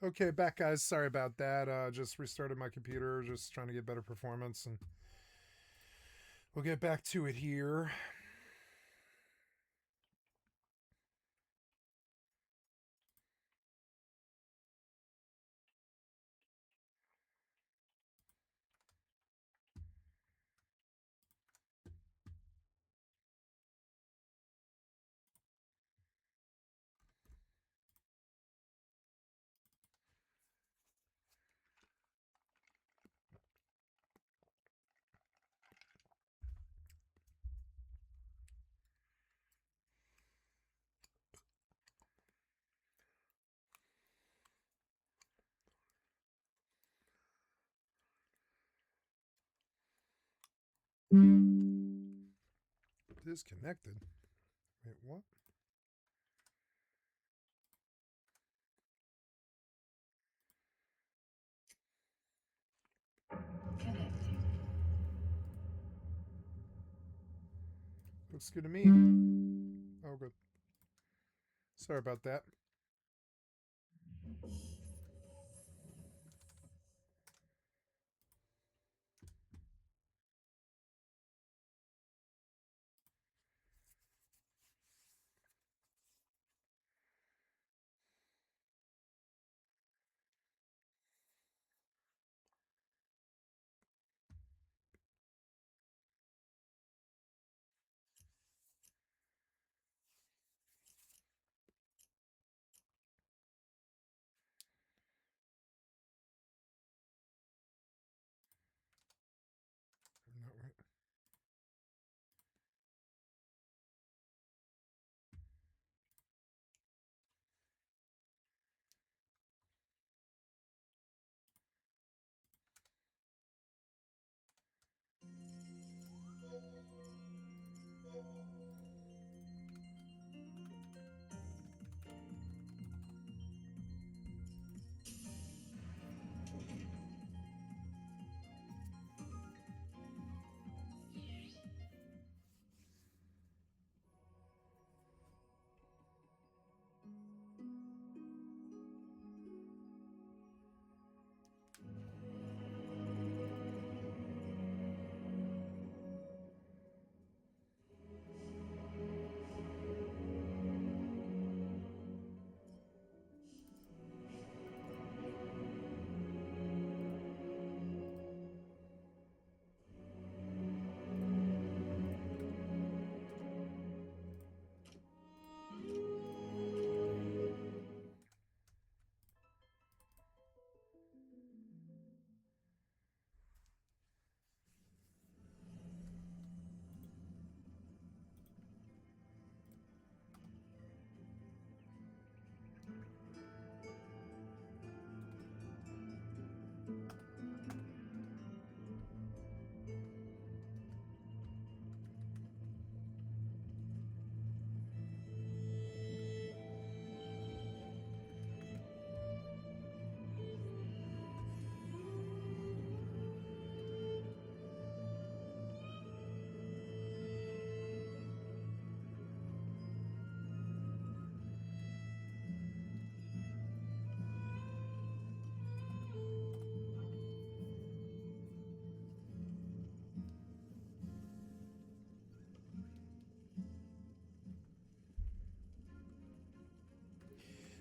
Okay, back guys. Sorry about that. Just restarted my computer, just trying to get better performance, and we'll get back to it here. Disconnected. Wait, what? Connecting. Looks good to me. Oh, good. Sorry about that. Not right.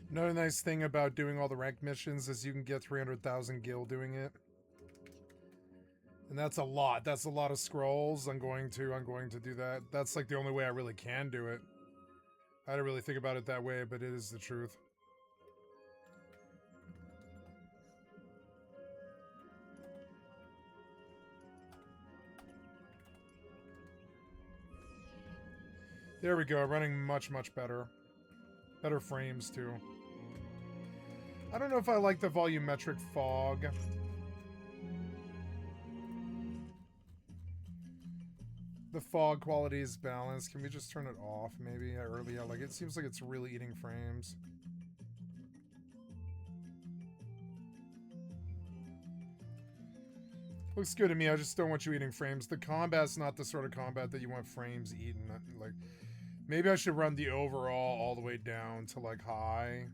Another nice thing about doing all the ranked missions is you can get 300,000 gil doing it. And that's a lot. That's a lot of scrolls. I'm going to do that. That's like the only way I really can do it. I don't really think about it that way, but it is the truth. There we go. Running much, much better. Better frames, too. I don't know if I like the volumetric fog. The fog quality is balanced. Can we just turn it off, maybe? Earlier, like, it seems like it's really eating frames. Looks good to me. I just don't want you eating frames. The combat's not the sort of combat that you want frames eaten. Like, maybe I should run the overall all the way down to, like, high.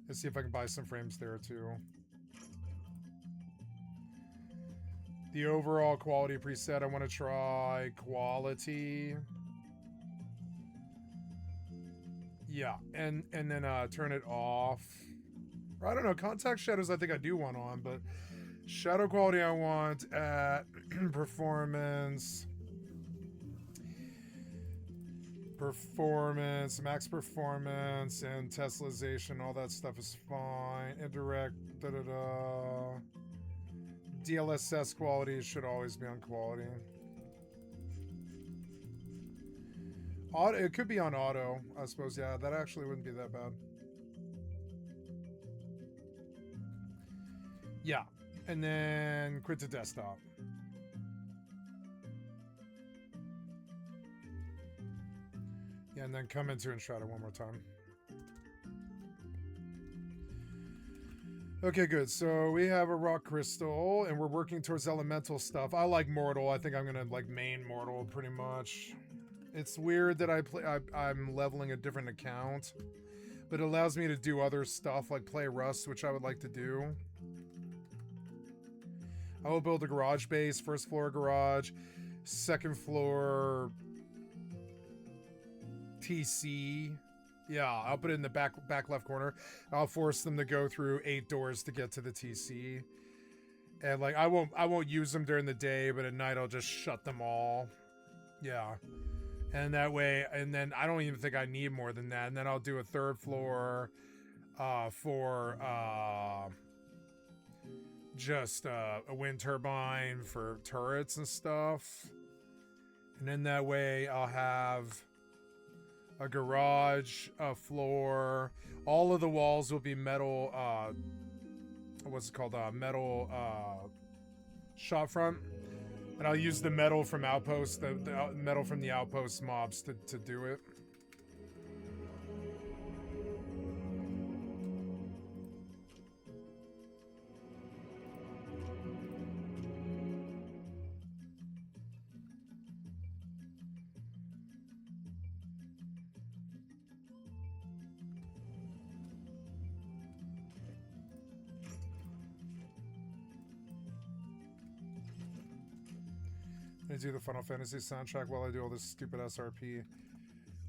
Let's see if I can buy some frames there too. The overall quality preset, I want to try quality. Yeah, and then turn it off. Or I don't know, contact shadows I think I do want on, but shadow quality I want at performance, max performance, and Teslization, all that stuff is fine. Indirect, DLSS quality should always be on quality. Auto, it could be on auto, I suppose. Yeah, that actually wouldn't be that bad. Yeah, and then quit to desktop. Yeah, and then come into Enshrouded one more time. Okay, good. So we have a rock crystal, and we're working towards elemental stuff. I like mortal. I think I'm gonna like main mortal pretty much. It's weird that I'm leveling a different account, but it allows me to do other stuff like play Rust, which I would like to do. I will build a garage base, first floor garage, second floor TC. Yeah, I'll put it in the back left corner. I'll force them to go through 8 doors to get to the TC. And like I won't use them during the day, but at night I'll just shut them all. Yeah. And that way, and then I don't even think I need more than that. And then I'll do a third floor for just a wind turbine for turrets and stuff. And then that way I'll have a garage, a floor. All of the walls will be metal, what's it called? Metal shop front. And I'll use the metal from Outpost, the metal from the Outpost mobs to do it. I do the Final Fantasy soundtrack while I do all this stupid SRP.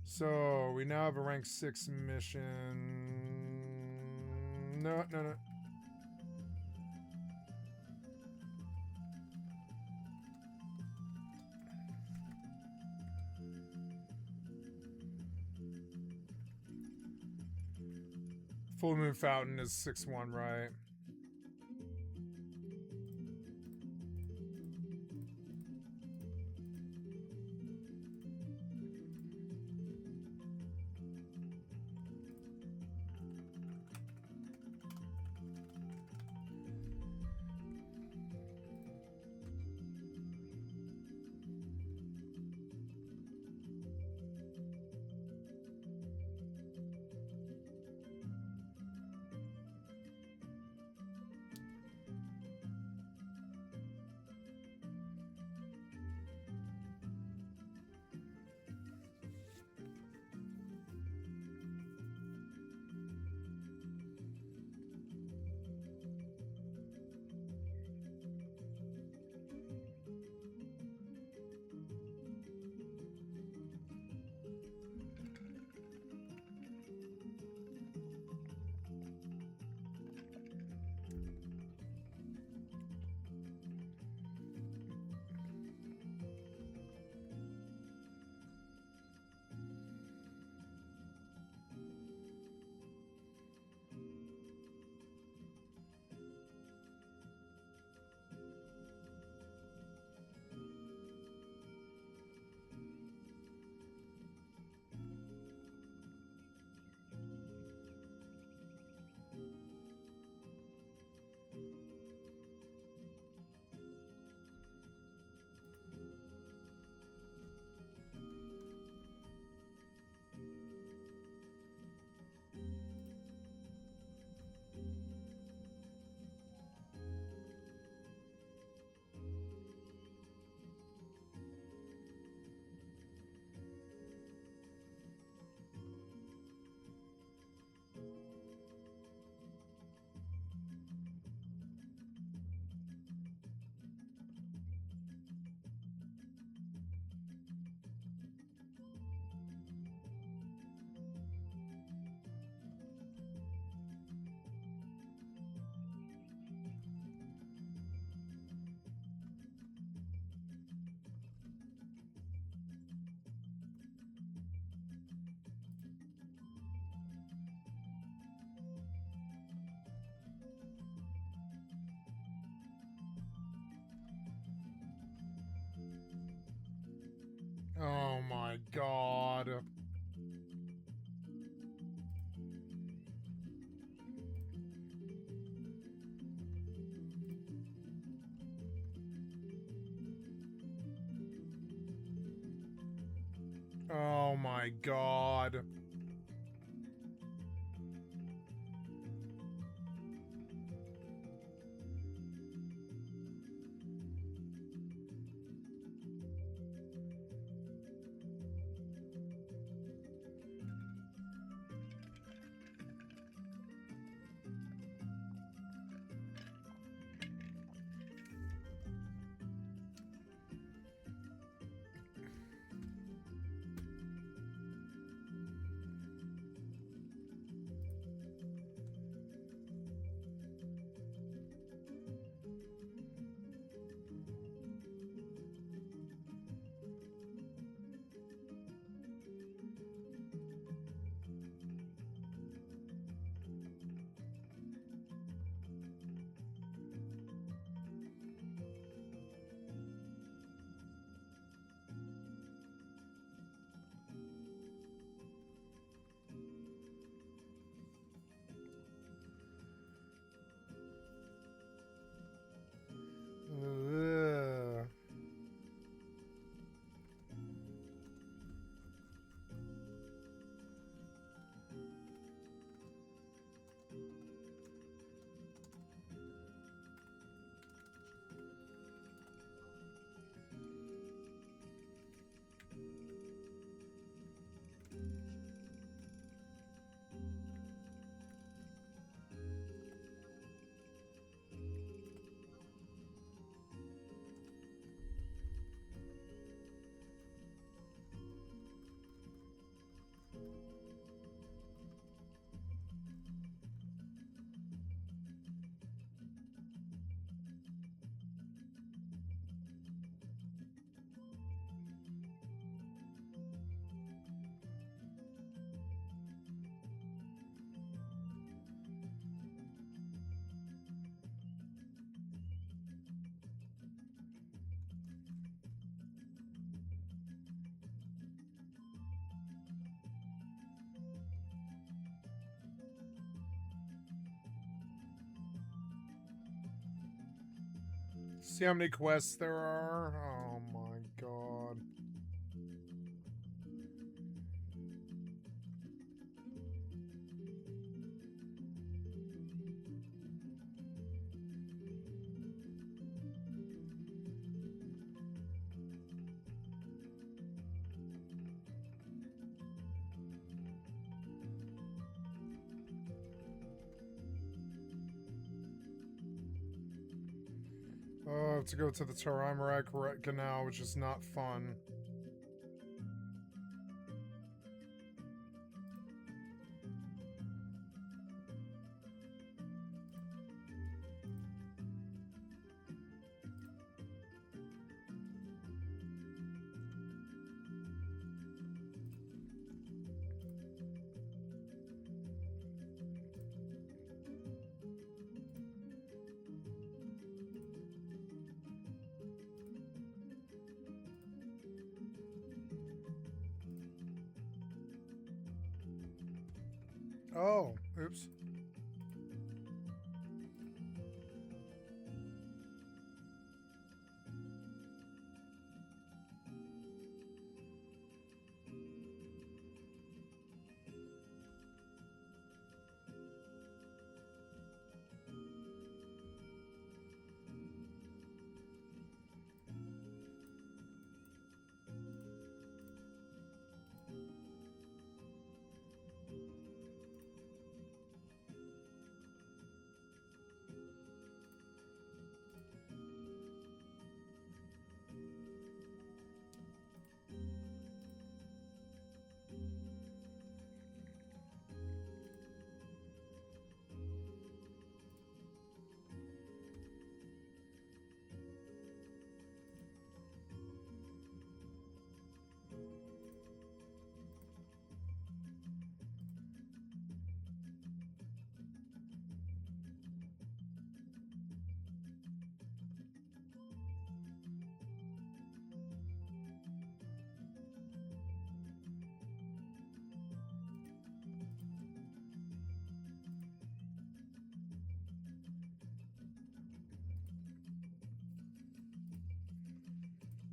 So we now have a rank 6 mission. No. Full Moon Fountain is 6-1, right? god. Oh my god. Ugh. See how many quests there are? Oh my god. Oh, I have to go to the Tarimarak Canal, which is not fun. Oh, oops.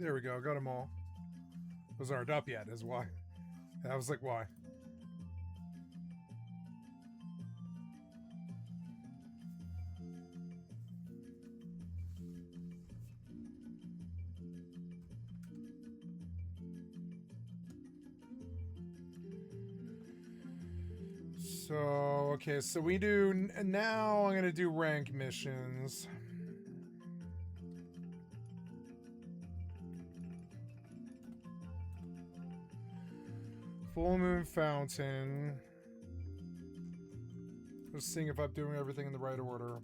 There we go. Got them all. Those aren't up yet, is why. I was like, why? So, okay, so we do, now I'm going to do rank missions. Full Moon Fountain. Just seeing if I'm doing everything in the right order.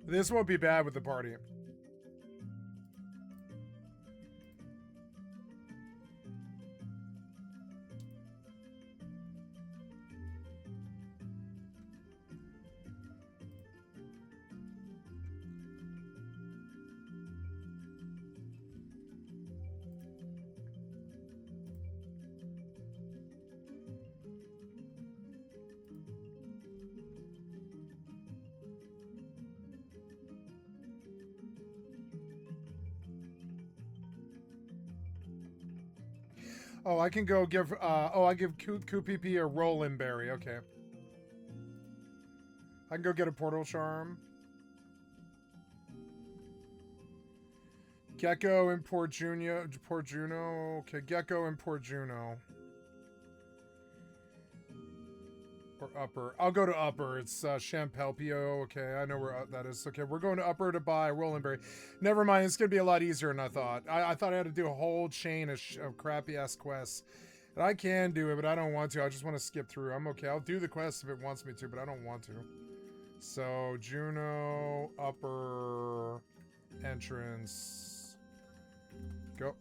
This won't be bad with the party. Oh, I can go give, I give QPP a roll-in berry, okay. I can go get a portal charm. Gecko and Port Juno, okay, Gecko and Port Juno. Or Upper. I'll go to Upper. It's Champelpio. Okay, I know where that is. Okay, we're going to Upper to buy Rolling Berry. Never mind, it's going to be a lot easier than I thought. I thought I had to do a whole chain of crappy-ass quests. And I can do it, but I don't want to. I just want to skip through. I'm okay. I'll do the quest if it wants me to, but I don't want to. So, Juno, Upper, entrance. Go.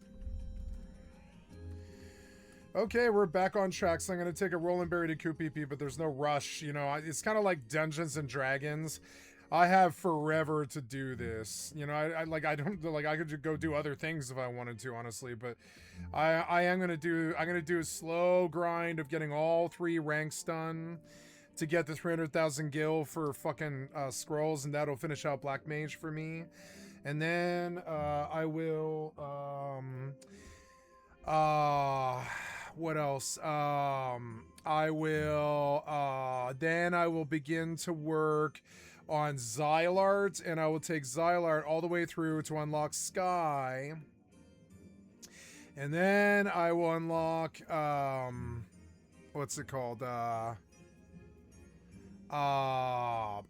Okay, we're back on track, so I'm going to take a Rolling Berry to QPP, but there's no rush, you know, it's kind of like Dungeons and Dragons. I have forever to do this, you know, I could go do other things if I wanted to, honestly, but I'm going to do a slow grind of getting all 3 ranks done to get the 300,000 gil for fucking scrolls, and that'll finish out Black Mage for me, and then I will, what else? I will, then I will begin to work on Xylart, and I will take Xylart all the way through to unlock Sky. And then I will unlock, what's it called? ROV,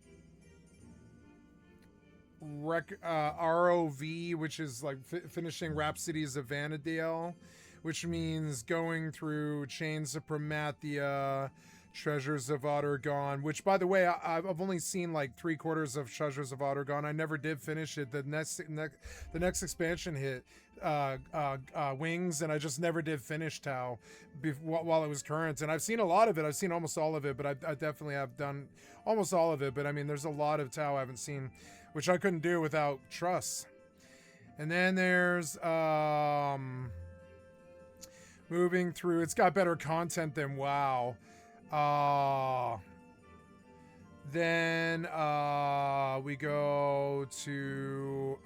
which is like finishing Rhapsodies of Vanadale, which means going through Chains of Promathia, Treasures of Ottergon, which, by the way, I've only seen like 3/4 of Treasures of Ottergon. I never did finish it. The next expansion hit Wings, and I just never did finish Tau while it was current. And I've seen a lot of it. I've seen almost all of it, but I definitely have done almost all of it. But I mean, there's a lot of Tau I haven't seen, which I couldn't do without Trust. And then there's moving through. It's got better content than WoW. Then we go to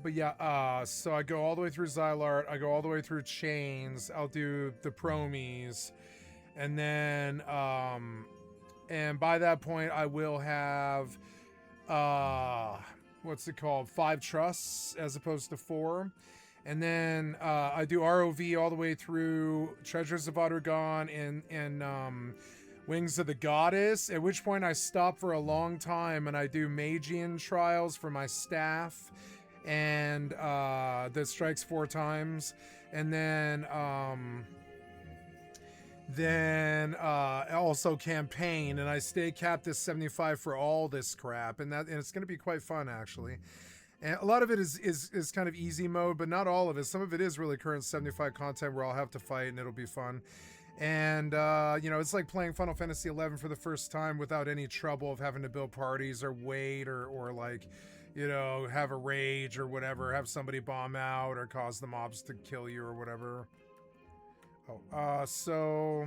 but yeah, so I go all the way through Xylart, I go all the way through Chains, I'll do the Promies, and then and by that point I will have what's it called, 5 trusts as opposed to 4. And then I do ROV all the way through Treasures of Ottergon and Wings of the Goddess, at which point I stop for a long time and I do Magian trials for my staff, and that strikes 4 times. And then also campaign, and I stay capped at 75 for all this crap, and it's going to be quite fun, actually. And a lot of it is kind of easy mode, but not all of it. Some of it is really current 75 content where I'll have to fight, and it'll be fun. And you know, it's like playing Final Fantasy 11 for the first time without any trouble of having to build parties or wait or like, you know, have a rage or whatever, have somebody bomb out or cause the mobs to kill you or whatever. Oh, so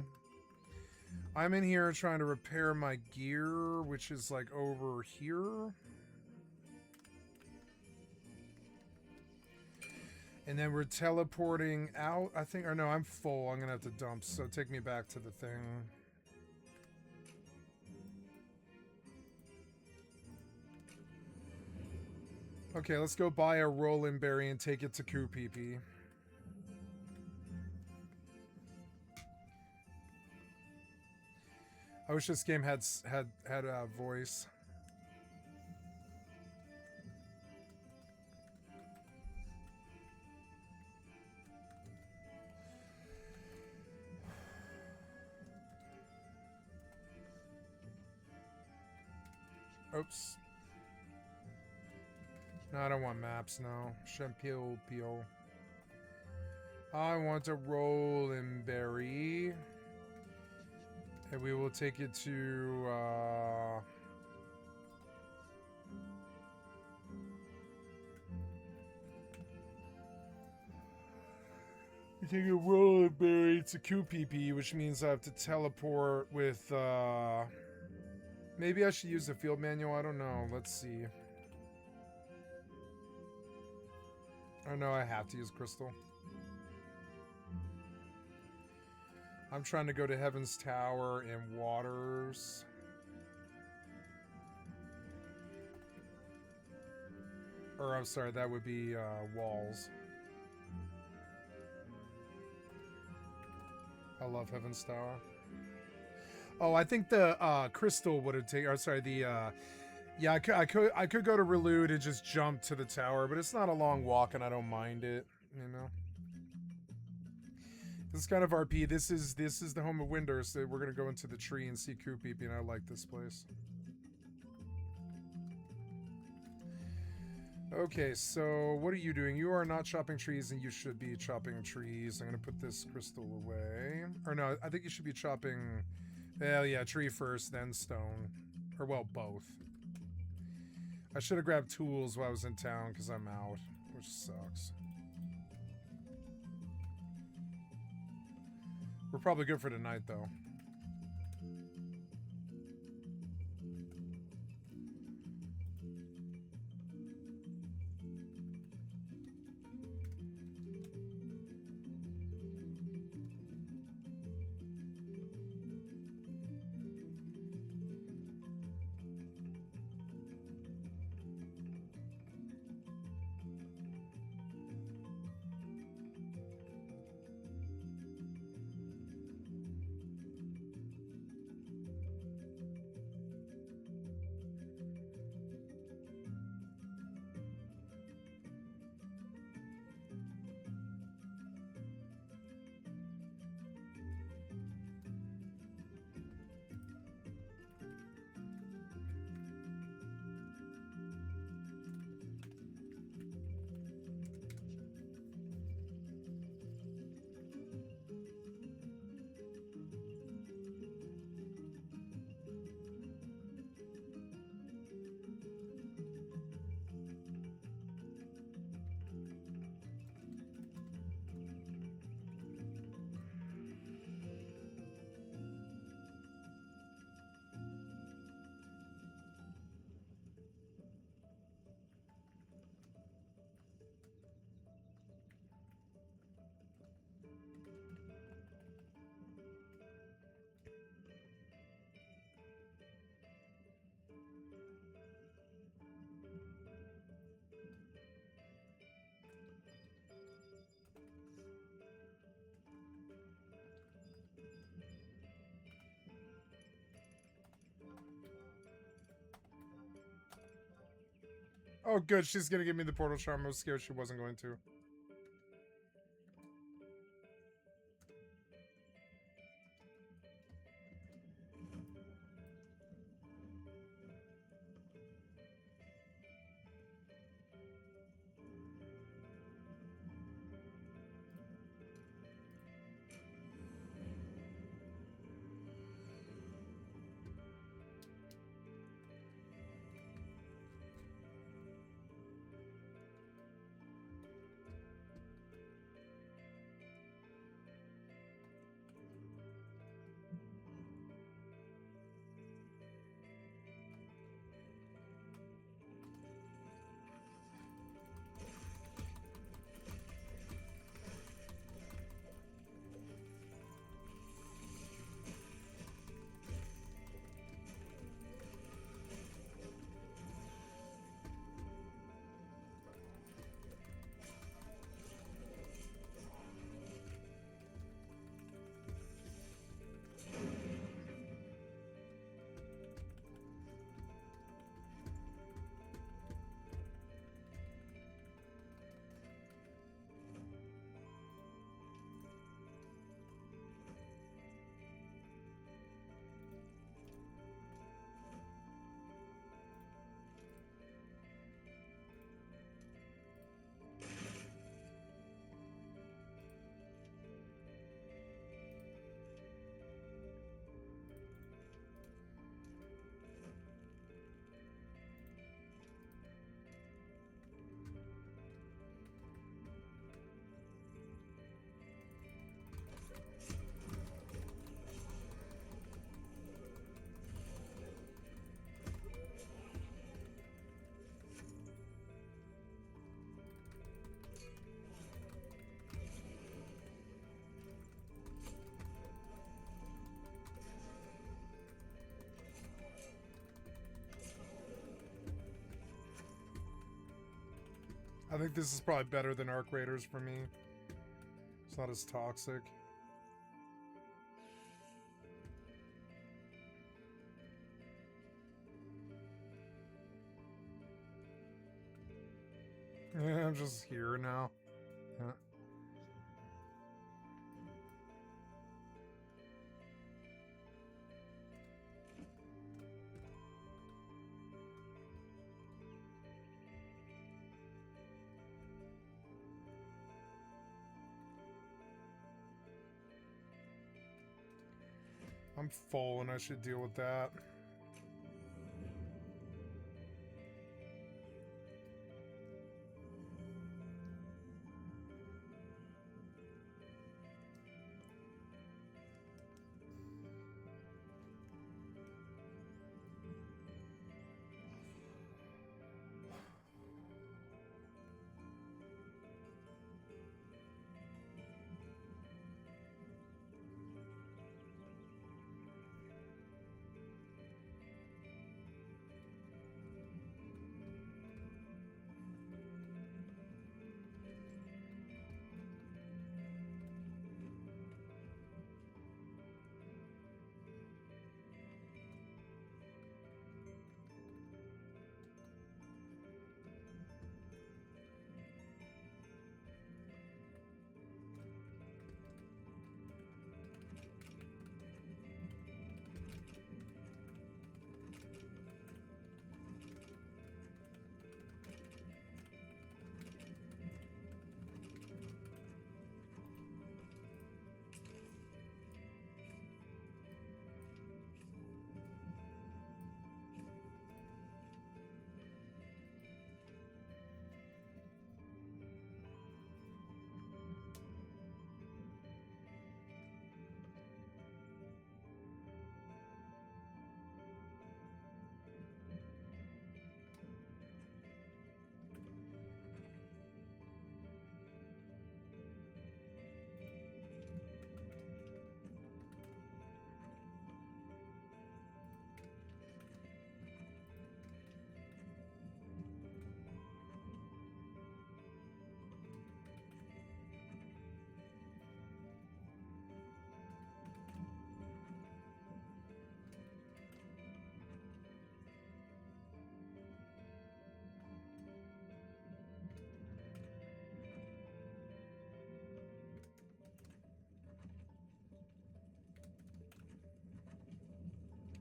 I'm in here trying to repair my gear, which is like over here. And then we're teleporting out, I think. Or no, I'm full. I'm going to have to dump. So take me back to the thing. Okay, let's go buy a Rollin' Berry and take it to Koopee. I wish this game had a voice. Oops. No, I don't want maps now. Champio Pio. I want a Rollin' Berry. And we will take it to we take a Rollin' Berry to Koopee, which means I have to teleport with maybe I should use the field manual, I don't know. Let's see. Oh no, I have to use Crystal. I'm trying to go to Heaven's Tower and Waters. Or, I'm sorry, that would be Walls. I love Heaven's Tower. Oh, I think the Crystal would have taken... Or, sorry, the... yeah, I could go to Relude and just jump to the tower, but it's not a long walk and I don't mind it, you know? This is kind of RP. This is the home of Winder, so we're gonna go into the tree and see Koopee, and I like this place. Okay, so what are you doing? You are not chopping trees, and you should be chopping trees. I'm gonna put this crystal away. Or no, I think you should be chopping... Well, yeah, tree first, then stone. Or, well, both. I should have grabbed tools while I was in town, because I'm out, which sucks. We're probably good for tonight, though. Oh, good. She's gonna give me the portal charm. I was scared she wasn't going to. think this is probably better than Arc Raiders for me. It's not as toxic. Yeah, I'm just here now. Yeah. I'm full and I should deal with that.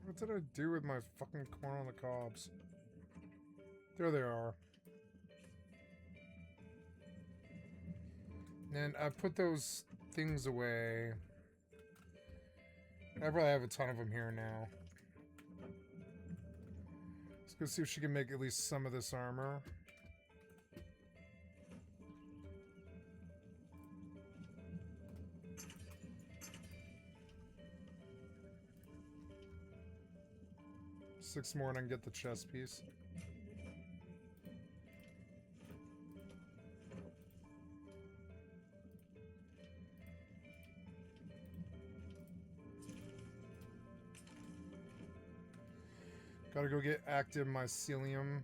What did I do with my fucking corn on the cobs? There they are. And I put those things away. I probably have a ton of them here now. Let's go see if she can make at least some of this armor. Six more and I can get the chest piece. Gotta go get active mycelium.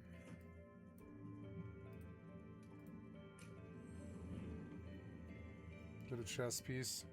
Get a chest piece.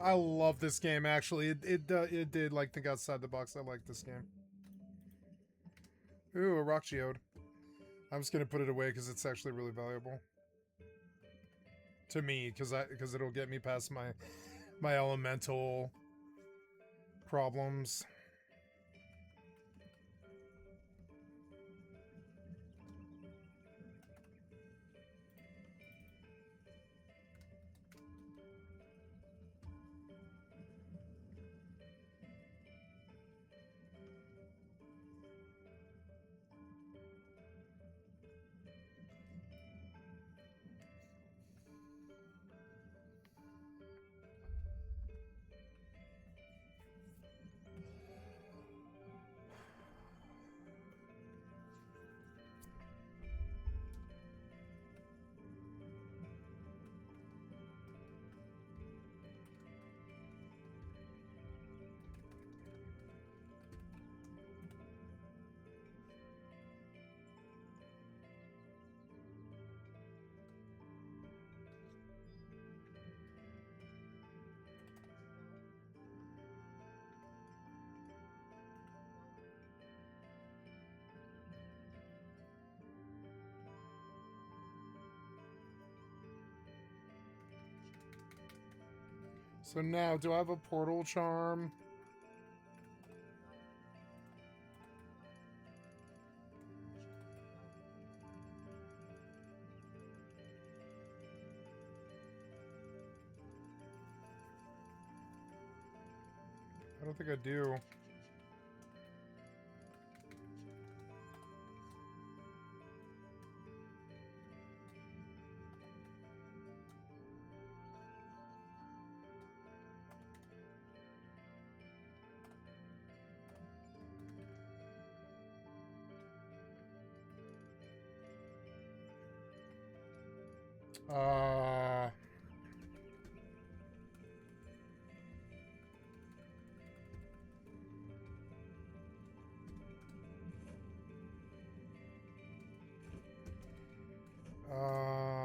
I love this game, actually. It did, like, think outside the box. I like this game. Ooh, a rock geode. I'm just gonna put it away because it's actually really valuable. To me, because it'll get me past my elemental problems. So now, do I have a portal charm? I don't think I do. Uh... Um...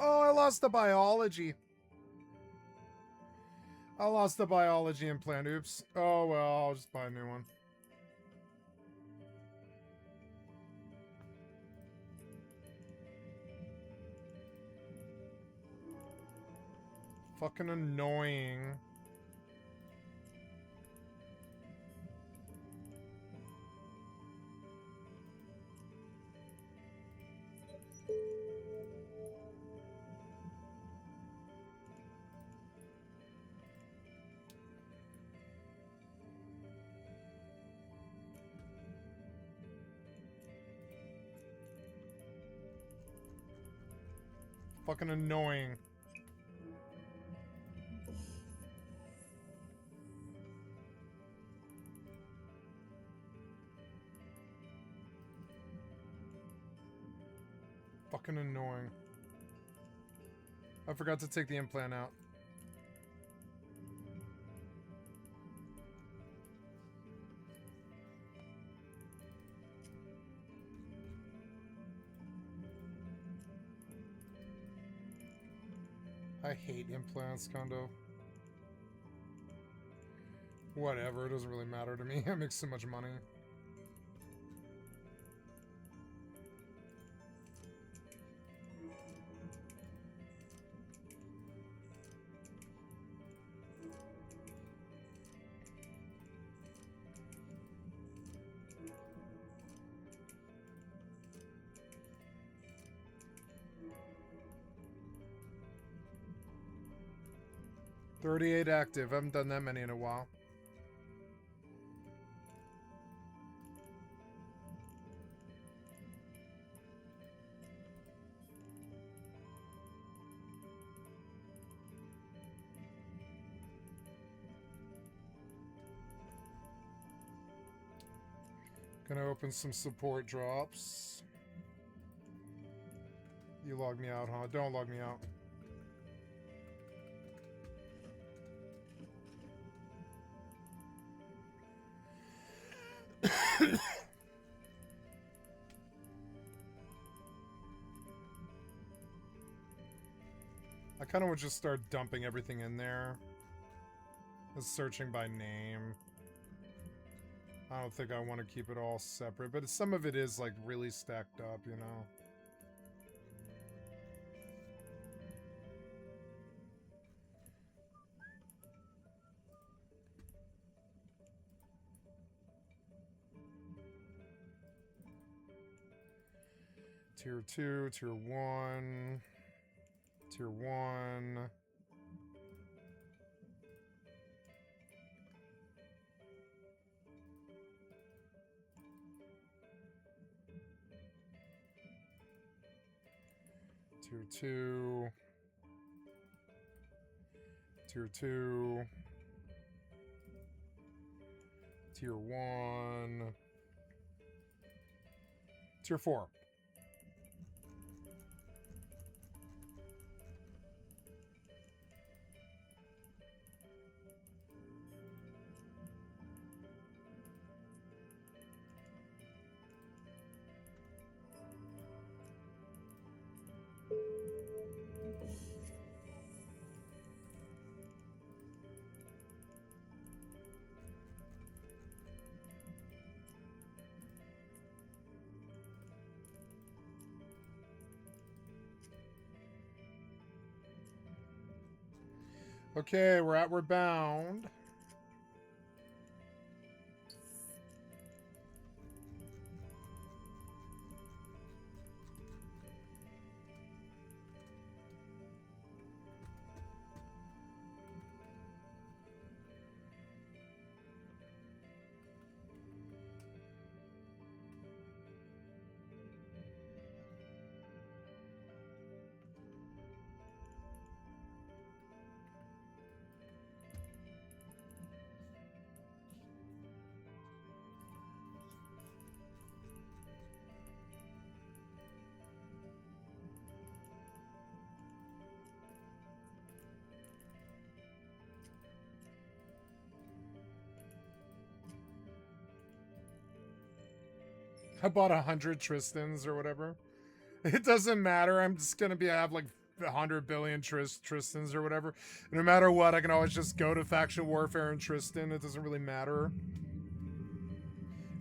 Oh, I lost the biology. I lost the biology implant. Oops. Oh, well, I'll just buy a new one. Fucking annoying. Fucking annoying. Fucking annoying. I forgot to take the implant out. I hate implants, Kondo. Whatever, it doesn't really matter to me. I make so much money. $38 active. I haven't done that many in a while. Gonna open some support drops. You log me out, huh? Don't log me out. I kind of would just start dumping everything in there. Just searching by name. I don't think I want to keep it all separate, but some of it is like really stacked up, you know. Tier 2, Tier 1, Tier 1. Tier 2. Tier 2. Tier 1. Tier 4. Okay, we're outward bound. I bought 100 Tristans or whatever. It doesn't matter. I'm just gonna have like 100 billion Tristans or whatever. No matter what, I can always just go to Faction Warfare and Tristan. It doesn't really matter.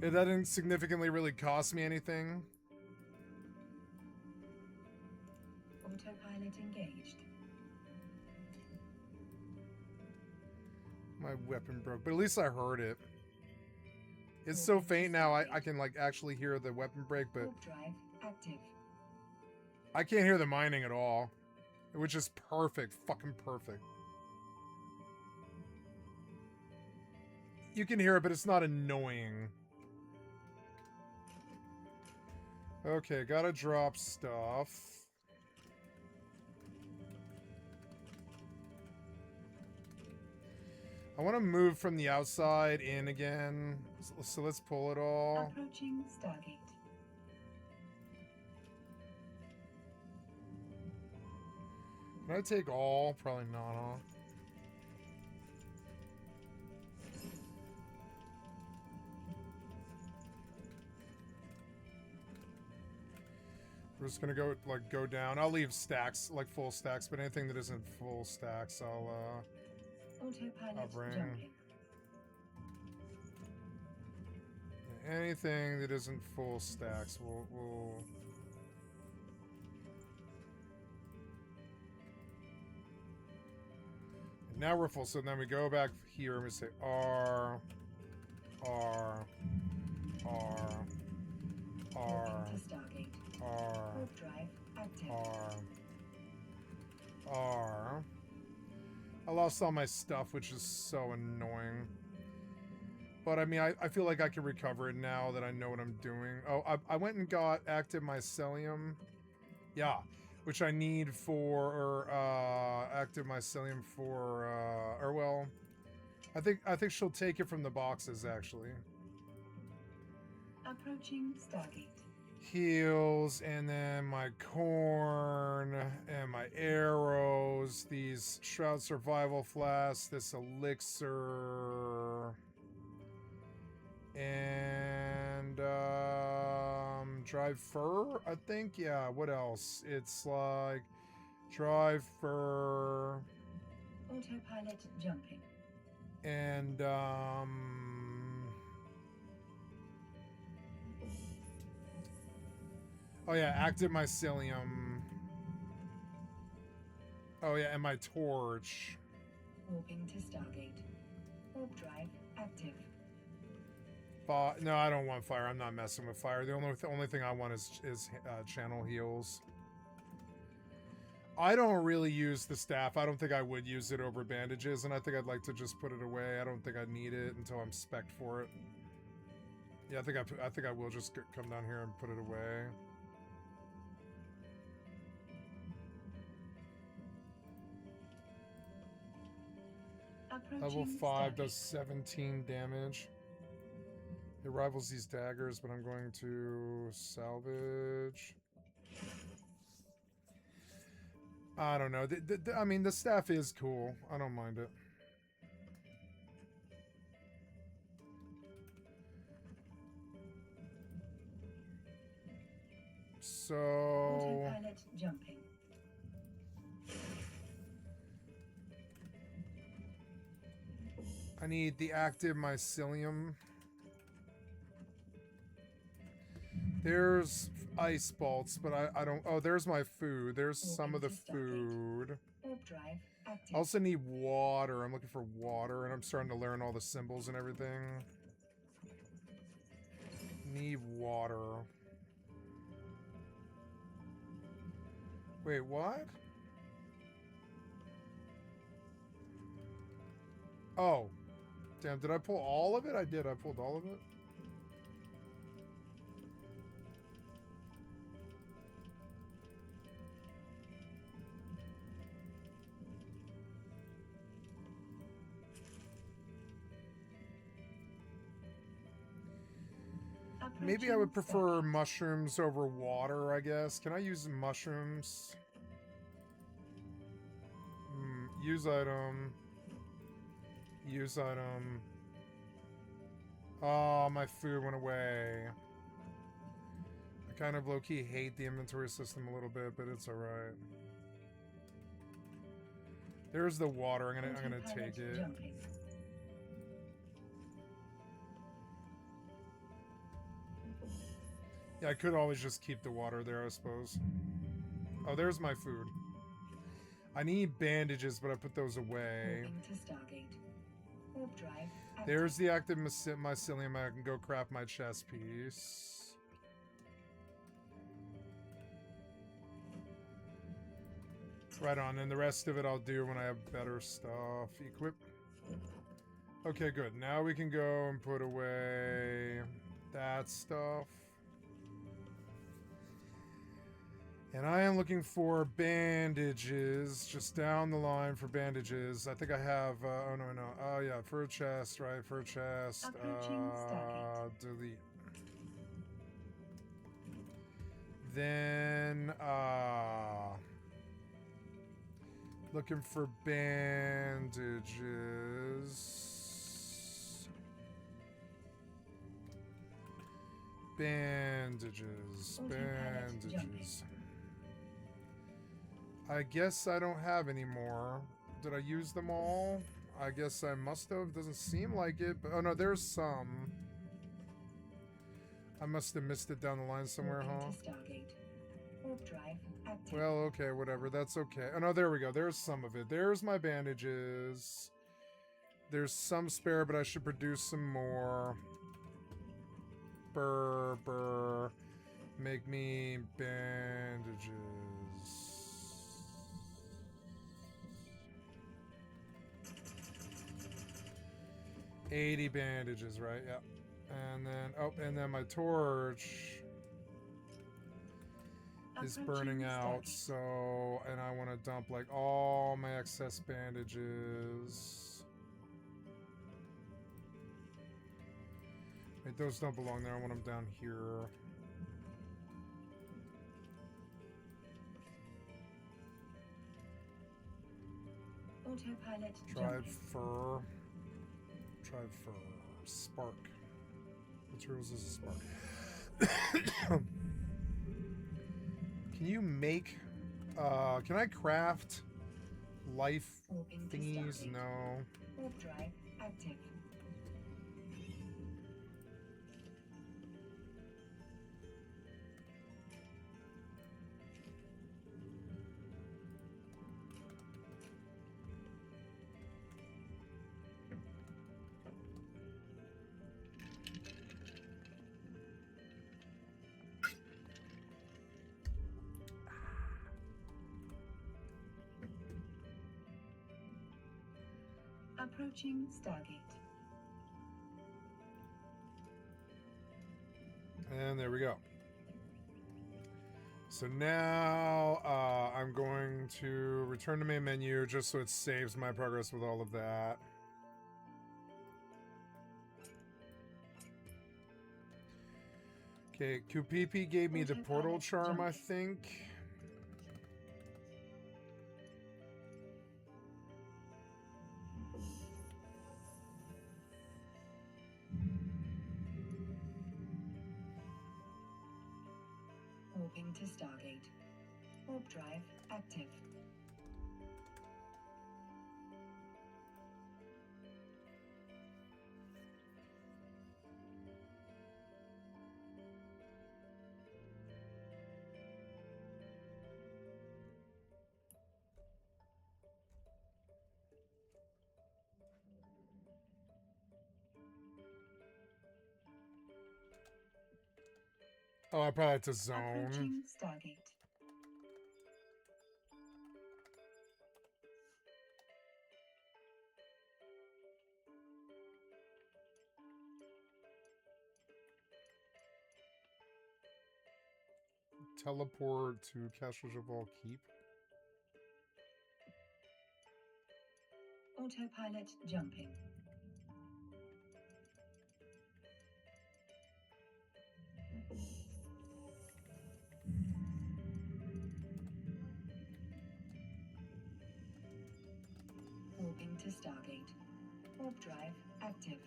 It doesn't significantly really cost me anything. Autopilot engaged. My weapon broke, but at least I heard it. It's so faint now, I can like actually hear the weapon break, but Warp drive active. I can't hear the mining at all. Which is perfect, fucking perfect. You can hear it, but it's not annoying. Okay, gotta drop stuff. I want to move from the outside in again, so let's pull it all. Approaching Stargate. Can I take all? Probably not, huh? We're just gonna go down. I'll leave stacks, like full stacks, but anything that isn't full stacks, I'll bring. Jumping. Anything that isn't full stacks, we'll... Now we're full, so then we go back here and we say R, R, R, R, R, R. I lost all my stuff, which is so annoying. But I mean, I feel like I can recover it now that I know what I'm doing. Oh, I went and got active mycelium. Yeah. Which I need for active mycelium for or well, I think she'll take it from the boxes actually. Approaching Stargate. Heals, and then my corn and my arrows, these shroud survival flasks, this elixir, and dried fur, I think. Yeah, what else? It's like dried fur, autopilot jumping, and oh yeah, active mycelium. Oh yeah, and my torch. Warping to Stargate. Warp drive active. No, I don't want fire. I'm not messing with fire. The only thing I want is channel heals. I don't really use the staff. I don't think I would use it over bandages, and I think I'd like to just put it away. I don't think I'd need it until I'm spec'd for it. Yeah, I think I will just come down here and put it away. Level 5 does 17 damage. It rivals these daggers, but I'm going to salvage. I don't know. I mean, the staff is cool. I don't mind it. So... Autopilot jumping. I need the active mycelium. There's ice bolts, but I don't... Oh, there's my food. There's some of the food. I also need water. I'm looking for water, and I'm starting to learn all the symbols and everything. Need water. Wait, what? Oh. Damn, did I pull all of it? I did. I pulled all of it. Maybe I would prefer mushrooms over water, I guess. Can I use mushrooms? Use item. Use item. Oh, my food went away. I kind of low-key hate the inventory system a little bit, but it's alright. There's the water. I'm gonna Autopilot take it. jumping. Yeah, I could always just keep the water there, I suppose. Oh, there's my food. I need bandages, but I put those away. Moving to Stargate. Warp drive active. There's the active mycelium. I can go craft my chest piece. Right on, and the rest of it I'll do when I have better stuff. Equip. Okay, good. Now we can go and put away that stuff. And I am looking for bandages, just down the line for bandages. I think I have, oh no. Oh yeah, fur chest, right, fur chest. Approaching Stargate. Delete. Then, looking for bandages. Bandages. I guess I don't have any more. Did I use them all? I guess I must have. Doesn't seem like it. But, oh no, there's some. I must have missed it down the line somewhere, huh? Warp drive active. Well, okay, whatever. That's okay. Oh no, there we go. There's some of it. There's my bandages. There's some spare, but I should produce some more. Burr. Make me bandages. 80 bandages, right? Yep. And then, oh, and then my torch is burning out, so, and I want to dump, like, all my excess bandages. Wait, those don't belong there. I want them down here. Autopilot Tried fur. Spark. Materials is a spark. Can you make, can I craft life thingies? No. Warp drive active. Approaching Stargate. And there we go. So now I'm going to return to main menu just so it saves my progress with all of that. Okay, Kupipi gave me the portal charm, I think. Moving to Stargate. Warp drive active. Oh, I probably have to zone. Approaching Stargate. Teleport to Castle Javal Keep. Autopilot jumping. Moving to Stargate. Warp drive active.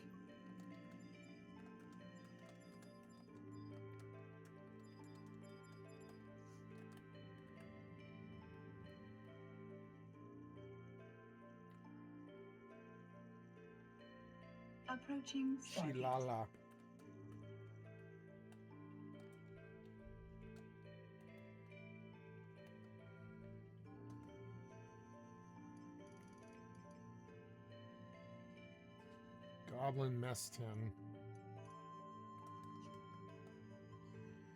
Approaching Stargate. Shilala. Goblin mess tin.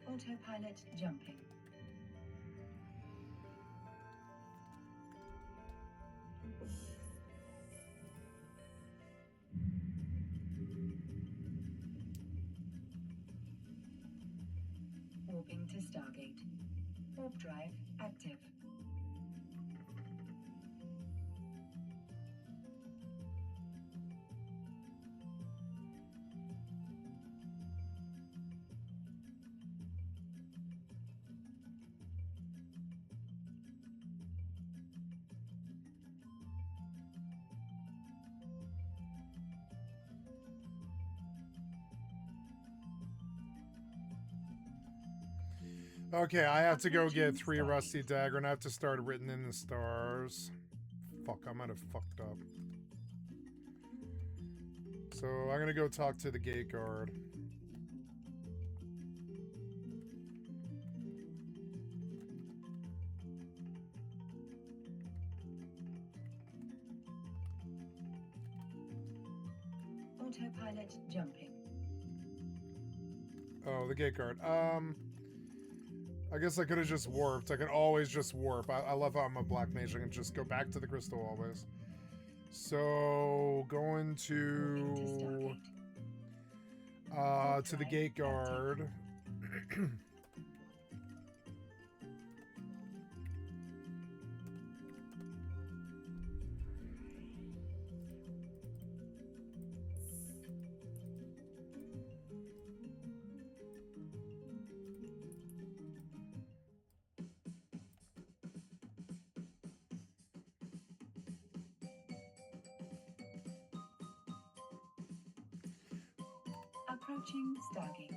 Autopilot jumping. Warping to Stargate. Warp drive active. Okay, I have to go get 3 rusty dagger and I have to start written in the stars. Fuck, I might have fucked up. So I'm gonna go talk to the gate guard. Autopilot jumping. Oh, the gate guard. I guess I could have just warped. I can always just warp. I love how I'm a black mage. I can just go back to the crystal always. So going to the gate guard. Approaching Stargate.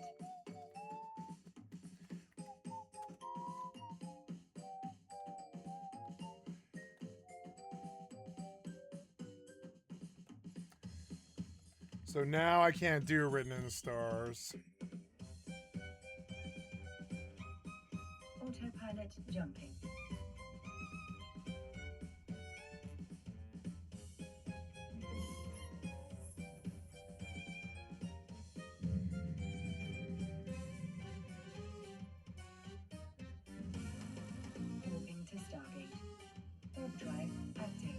So now I can't do written in the stars. Autopilot jumping. Warping to Stargate. Warp drive active.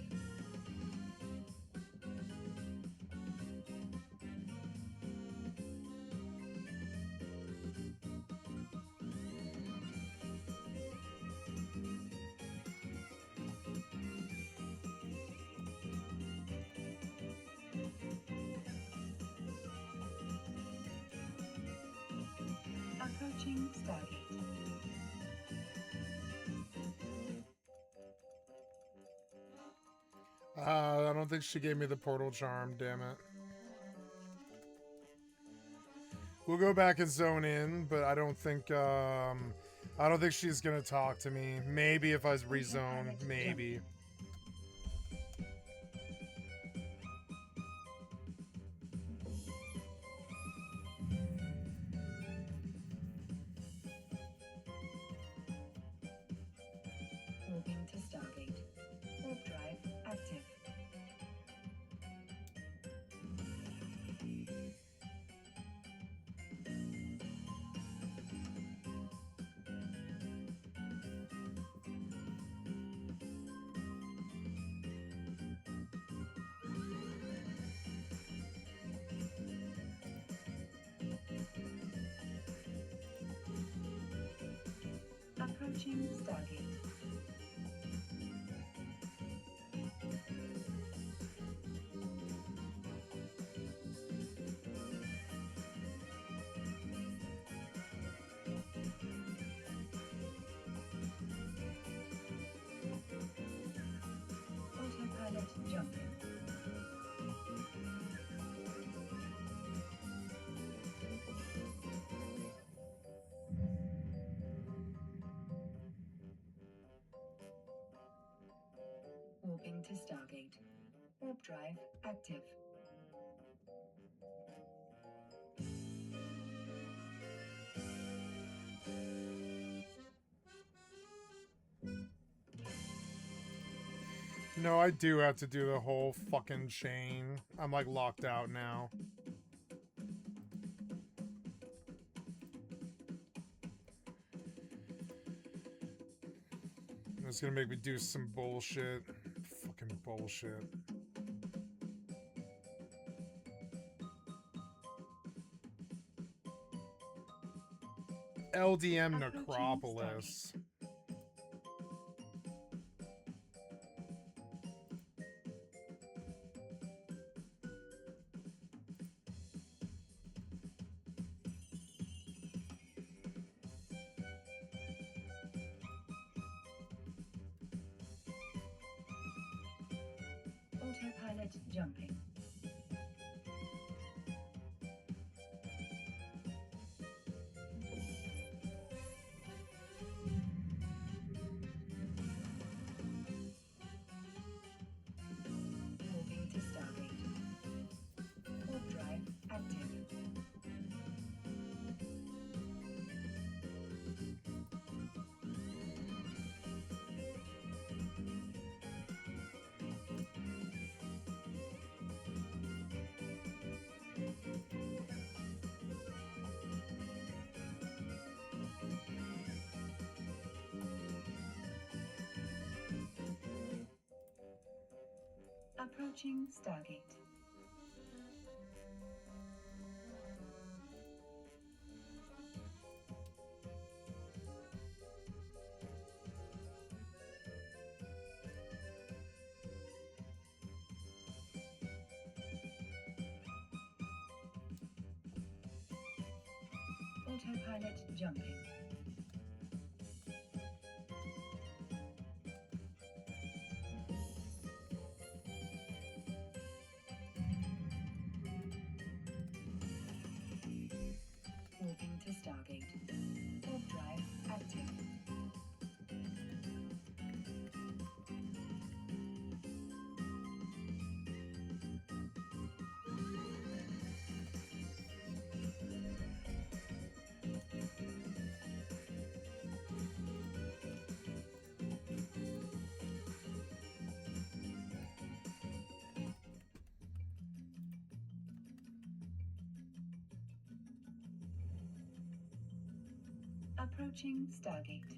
Approaching Stargate. I don't think she gave me the portal charm, damn it. We'll go back and zone in, but I don't think she's gonna talk to me. Maybe if I rezone, maybe. Warping to Stargate. Warp drive active. Approaching Stargate. Autopilot jumping. Warping to Stargate. Warp drive active. No, I do have to do the whole fucking chain. I'm like locked out now. It's gonna make me do some bullshit. Fucking bullshit. LDM Necropolis. Autopilot jumping. Moving to Stargate. Warp drive active. Approaching Stargate. Autopilot jumping. Moving to Stargate. Warp drive active. Approaching Stargate.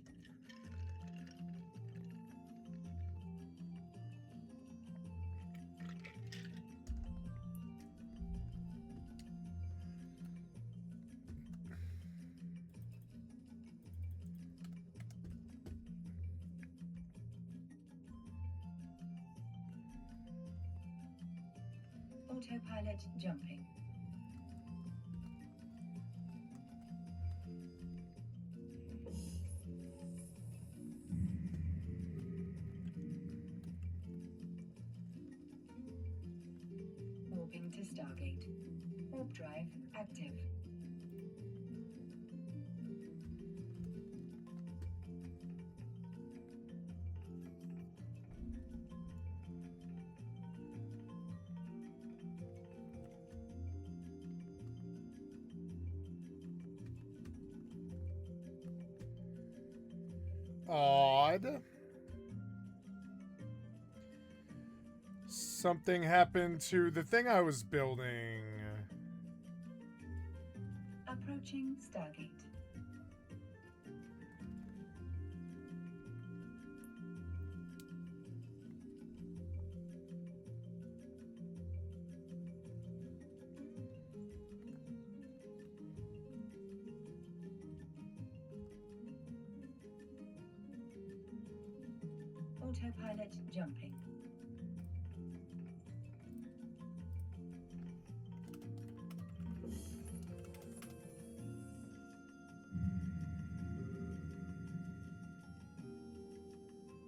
Autopilot jumping. Moving to Stargate. Warp drive active. Odd. Something happened to the thing I was building. Approaching Stargate. Autopilot jumping.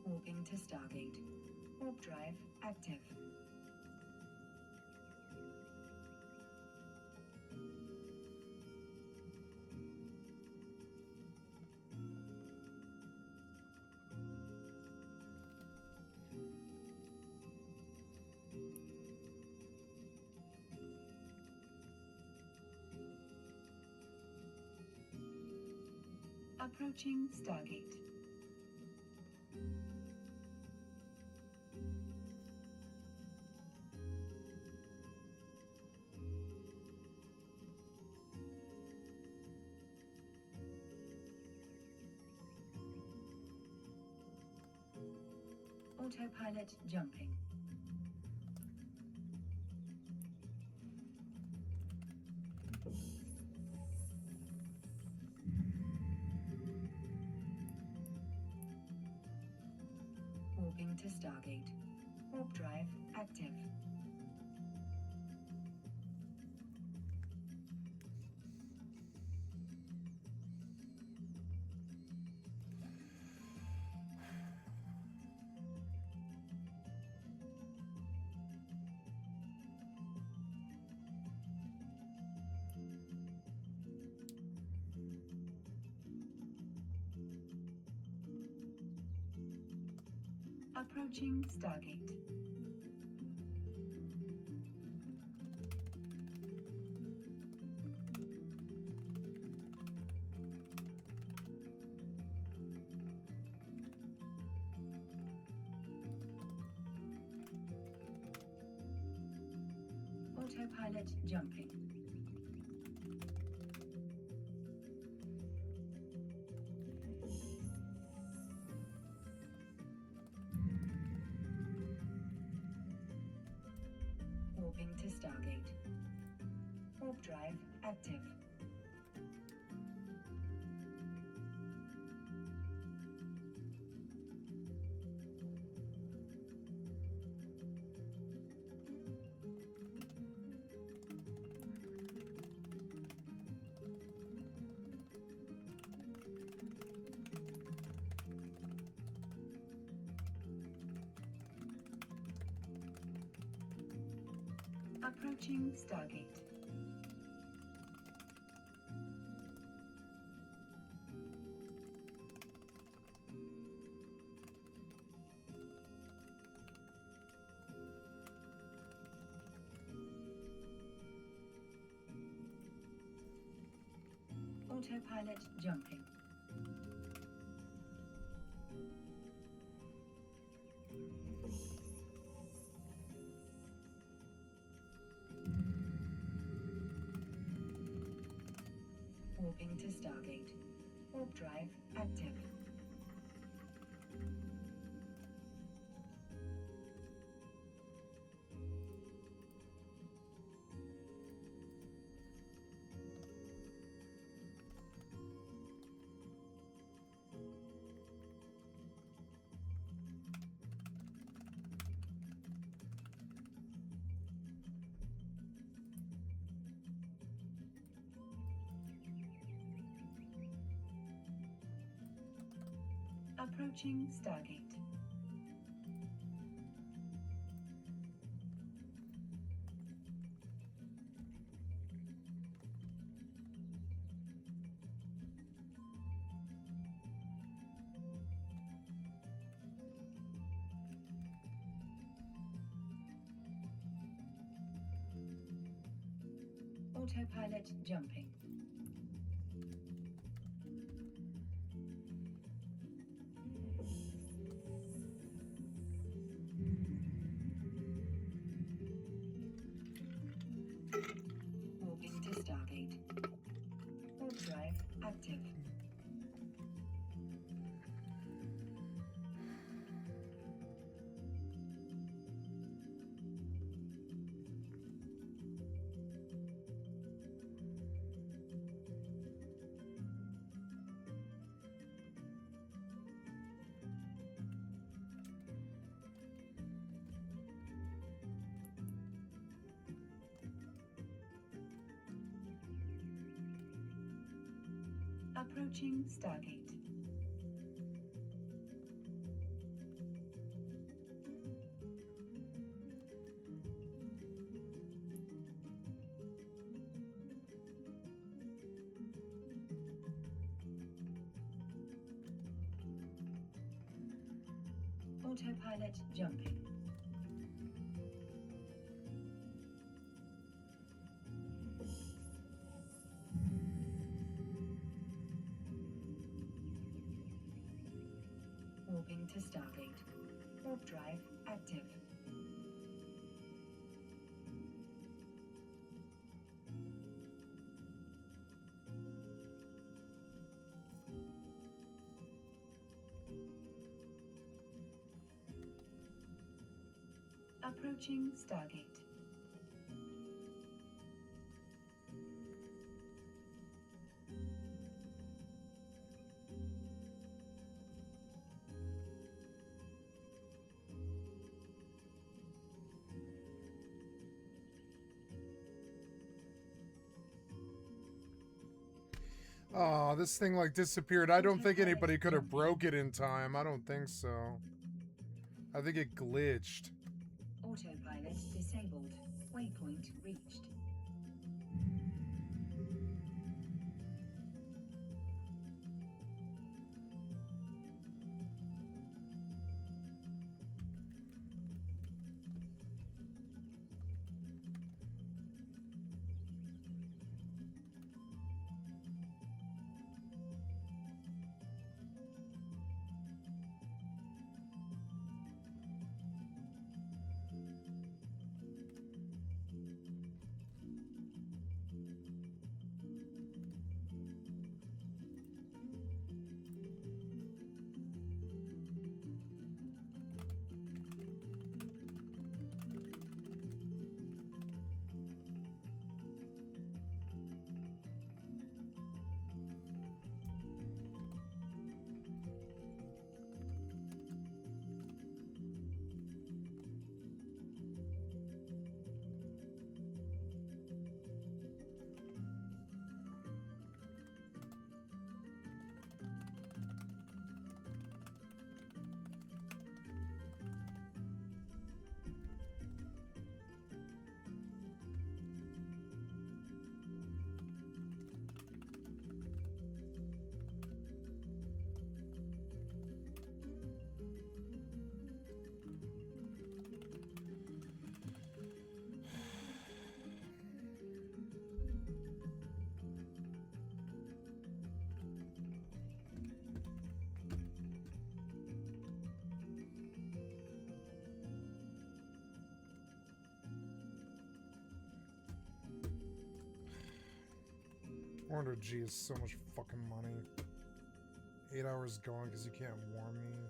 Moving to Stargate. Warp drive active. Approaching Stargate. Autopilot jumping. Warping to Stargate. Warp drive active. Approaching Stargate. Autopilot jumping. Warping to Stargate. Warp drive active. Approaching Stargate. Autopilot jumping. Warping to Stargate. Warp drive active. Approaching Stargate. Autopilot jumping. Warping to Stargate. Warp drive active. Approaching Stargate. Autopilot jumping. Warping to Stargate. Warp drive active. Approaching Stargate. Oh, this thing like disappeared. I don't think anybody could have broke it in time. I don't think so. I think it glitched. Autopilot disabled. Waypoint reached. $400G is so much fucking money. 8 hours gone because you can't warn me.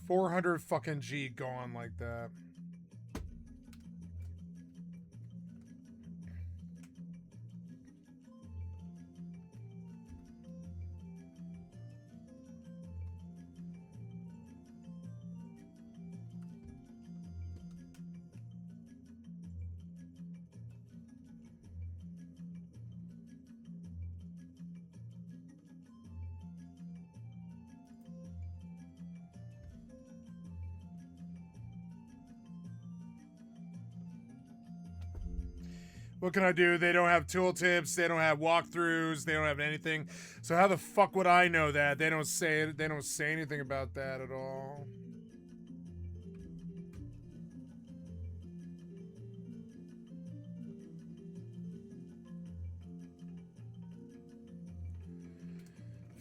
$400 fucking G gone like that. What can I do? They don't have tooltips. They don't have walkthroughs. They don't have anything. So how the fuck would I know that? They don't say it. They don't say anything about that at all.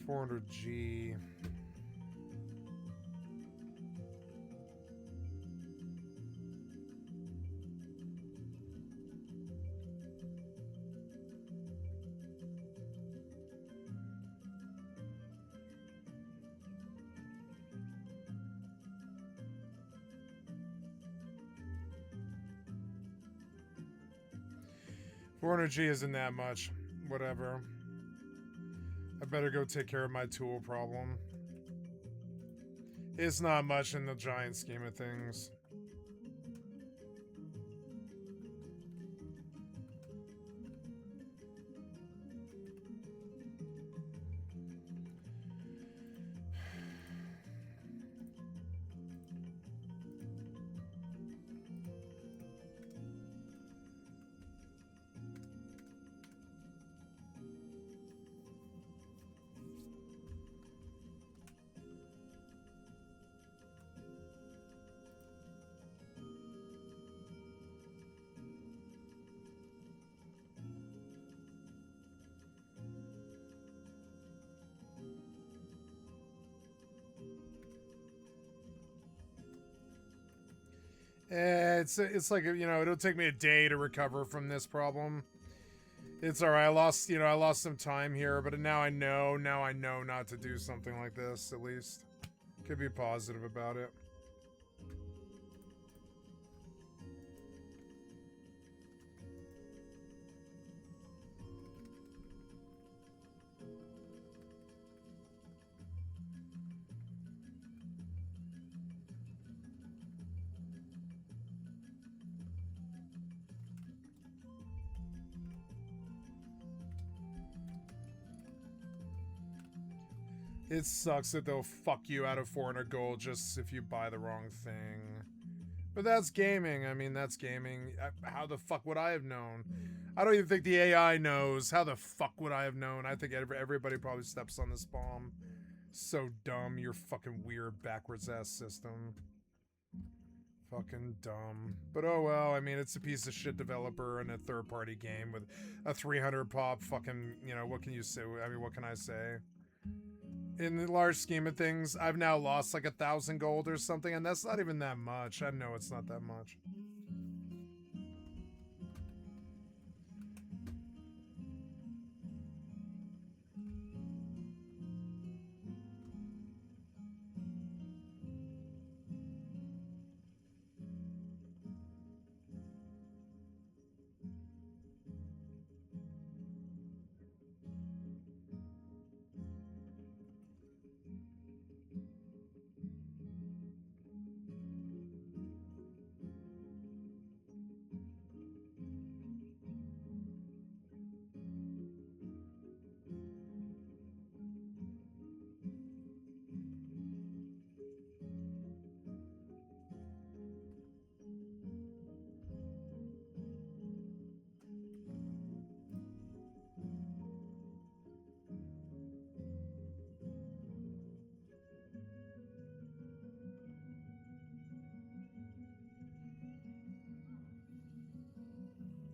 $400G. $400G isn't that much. Whatever. I better go take care of my tool problem. It's not much in the giant scheme of things. It's like, you know, it'll take me a day to recover from this problem. It's all right. I lost some time here, but now I know not to do something like this, at least. Could be positive about it. It sucks that they'll fuck you out of 400 gold just if you buy the wrong thing. But that's gaming. I mean, that's gaming. How the fuck would I have known? I don't even think the AI knows. How the fuck would I have known? I think everybody probably steps on this bomb. So dumb. Your fucking weird backwards ass system. Fucking dumb. But oh well, I mean, it's a piece of shit developer and a third party game with a 300 pop fucking, you know, what can you say? I mean, what can I say? In the large scheme of things, I've now lost like 1,000 gold or something, and that's not even that much. I know it's not that much.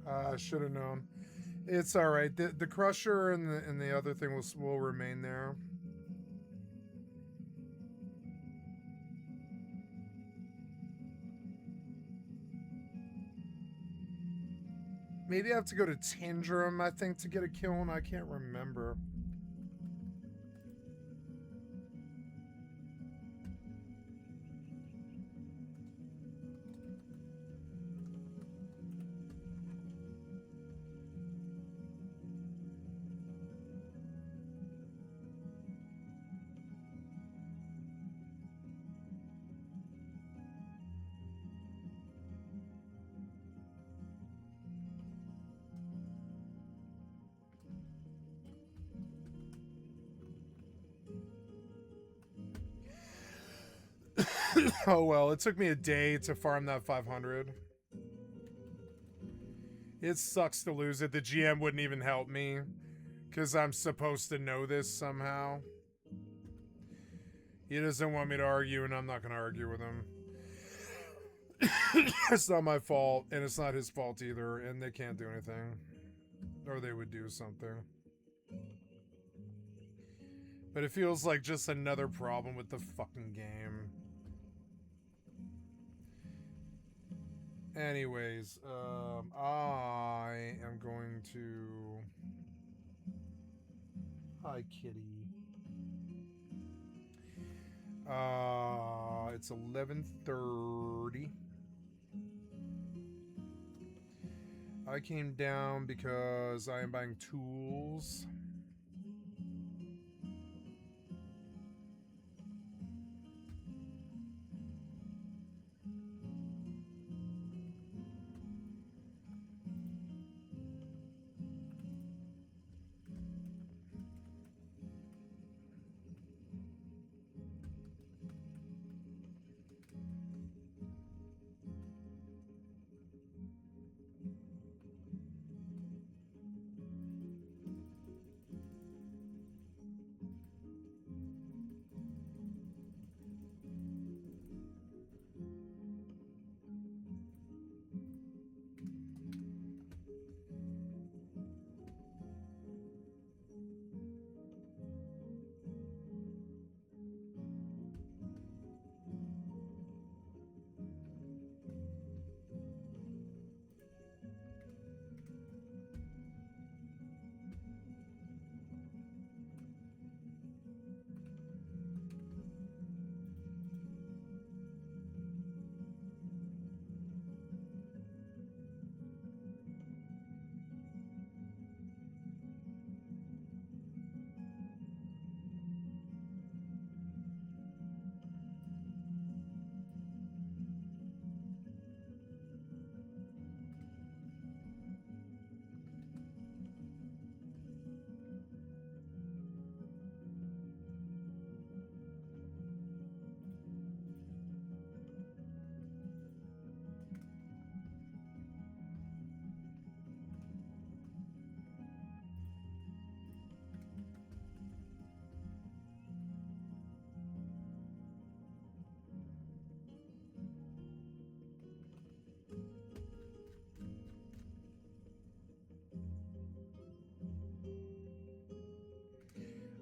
I should have known. It's all right. The crusher and the other thing will remain there. Maybe I have to go to Tindrum, I think, to get a kiln. I can't remember. Oh well, it took me a day to farm that 500. It sucks to lose it. The GM wouldn't even help me because I'm supposed to know this somehow. He doesn't want me to argue, and I'm not going to argue with him. It's not my fault, and it's not his fault either, and they can't do anything. Or they would do something. But it feels like just another problem with the fucking game. Anyways, I am going to... Hi, kitty. It's 11:30. I came down because I am buying tools.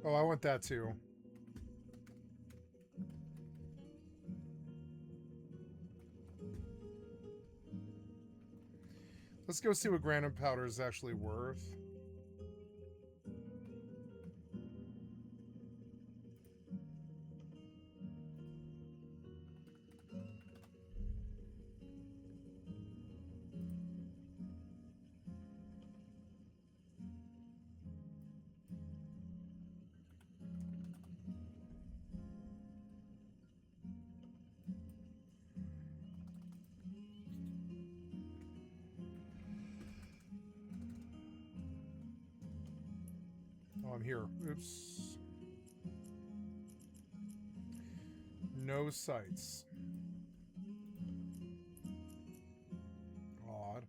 Oh, I want that too. Let's go see what granite powder is actually worth. Oh, I'm here. Oops. No sights. Odd.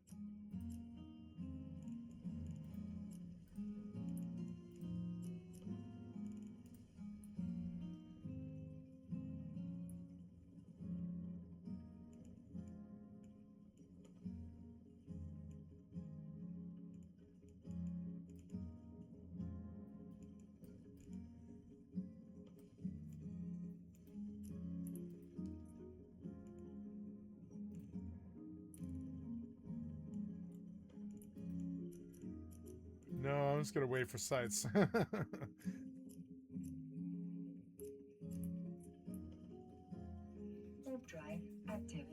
No, I'm just gonna wait for sights. Warp drive active.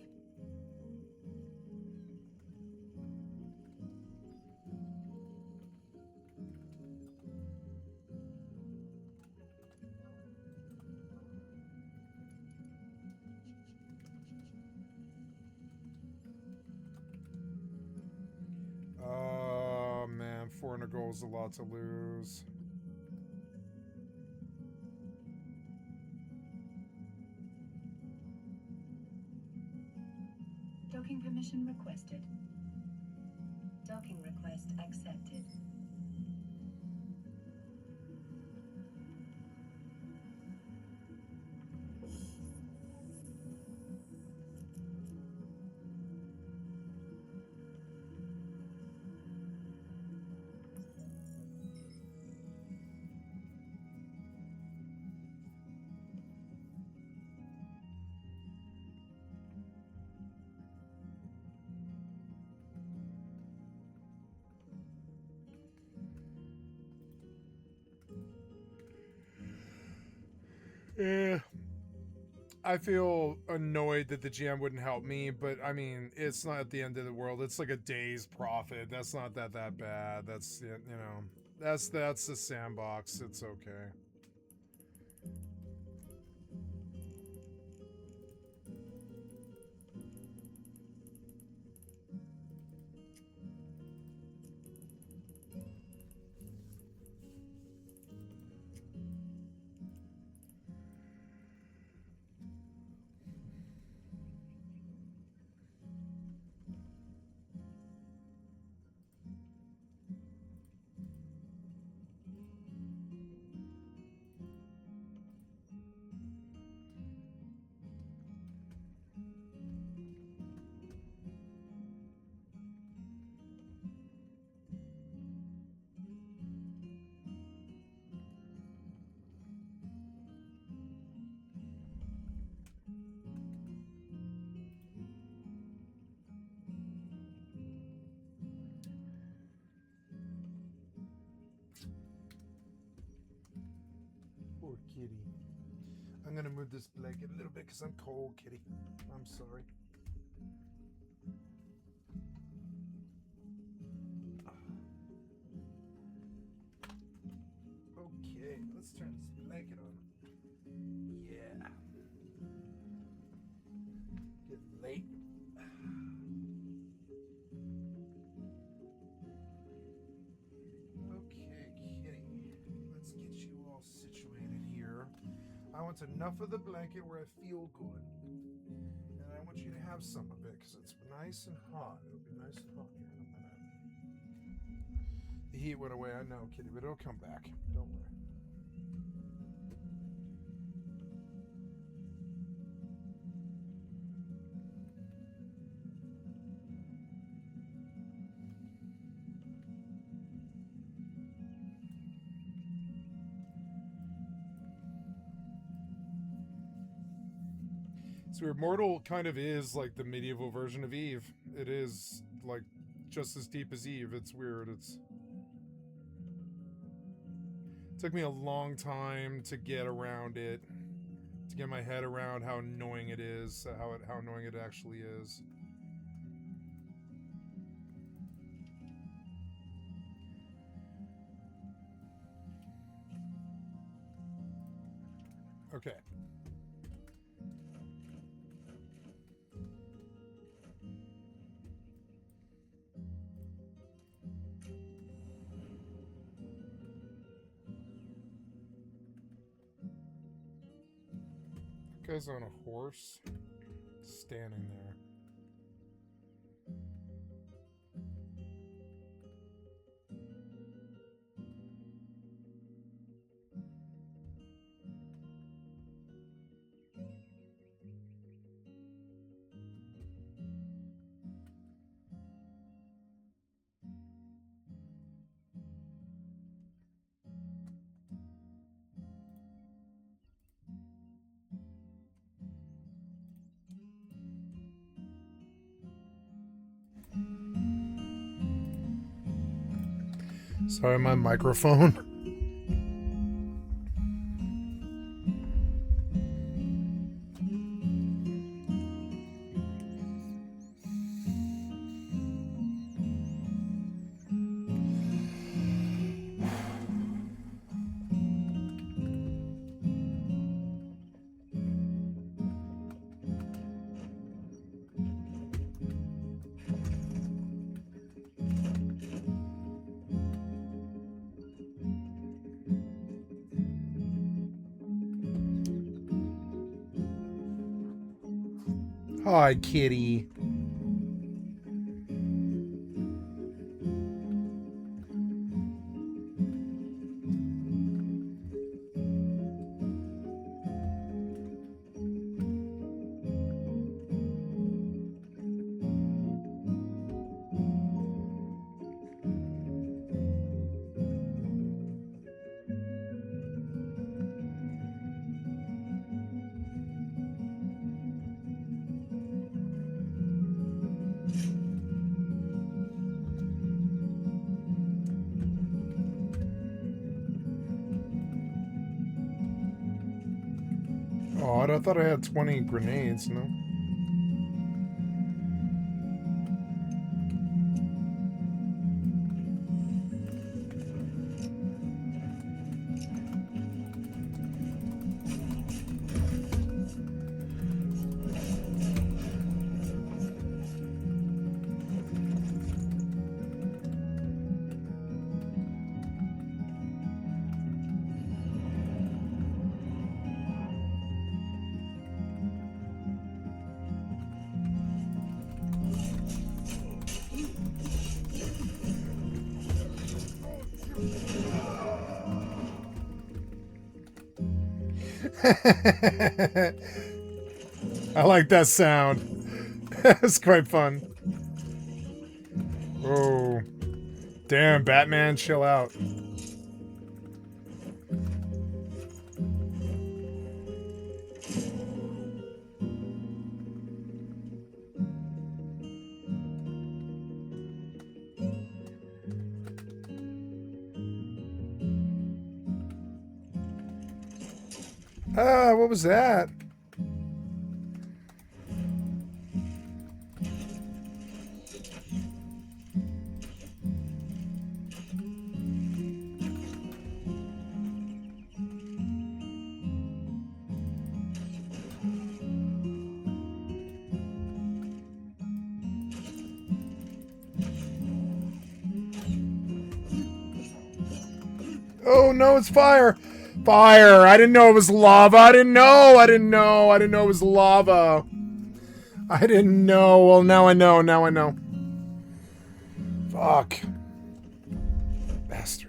Oh man, 400 gold is a lot to lose. Docking permission requested. Docking request accepted. Eh. I feel annoyed that the GM wouldn't help me, but I mean, it's not at the end of the world. It's like a day's profit. That's not that bad. That's, you know, that's the sandbox. It's okay. Poor kitty. I'm gonna move this blanket a little bit because I'm cold, kitty. I'm sorry. Okay, let's turn this blanket on. Yeah. Getting late. Okay, kitty. Let's get you all situated here. I want enough of the blanket where I feel good. And I want you to have some of it because it's nice and hot. It'll be nice and hot here in a minute. The heat went away, I know, kitty, but it'll come back. Don't worry. It's weird. Mortal kind of is like the medieval version of Eve. It is like just as deep as Eve. It's weird. It took me a long time to get around it, to get my head around how annoying it is, how annoying it actually is. Okay. That guy's on a horse, standing there. Sorry, my microphone. Hi, kitty. Oh, I thought I had 20 grenades, no? I like that sound. It's quite fun. Oh, damn, Batman, chill out. Ah, what was that? Oh no, it's fire! Fire! I didn't know it was lava. I didn't know it was lava. I didn't know. Well, now I know. Fuck. Bastard.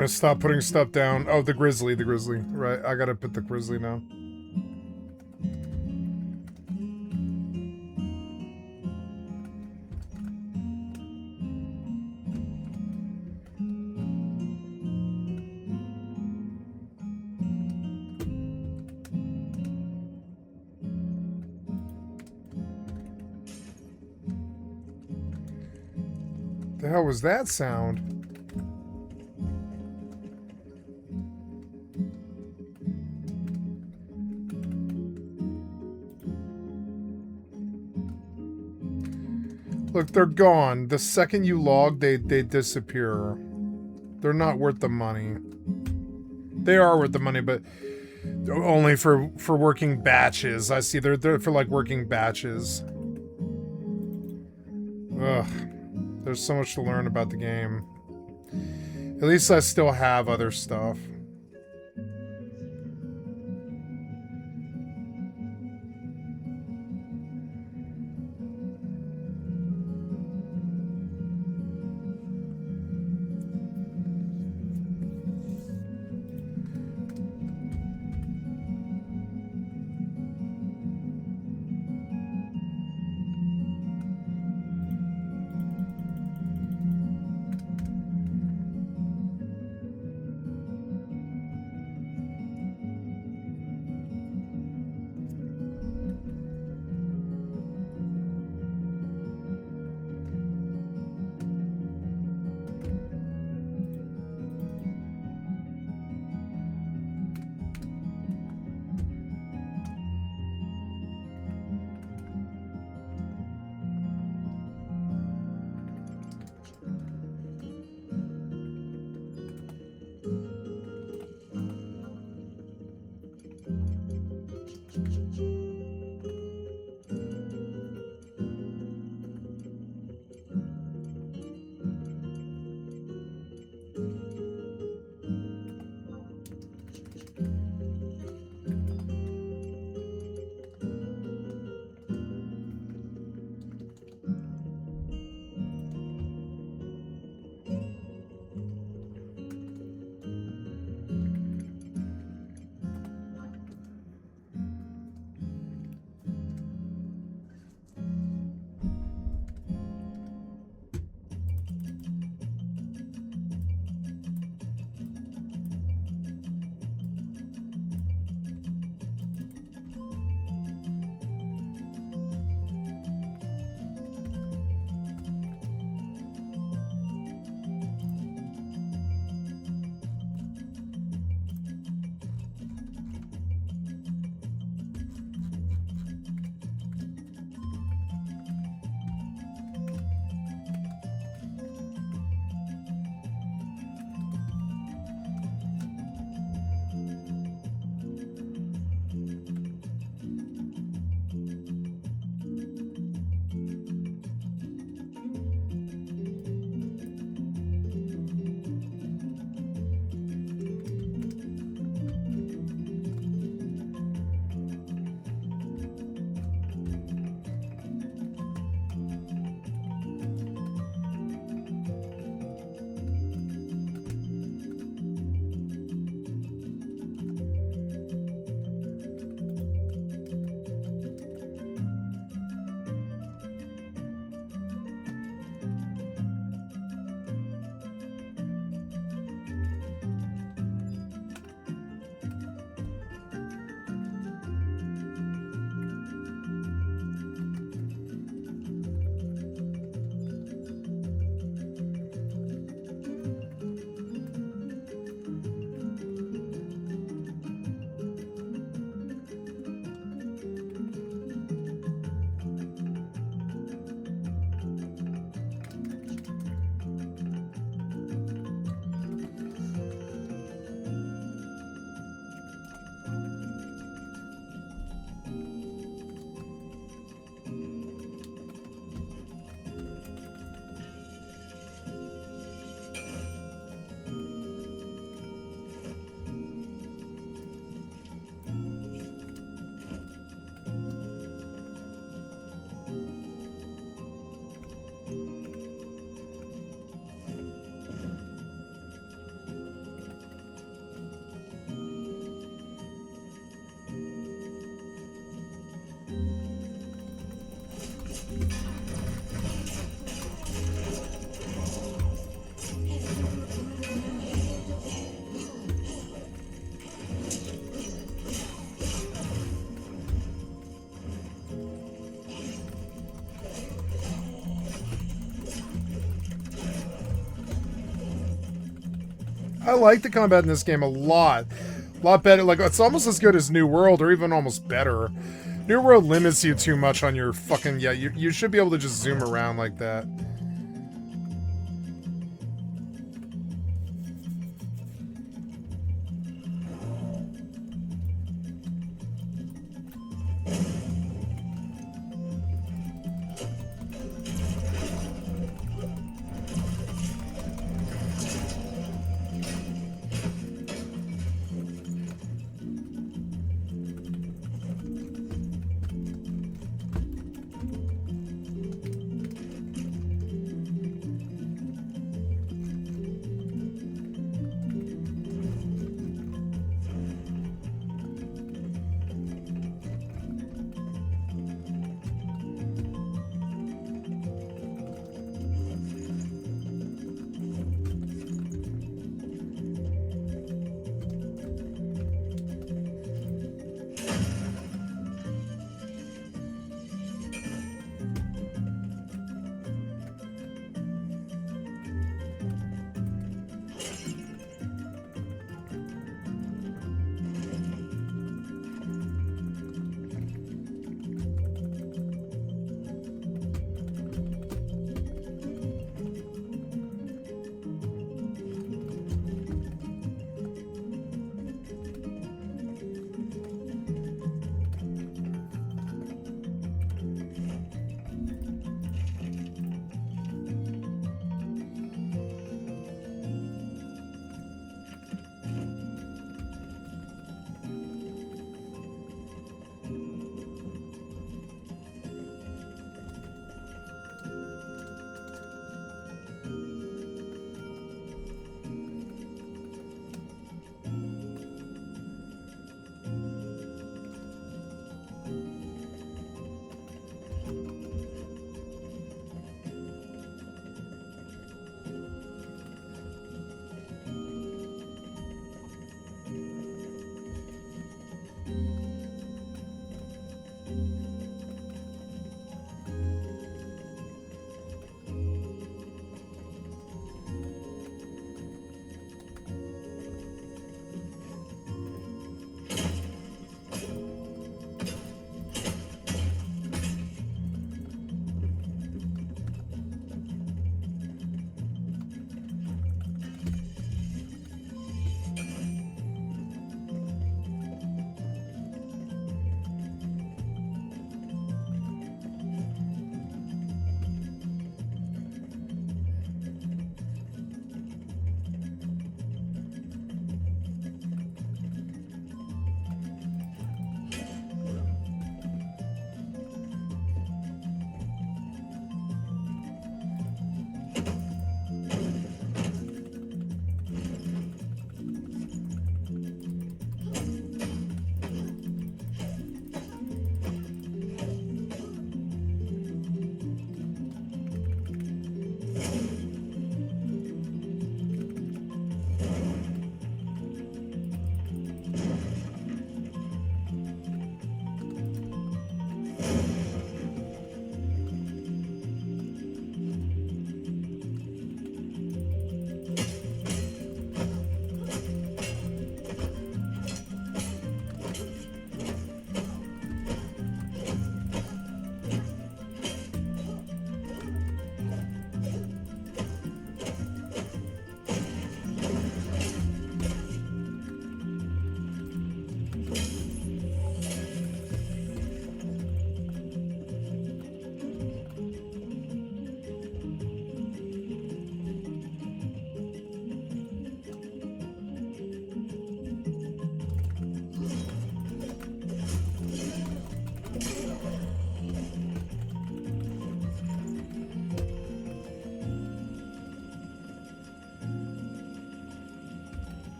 gonna stop putting stuff down. Oh, the grizzly. Right, I gotta put the grizzly now. The hell was that sound? Look, they're gone. The second you log, they disappear. They're not worth the money. They are worth the money, but only for working batches. I see they're for like working batches. Ugh. There's so much to learn about the game. At least I still have other stuff. I like the combat in this game a lot. A lot better. Like, it's almost as good as New World, or even almost better. New World limits you too much on your fucking... Yeah, you should be able to just zoom around like that.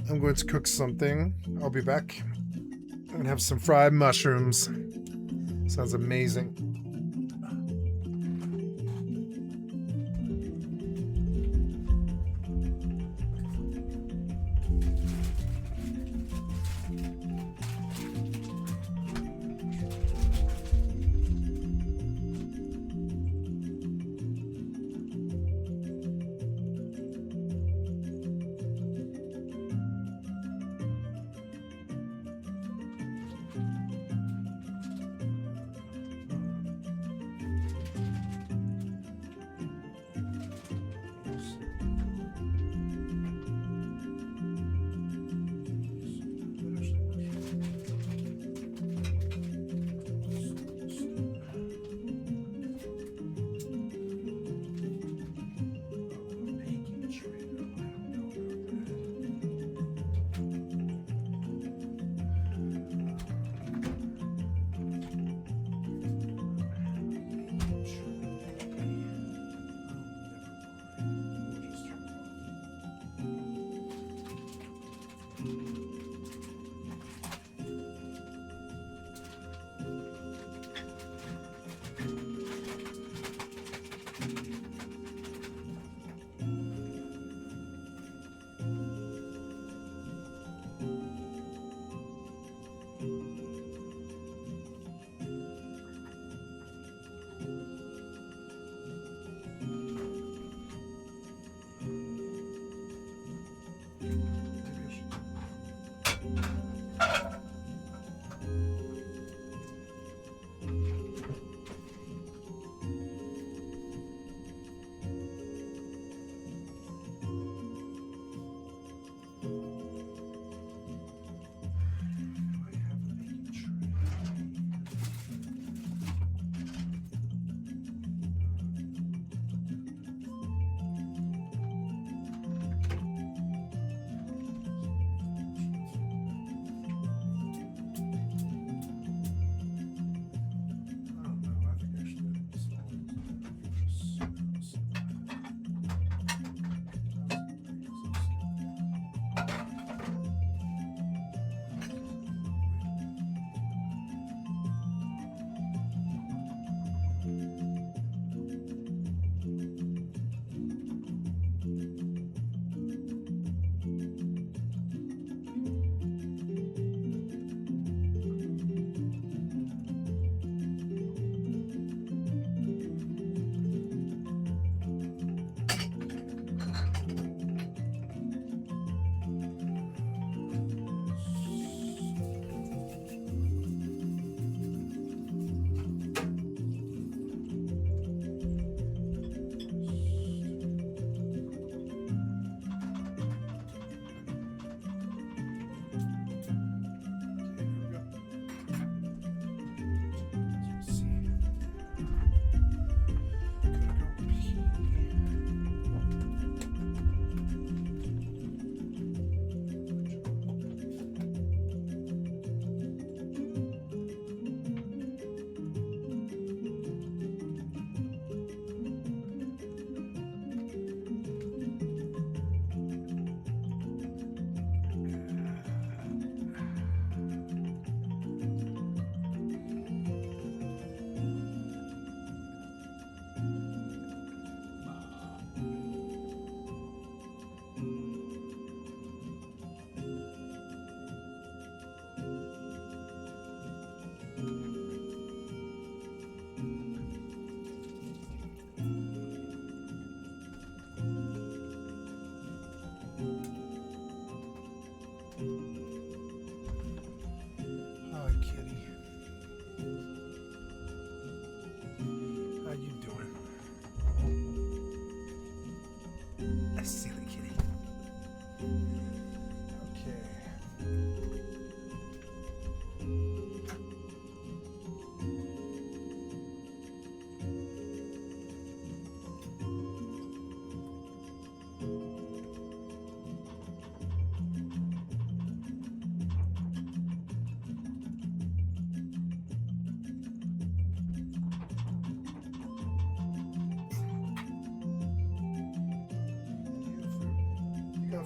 I'm going to cook something. I'll be back. I'm going to have some fried mushrooms. Sounds amazing.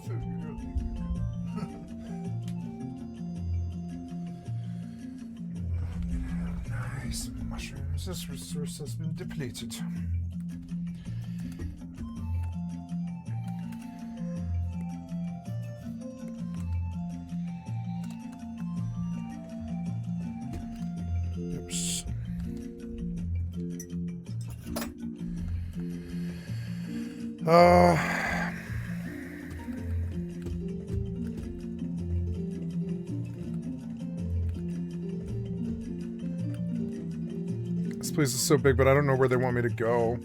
food. You're good. Nice mushrooms. This resource has been depleted. Oops. This place is so big, but I don't know where they want me to go.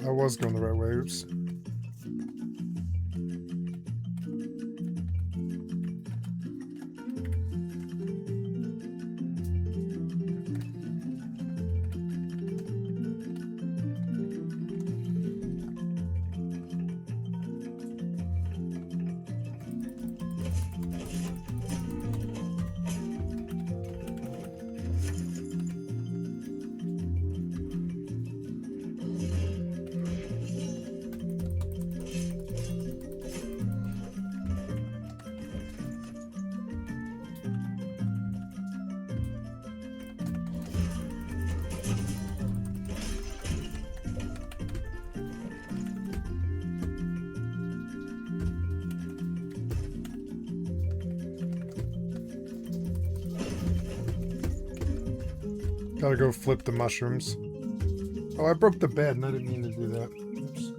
I was going the right way. Oops. Gotta go flip the mushrooms. Oh, I broke the bed and I didn't mean to do that. Oops.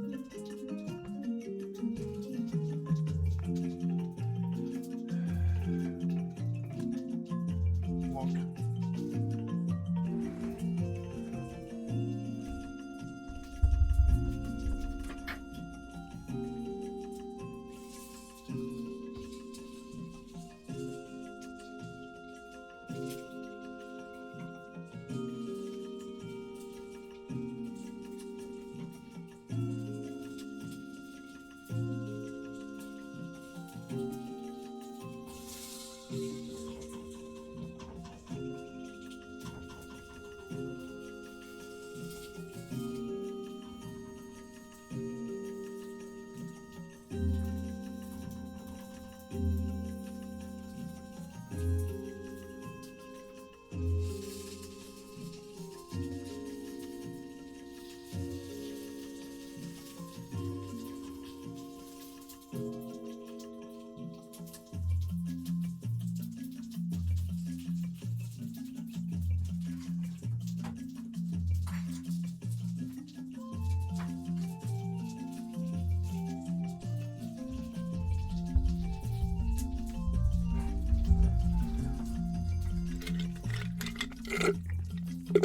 Where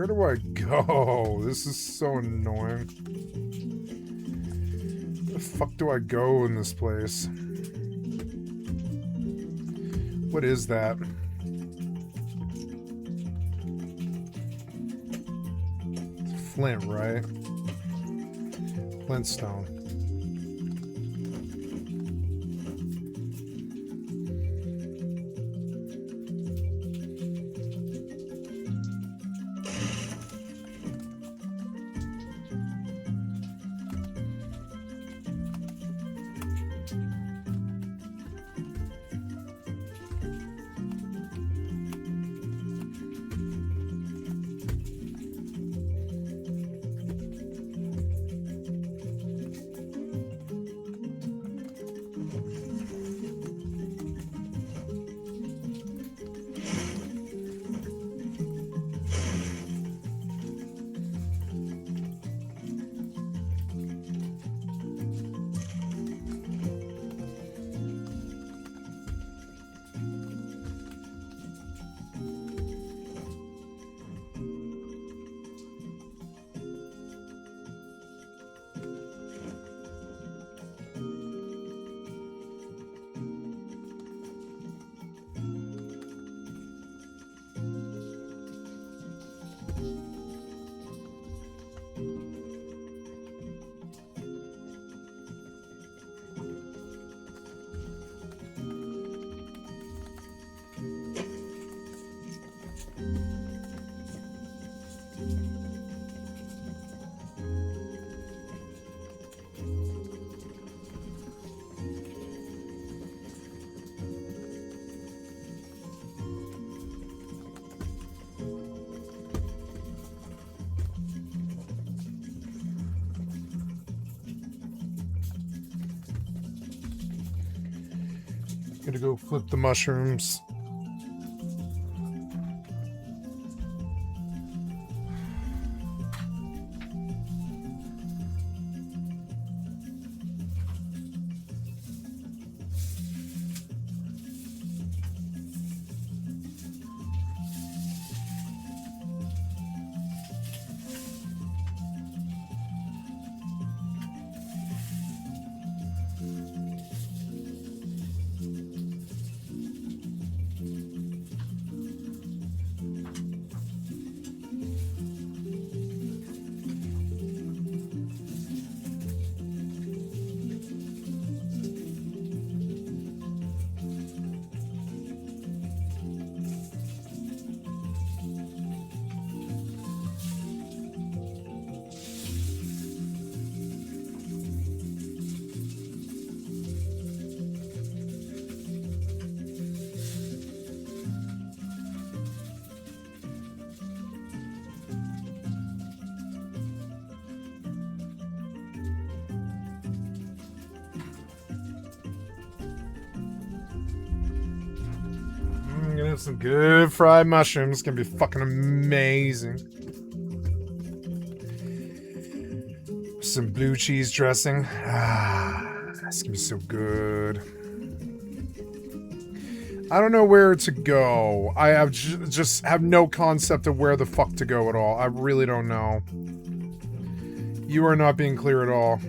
do I go? This is so annoying. Where the fuck do I go in this place? What is that? It's flint, right? Flintstone. Gotta go flip the mushrooms. I'm gonna have some good fried mushrooms. It's gonna be fucking amazing. Some blue cheese dressing. That's gonna be so good. I don't know where to go. I have just have no concept of where the fuck to go at all. I really don't know. You are not being clear at all.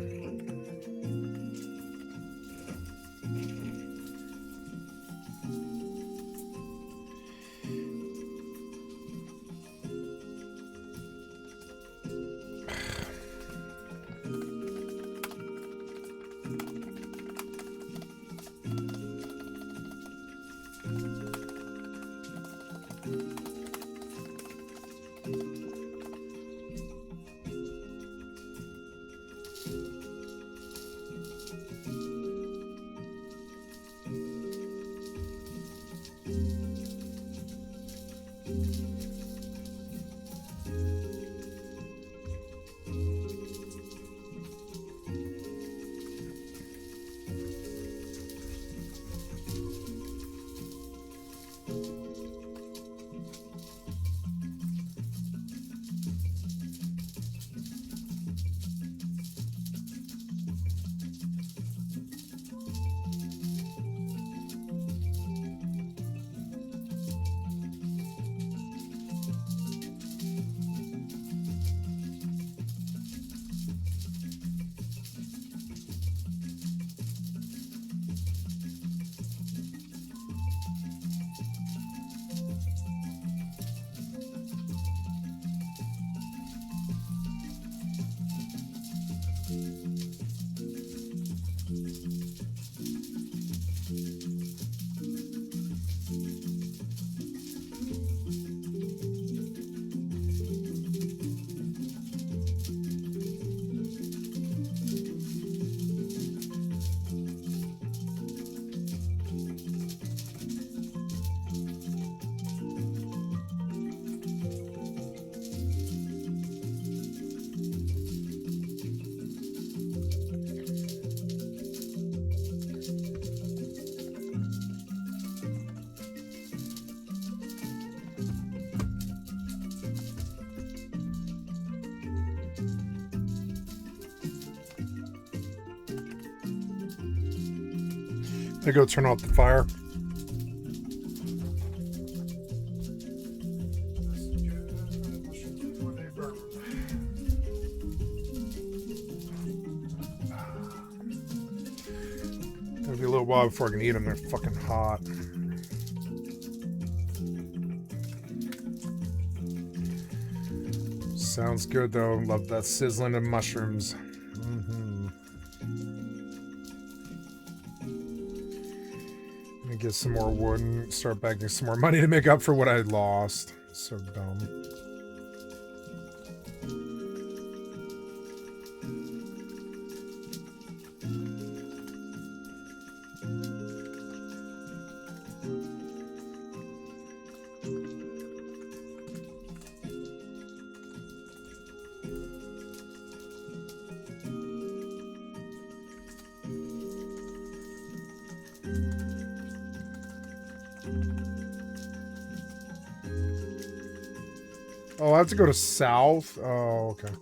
I go turn off the fire. It'll be a little while before I can eat them. They're fucking hot. Sounds good though. Love that sizzling of mushrooms. Let me get some more wood and start bagging some more money to make up for what I lost. So dumb. Oh, I have to go to south? Oh, okay.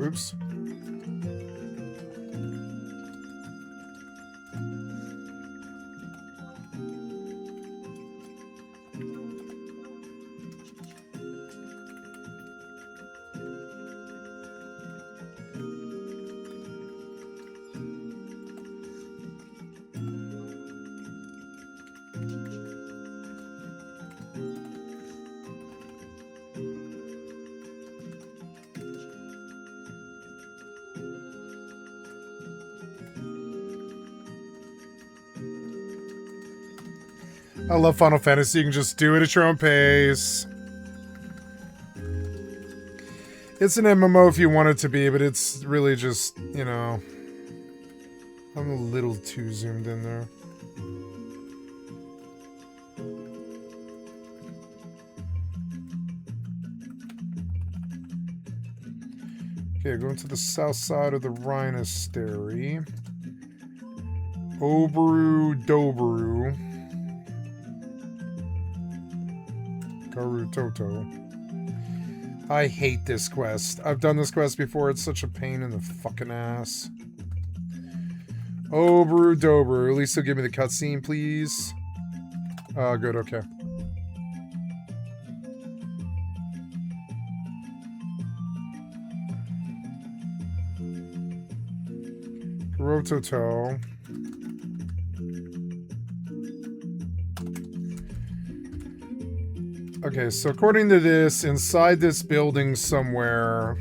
Oops. I love Final Fantasy. You can just do it at your own pace. It's an MMO if you want it to be, but it's really just, you know... I'm a little too zoomed in there. Okay, going to the south side of the Rhinostery. Oberu Doberu. Toto. I hate this quest. I've done this quest before. It's such a pain in the fucking ass. Oberu Doberu. At least he'll give me the cutscene, please. Good, okay. Rototo. Okay, so according to this, inside this building somewhere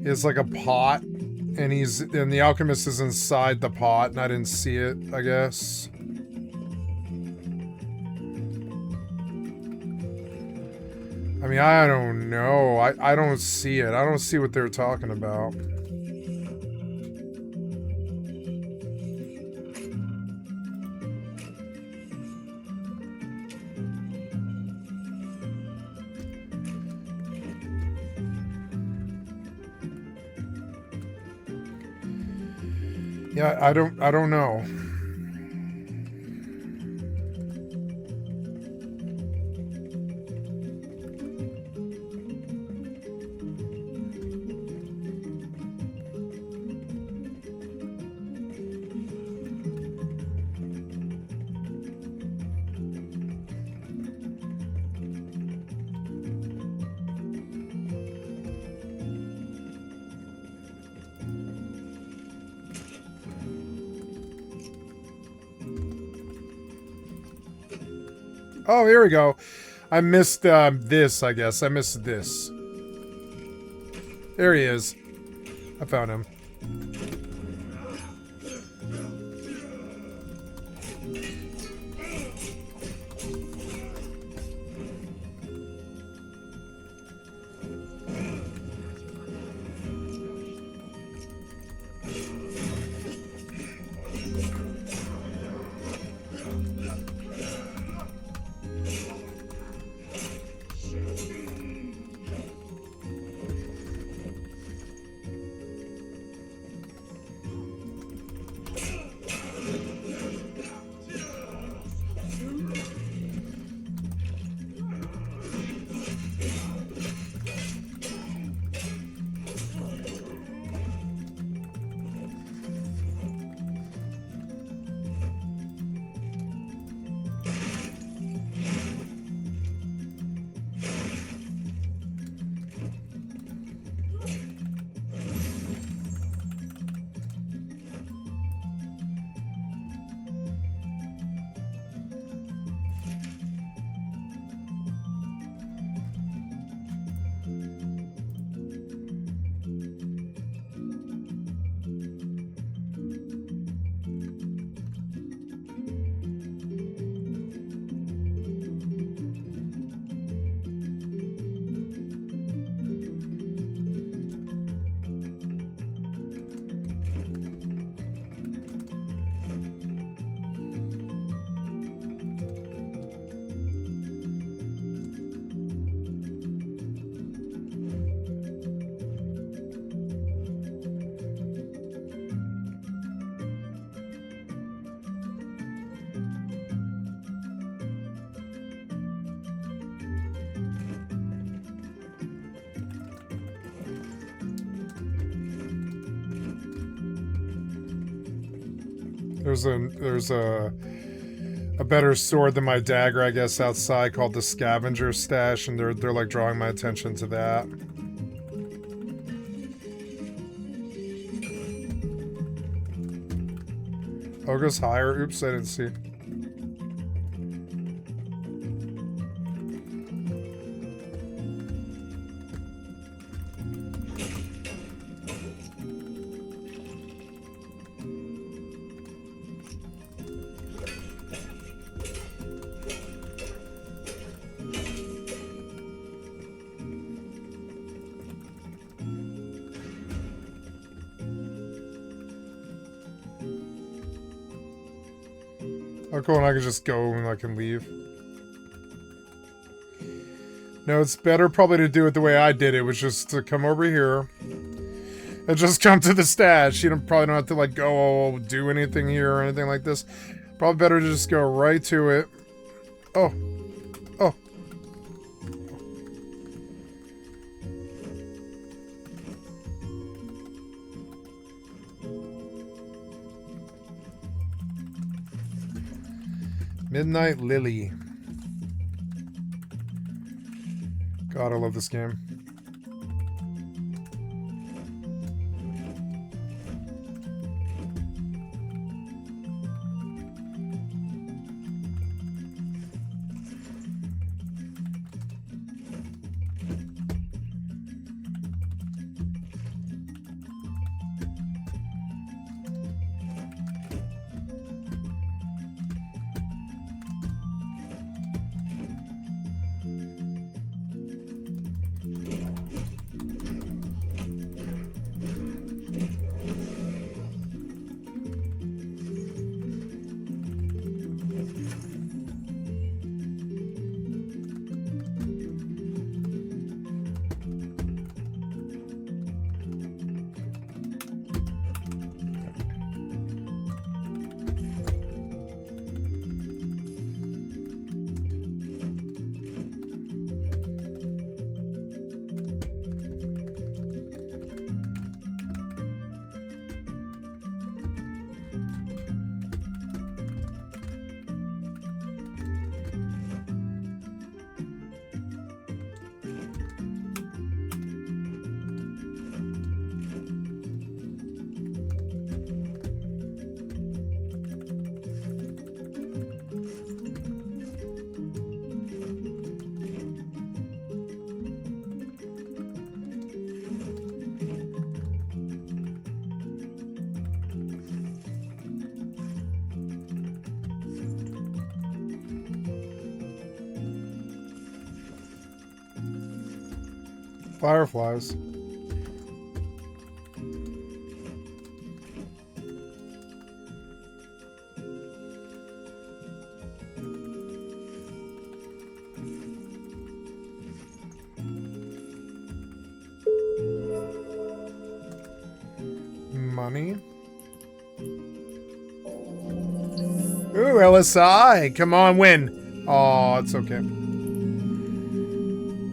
is like a pot, and the alchemist is inside the pot, and I didn't see it, I guess. I mean, I don't know. I don't see it. I don't see what they're talking about. Yeah, I don't know. Oh, here we go. I missed this, I guess. I missed this. There he is. I found him. There's a better sword than my dagger, I guess, outside called the Scavenger Stash, and they're like drawing my attention to that. Oh, it goes higher. Oops, I didn't see. Oh, cool, and I can just go and I can leave. No, it's better probably to do it the way I did it, which is to come over here and just come to the stash. You probably don't have to, like, go do anything here or anything like this. Probably better to just go right to it. Oh. Oh. Midnight Lily. God, I love this game. Fireflies. Money. Ooh, LSI. Come on, win. Oh, it's okay.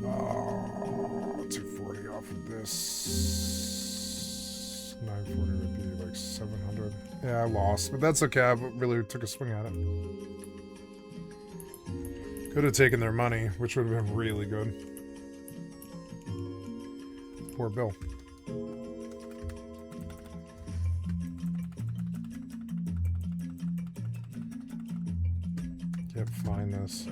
Oh, 240 off of this. 940 would be like 700. Yeah, I lost, but that's okay. I really took a swing at it. Could have taken their money, which would have been really good. Poor Bill. Can't find this.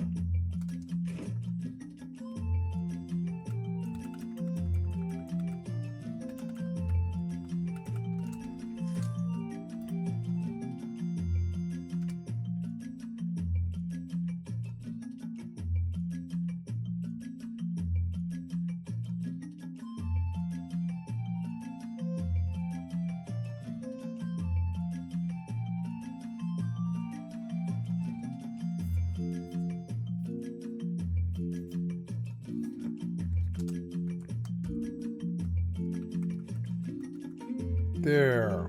There.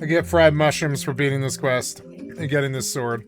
I get fried mushrooms for beating this quest and getting this sword.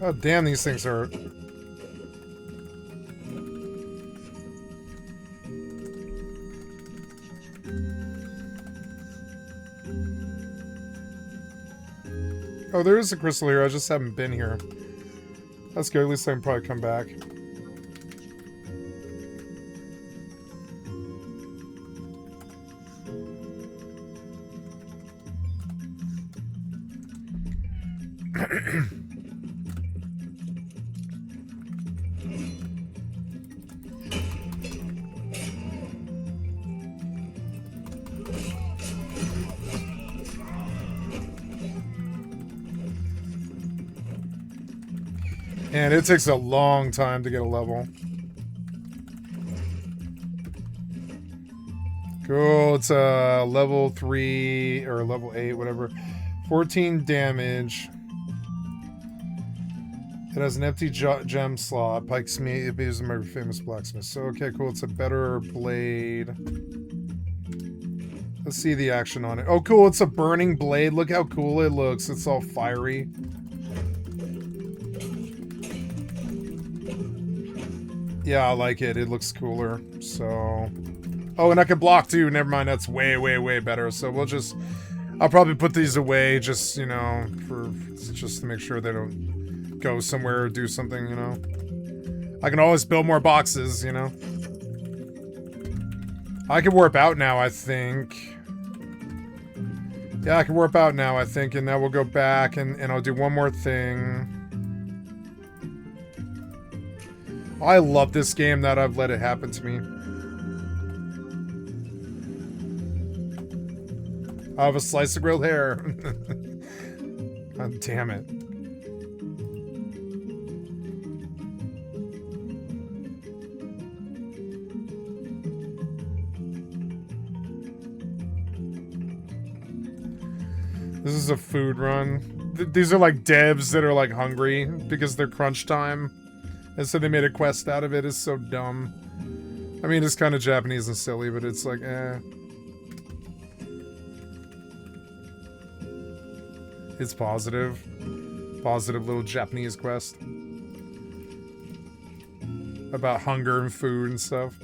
Oh, damn, these things hurt. Oh, there is a crystal here. I just haven't been here. That's good. At least I can probably come back. And it takes a long time to get a level. Cool, it's a level 3 or level 8, whatever. 14 damage. It has an empty gem slot. Pike's meat. It is my famous blacksmith. So, okay, cool. It's a better blade. Let's see the action on it. Oh, cool. It's a burning blade. Look how cool it looks. It's all fiery. Yeah, I like it. It looks cooler. So... Oh, and I can block too. Never mind. That's way, way, way better. So we'll just... I'll probably put these away just, you know, just to make sure they don't go somewhere or do something, you know. I can always build more boxes, you know. I can warp out now, I think. Yeah, I can warp out now, I think. And now we'll go back and I'll do one more thing. I love this game that I've let it happen to me. I'll have a slice of grilled hair. God damn it. This is a food run. These are like devs that are like hungry because they're crunch time. And so they made a quest out of it. It's so dumb. I mean, it's kind of Japanese and silly, but it's like, eh. It's positive. Positive little Japanese quest. About hunger and food and stuff.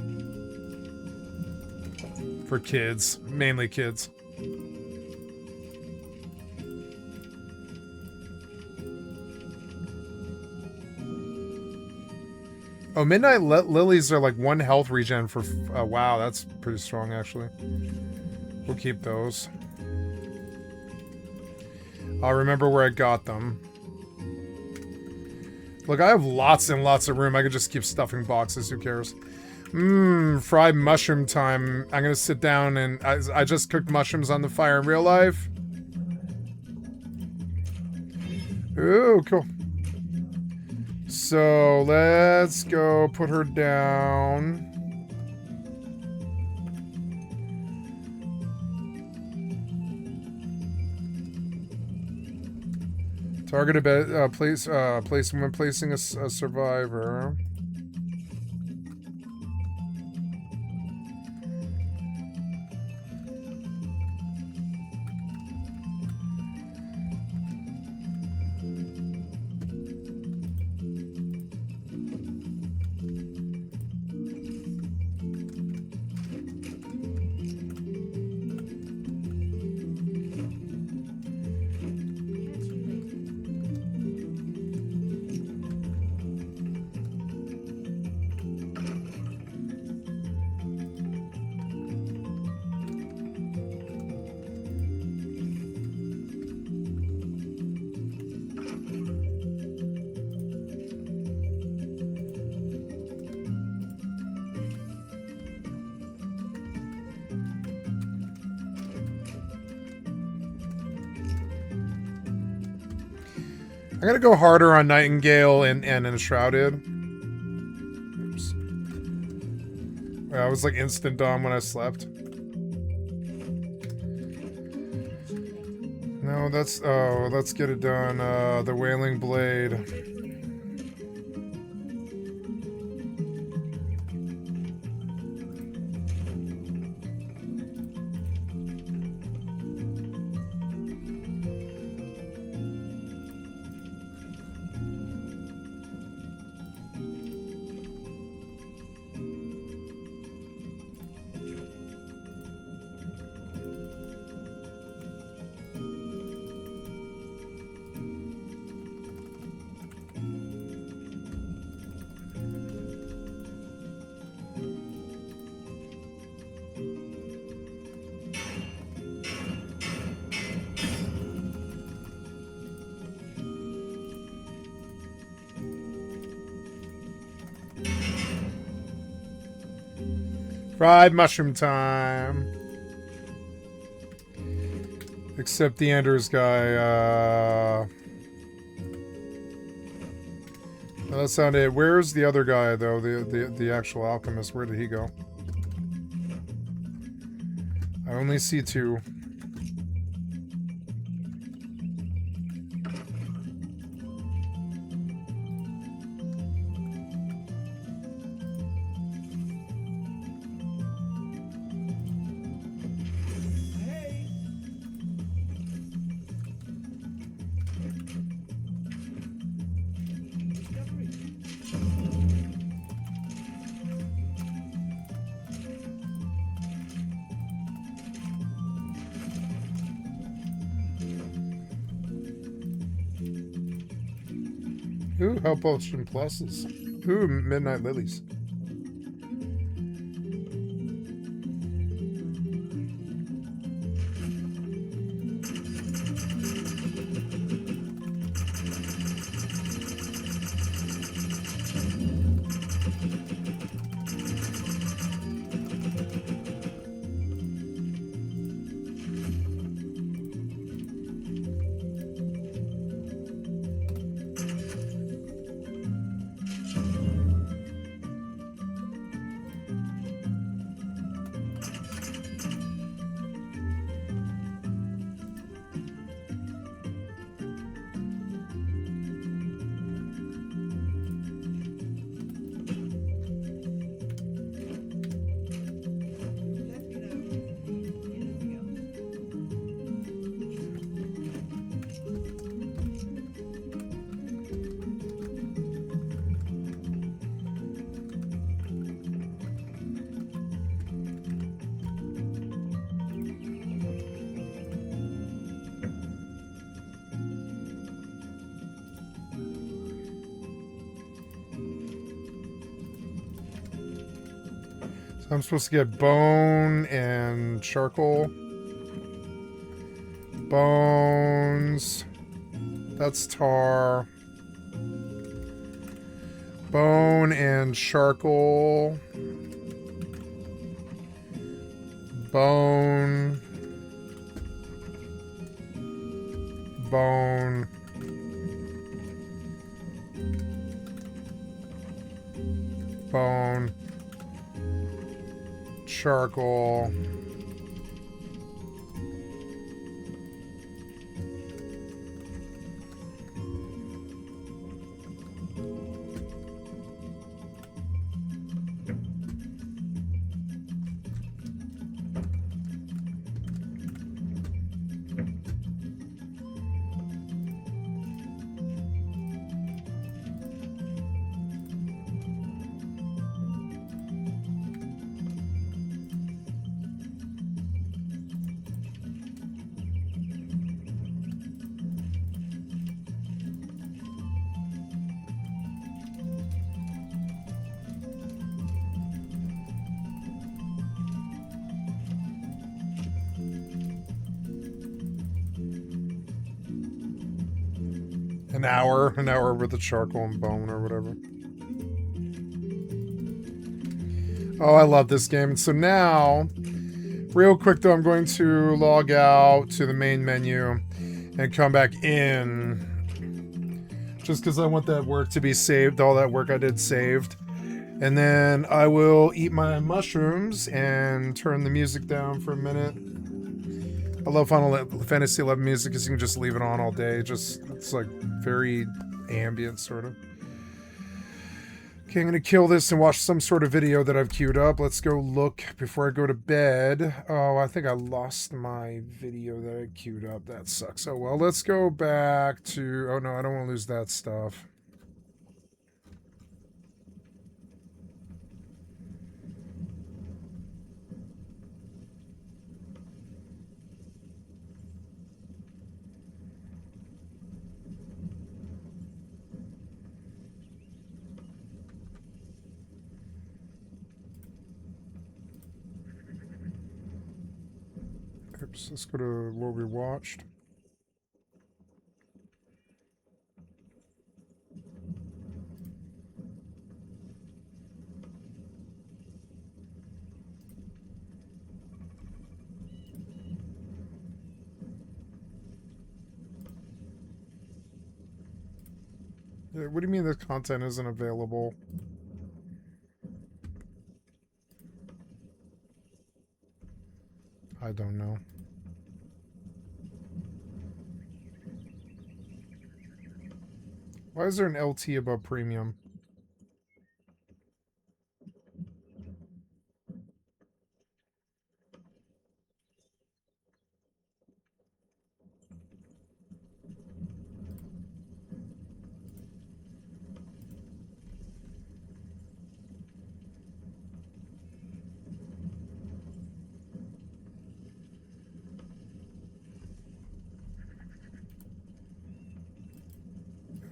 For kids. Mainly kids. Oh, Midnight Lilies are like 1 health regen for... wow, that's pretty strong, actually. We'll keep those. I'll remember where I got them. Look, I have lots and lots of room. I could just keep stuffing boxes. Who cares? Fried mushroom time. I'm gonna sit down and... I just cooked mushrooms on the fire in real life. Ooh, cool. So, let's go put her down. Target a place when placing a survivor. I gotta go harder on Nightingale and Enshrouded. Oops. I was like instant dom when I slept. No, that's... oh, let's get it done. The Wailing Blade. Fried mushroom time. Except the Anders guy, that sounded... Where's the other guy, though? The actual alchemist. Where did he go? I only see 2. Ooh, Health Potion Pluses. Ooh, Midnight Lilies. I'm supposed to get bone and charcoal. Bones. That's tar. Bone and charcoal. Bone. Bone. Bone. Charcoal. An hour with the charcoal and bone or whatever. Oh, I love this game. So now, real quick though, I'm going to log out to the main menu and come back in. Just because I want that work to be saved, all that work I did saved. And then I will eat my mushrooms and turn the music down for a minute. I love Final Fantasy XI music because you can just leave it on all day. It's like very ambient, sort of. Okay, I'm going to kill this and watch some sort of video that I've queued up. Let's go look before I go to bed. Oh, I think I lost my video that I queued up. That sucks. Oh, well, let's go back to... Oh, no, I don't want to lose that stuff. Oops, let's go to what we watched. Yeah, what do you mean the content isn't available? I don't know. Why is there an LT above premium?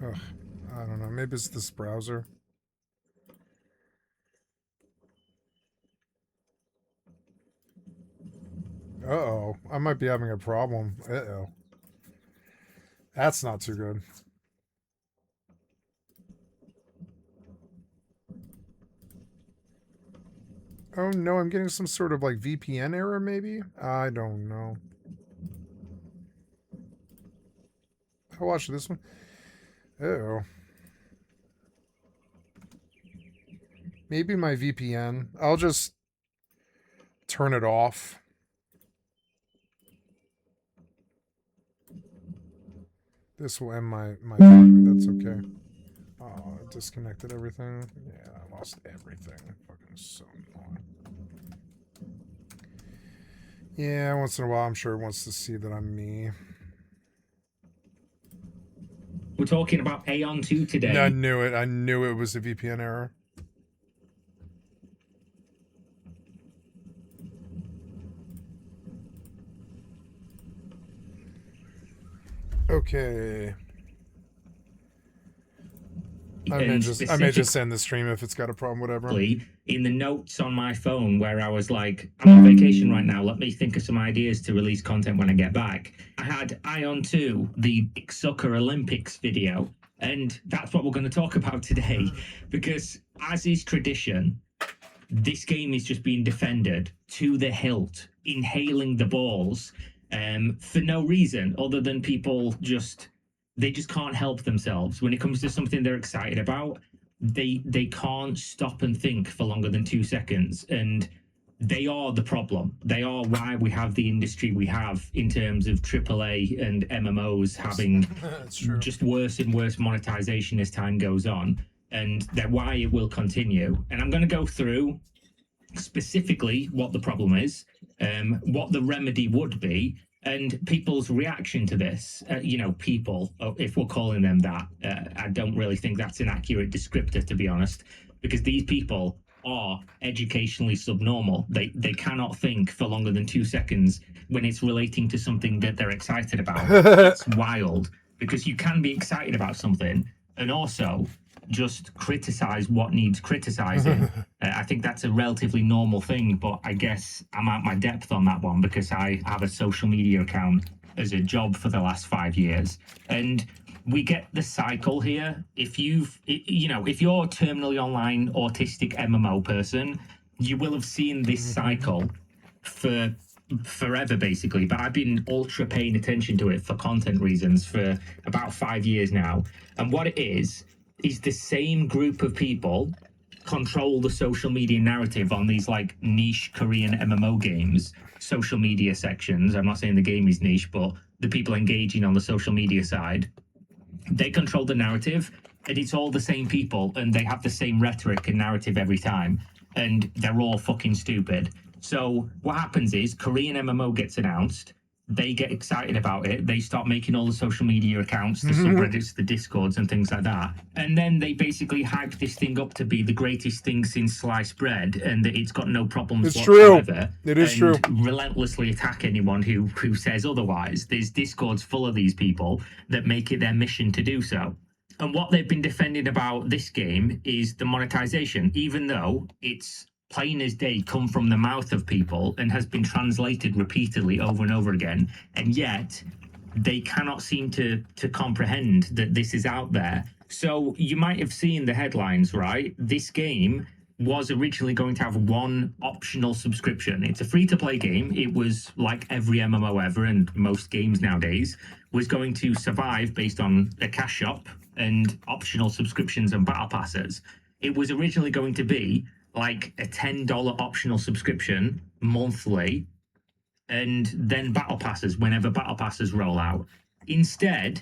Ugh, I don't know. Maybe it's this browser. Uh-oh. I might be having a problem. Uh-oh. That's not too good. Oh no, I'm getting some sort of like VPN error maybe? I don't know. I'll watch this one. Uh-oh. Maybe my VPN. I'll just turn it off. This will end my that's okay. Oh, I disconnected everything. Yeah, I lost everything. Fucking so annoying. Yeah, once in a while I'm sure it wants to see that I'm me. We're talking about Aeon 2 today. I knew it. I knew it was a VPN error. Okay. I may just end the stream if it's got a problem, whatever. in the notes on my phone where I was like, I'm on vacation right now. Let me think of some ideas to release content when I get back. I had Ion 2, the Big Sucker Olympics video. And that's what we're going to talk about today, because as is tradition, this game is just being defended to the hilt, inhaling the balls for no reason other than people they just can't help themselves. When it comes to something they're excited about, they can't stop and think for longer than 2 seconds. And they are the problem. They are why we have the industry we have in terms of AAA and MMOs having just worse and worse monetization as time goes on. And they're why it will continue. And I'm going to go through specifically what the problem is, what the remedy would be, and people's reaction to this. People, if we're calling them that, I don't really think that's an accurate descriptor, to be honest, because these people are educationally subnormal. They cannot think for longer than 2 seconds when it's relating to something that they're excited about. It's wild, because you can be excited about something and also just criticize what needs criticizing. I think that's a relatively normal thing, but I guess I'm at my depth on that one because I have a social media account as a job for the last 5 years. And we get the cycle here. If you're a terminally online autistic MMO person, you will have seen this cycle for forever, basically. But I've been ultra paying attention to it for content reasons for about 5 years now. And what it is the same group of people control the social media narrative on these like niche Korean MMO games, social media sections. I'm not saying the game is niche, but the people engaging on the social media side, they control the narrative, and it's all the same people, and they have the same rhetoric and narrative every time, and they're all fucking stupid. So what happens is Korean MMO gets announced, they get excited about it, they start making all the social media accounts, the subreddits, the discords and things like that, and then they basically hype this thing up to be the greatest thing since sliced bread, and that it's got no problems whatsoever. It is true. Relentlessly attack anyone who says otherwise. There's discords full of these people that make it their mission to do so. And what they've been defending about this game is the monetization, even though it's plain as day come from the mouth of people and has been translated repeatedly over and over again. And yet they cannot seem to comprehend that this is out there. So you might have seen the headlines, right? This game was originally going to have one optional subscription. It's a free-to-play game. It was like every MMO ever and most games nowadays was going to survive based on a cash shop and optional subscriptions and battle passes. It was originally going to be like a $10 optional subscription monthly, and then battle passes whenever battle passes roll out. Instead,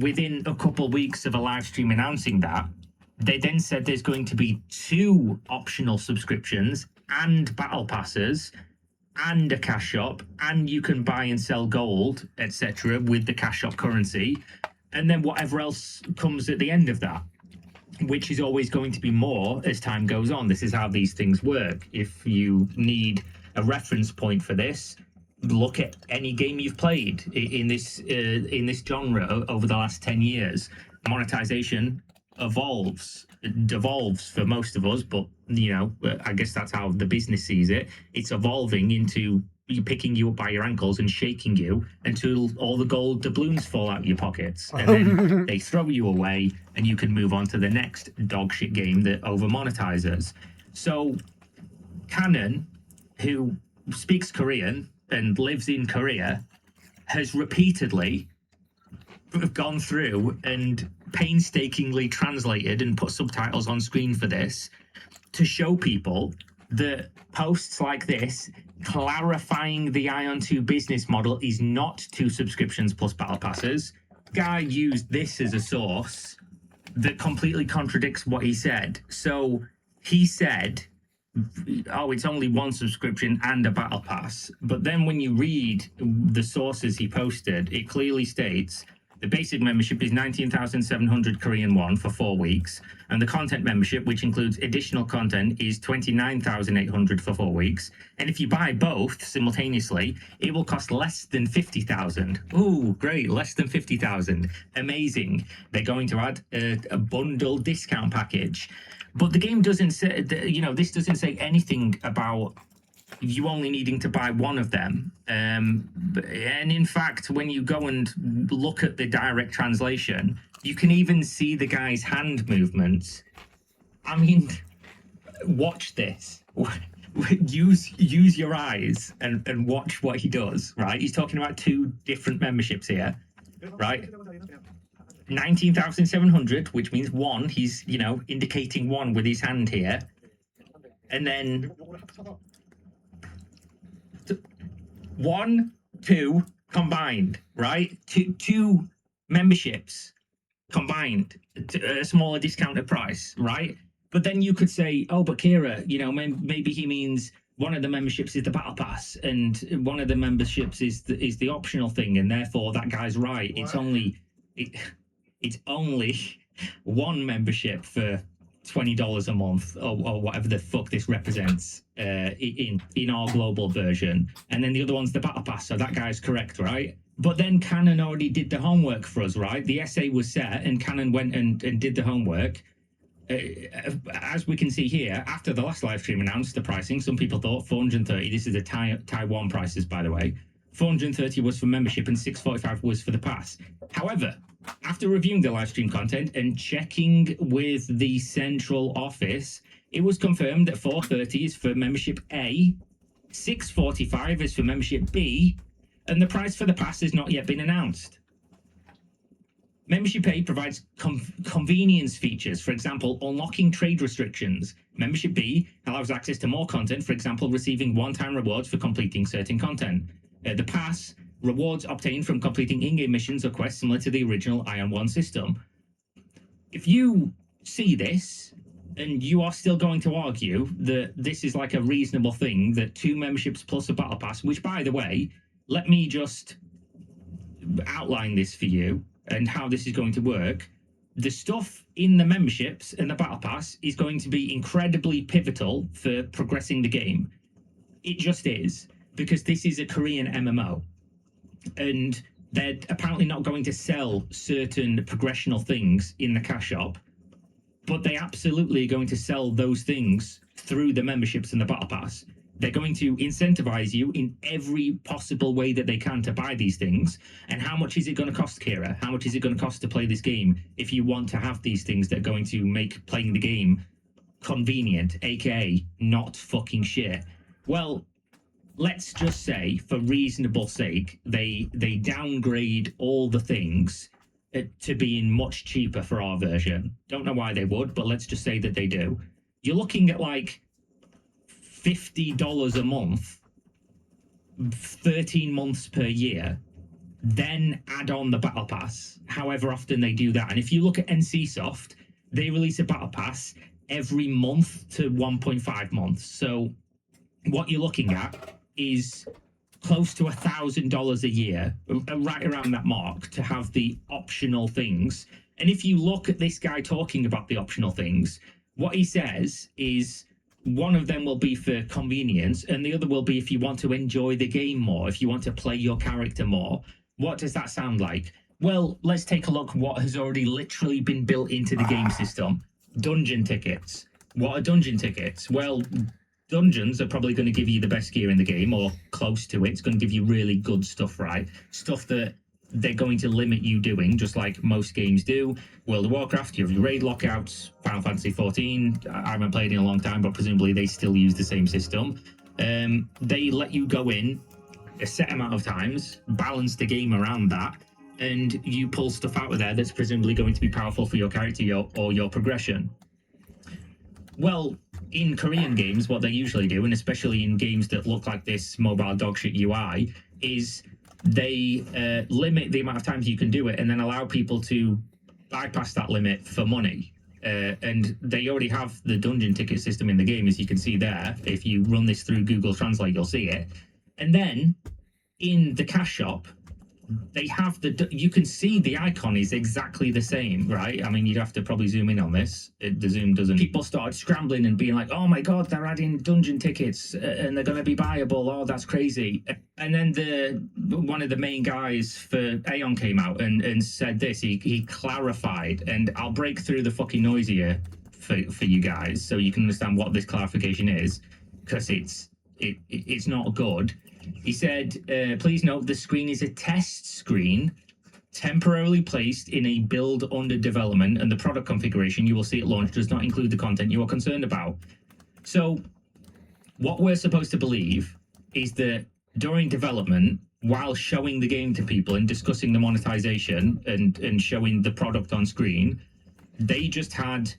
within a couple of weeks of a live stream announcing that, they then said there's going to be 2 optional subscriptions and battle passes and a cash shop, and you can buy and sell gold, etc. with the cash shop currency, and then whatever else comes at the end of that, which is always going to be more as time goes on. This is how these things work. If you need a reference point for this, look at any game you've played in this genre over the last 10 years. Monetization evolves, devolves for most of us, but I guess that's how the business sees it. It's evolving into picking you up by your ankles and shaking you until all the gold doubloons fall out your pockets, and then they throw you away and you can move on to the next dog shit game that over monetizes. So Canon, who speaks Korean and lives in Korea, has repeatedly gone through and painstakingly translated and put subtitles on screen for this to show people that posts like this clarifying the Ion 2 business model is not 2 subscriptions plus battle passes. Guy used this as a source that completely contradicts what he said. So he said, oh, it's only 1 subscription and a battle pass. But then when you read the sources he posted, it clearly states The basic membership is 19,700 Korean won for 4 weeks. And the content membership, which includes additional content, is 29,800 for 4 weeks. And if you buy both simultaneously, it will cost less than 50,000. Ooh, great, less than 50,000. Amazing. They're going to add a bundle discount package. But the game doesn't say, this doesn't say anything about you only needing to buy one of them. And in fact, when you go and look at the direct translation, you can even see the guy's hand movements. I mean, watch this. Use your eyes and watch what he does, right? He's talking about 2 different memberships here, right? 19,700, which means 1. He's, indicating 1 with his hand here. And then 1, 2 combined, right? Two memberships combined to a smaller discounted price, right? But then you could say, oh, but Kira, maybe he means one of the memberships is the battle pass, and one of the memberships is the optional thing, and therefore that guy's right. It's only 1 membership for $20 a month or whatever the fuck this represents in our global version, and then the other one's the battle pass, so that guy's correct, right? But then Canon already did the homework for us, right? The essay was set and Canon went and did the homework. As we can see here, after the last live stream announced the pricing, some people thought 430, this is the Taiwan prices, by the way, 430 was for membership and 645 was for the pass. However, after reviewing the live stream content and checking with the central office, it was confirmed that 430 is for membership A, 645 is for membership B, and the price for the pass has not yet been announced. Membership A provides convenience features, for example, unlocking trade restrictions. Membership B allows access to more content, for example, receiving one-time rewards for completing certain content. The pass rewards obtained from completing in-game missions or quests similar to the original Ion 1 system. If you see this, and you are still going to argue that this is like a reasonable thing, that 2 memberships plus a battle pass, which, by the way, let me just outline this for you and how this is going to work. The stuff in the memberships and the battle pass is going to be incredibly pivotal for progressing the game. It just is, because this is a Korean MMO. And they're apparently not going to sell certain progressional things in the cash shop, but they absolutely are going to sell those things through the memberships and the battle pass. They're going to incentivize you in every possible way that they can to buy these things. And how much is it going to cost, Kira? How much is it going to cost to play this game if you want to have these things that are going to make playing the game convenient, aka not fucking shit? Well, let's just say, for reasonable sake, they downgrade all the things to being much cheaper for our version. Don't know why they would, but let's just say that they do. You're looking at like $50 a month, 13 months per year, then add on the battle pass, however often they do that. And if you look at NCSoft, they release a battle pass every month to 1.5 months. So what you're looking at is close to $1,000 a year, right around that mark, to have the optional things. And if you look at this guy talking about the optional things, what he says is one of them will be for convenience, and the other will be if you want to enjoy the game more, if you want to play your character more. What does that sound like? Well, let's take a look what has already literally been built into the game system. Dungeon tickets. What are dungeon tickets? Well, dungeons are probably going to give you the best gear in the game, or close to it. It's going to give you really good stuff, right? Stuff that they're going to limit you doing, just like most games do. World of Warcraft, you have your raid lockouts. Final Fantasy XIV, I haven't played in a long time, but presumably they still use the same system. They let you go in a set amount of times, balance the game around that, and you pull stuff out of there that's presumably going to be powerful for your character or your progression. Well, in Korean games, what they usually do, and especially in games that look like this mobile dogshit UI, is they limit the amount of times you can do it and then allow people to bypass that limit for money. And they already have the dungeon ticket system in the game, as you can see there. If you run this through Google Translate, you'll see it. And then in the cash shop, they have you can see the icon is exactly the same, right? I mean, you'd have to probably zoom in on this. The zoom doesn't. People started scrambling and being like, oh my God, they're adding dungeon tickets and they're going to be buyable. Oh, that's crazy. And then one of the main guys for Aeon came out and said this. He clarified, and I'll break through the fucking noise here for you guys so you can understand what this clarification is, because it's not good. He said, please note the screen is a test screen temporarily placed in a build under development, and the product configuration you will see at launch does not include the content you are concerned about. So what we're supposed to believe is that during development, while showing the game to people and discussing the monetization and showing the product on screen, they just had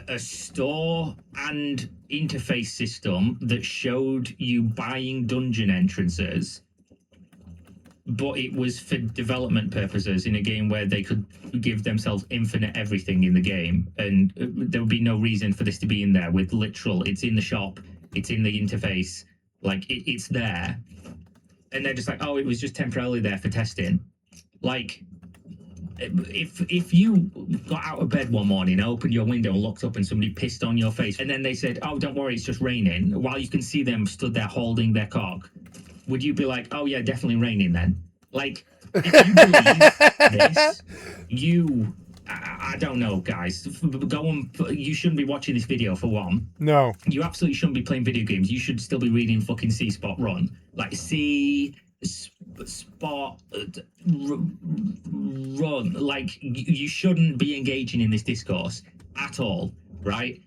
a store and interface system that showed you buying dungeon entrances, but it was for development purposes in a game where they could give themselves infinite everything in the game, and there would be no reason for this to be in there with literal, it's in the shop, it's in the interface, like it's there, and they're just like, oh, it was just temporarily there for testing. Like, if you got out of bed one morning, opened your window and looked up and somebody pissed on your face, and then they said, oh, don't worry, it's just raining, while you can see them stood there holding their cock, would you be like, oh yeah, definitely raining then? Like, if you believe this, I don't know, guys. You shouldn't be watching this video, for one. No. You absolutely shouldn't be playing video games. You should still be reading fucking C Spot Run. Like, Spot Run. Like, you shouldn't be engaging in this discourse at all, right?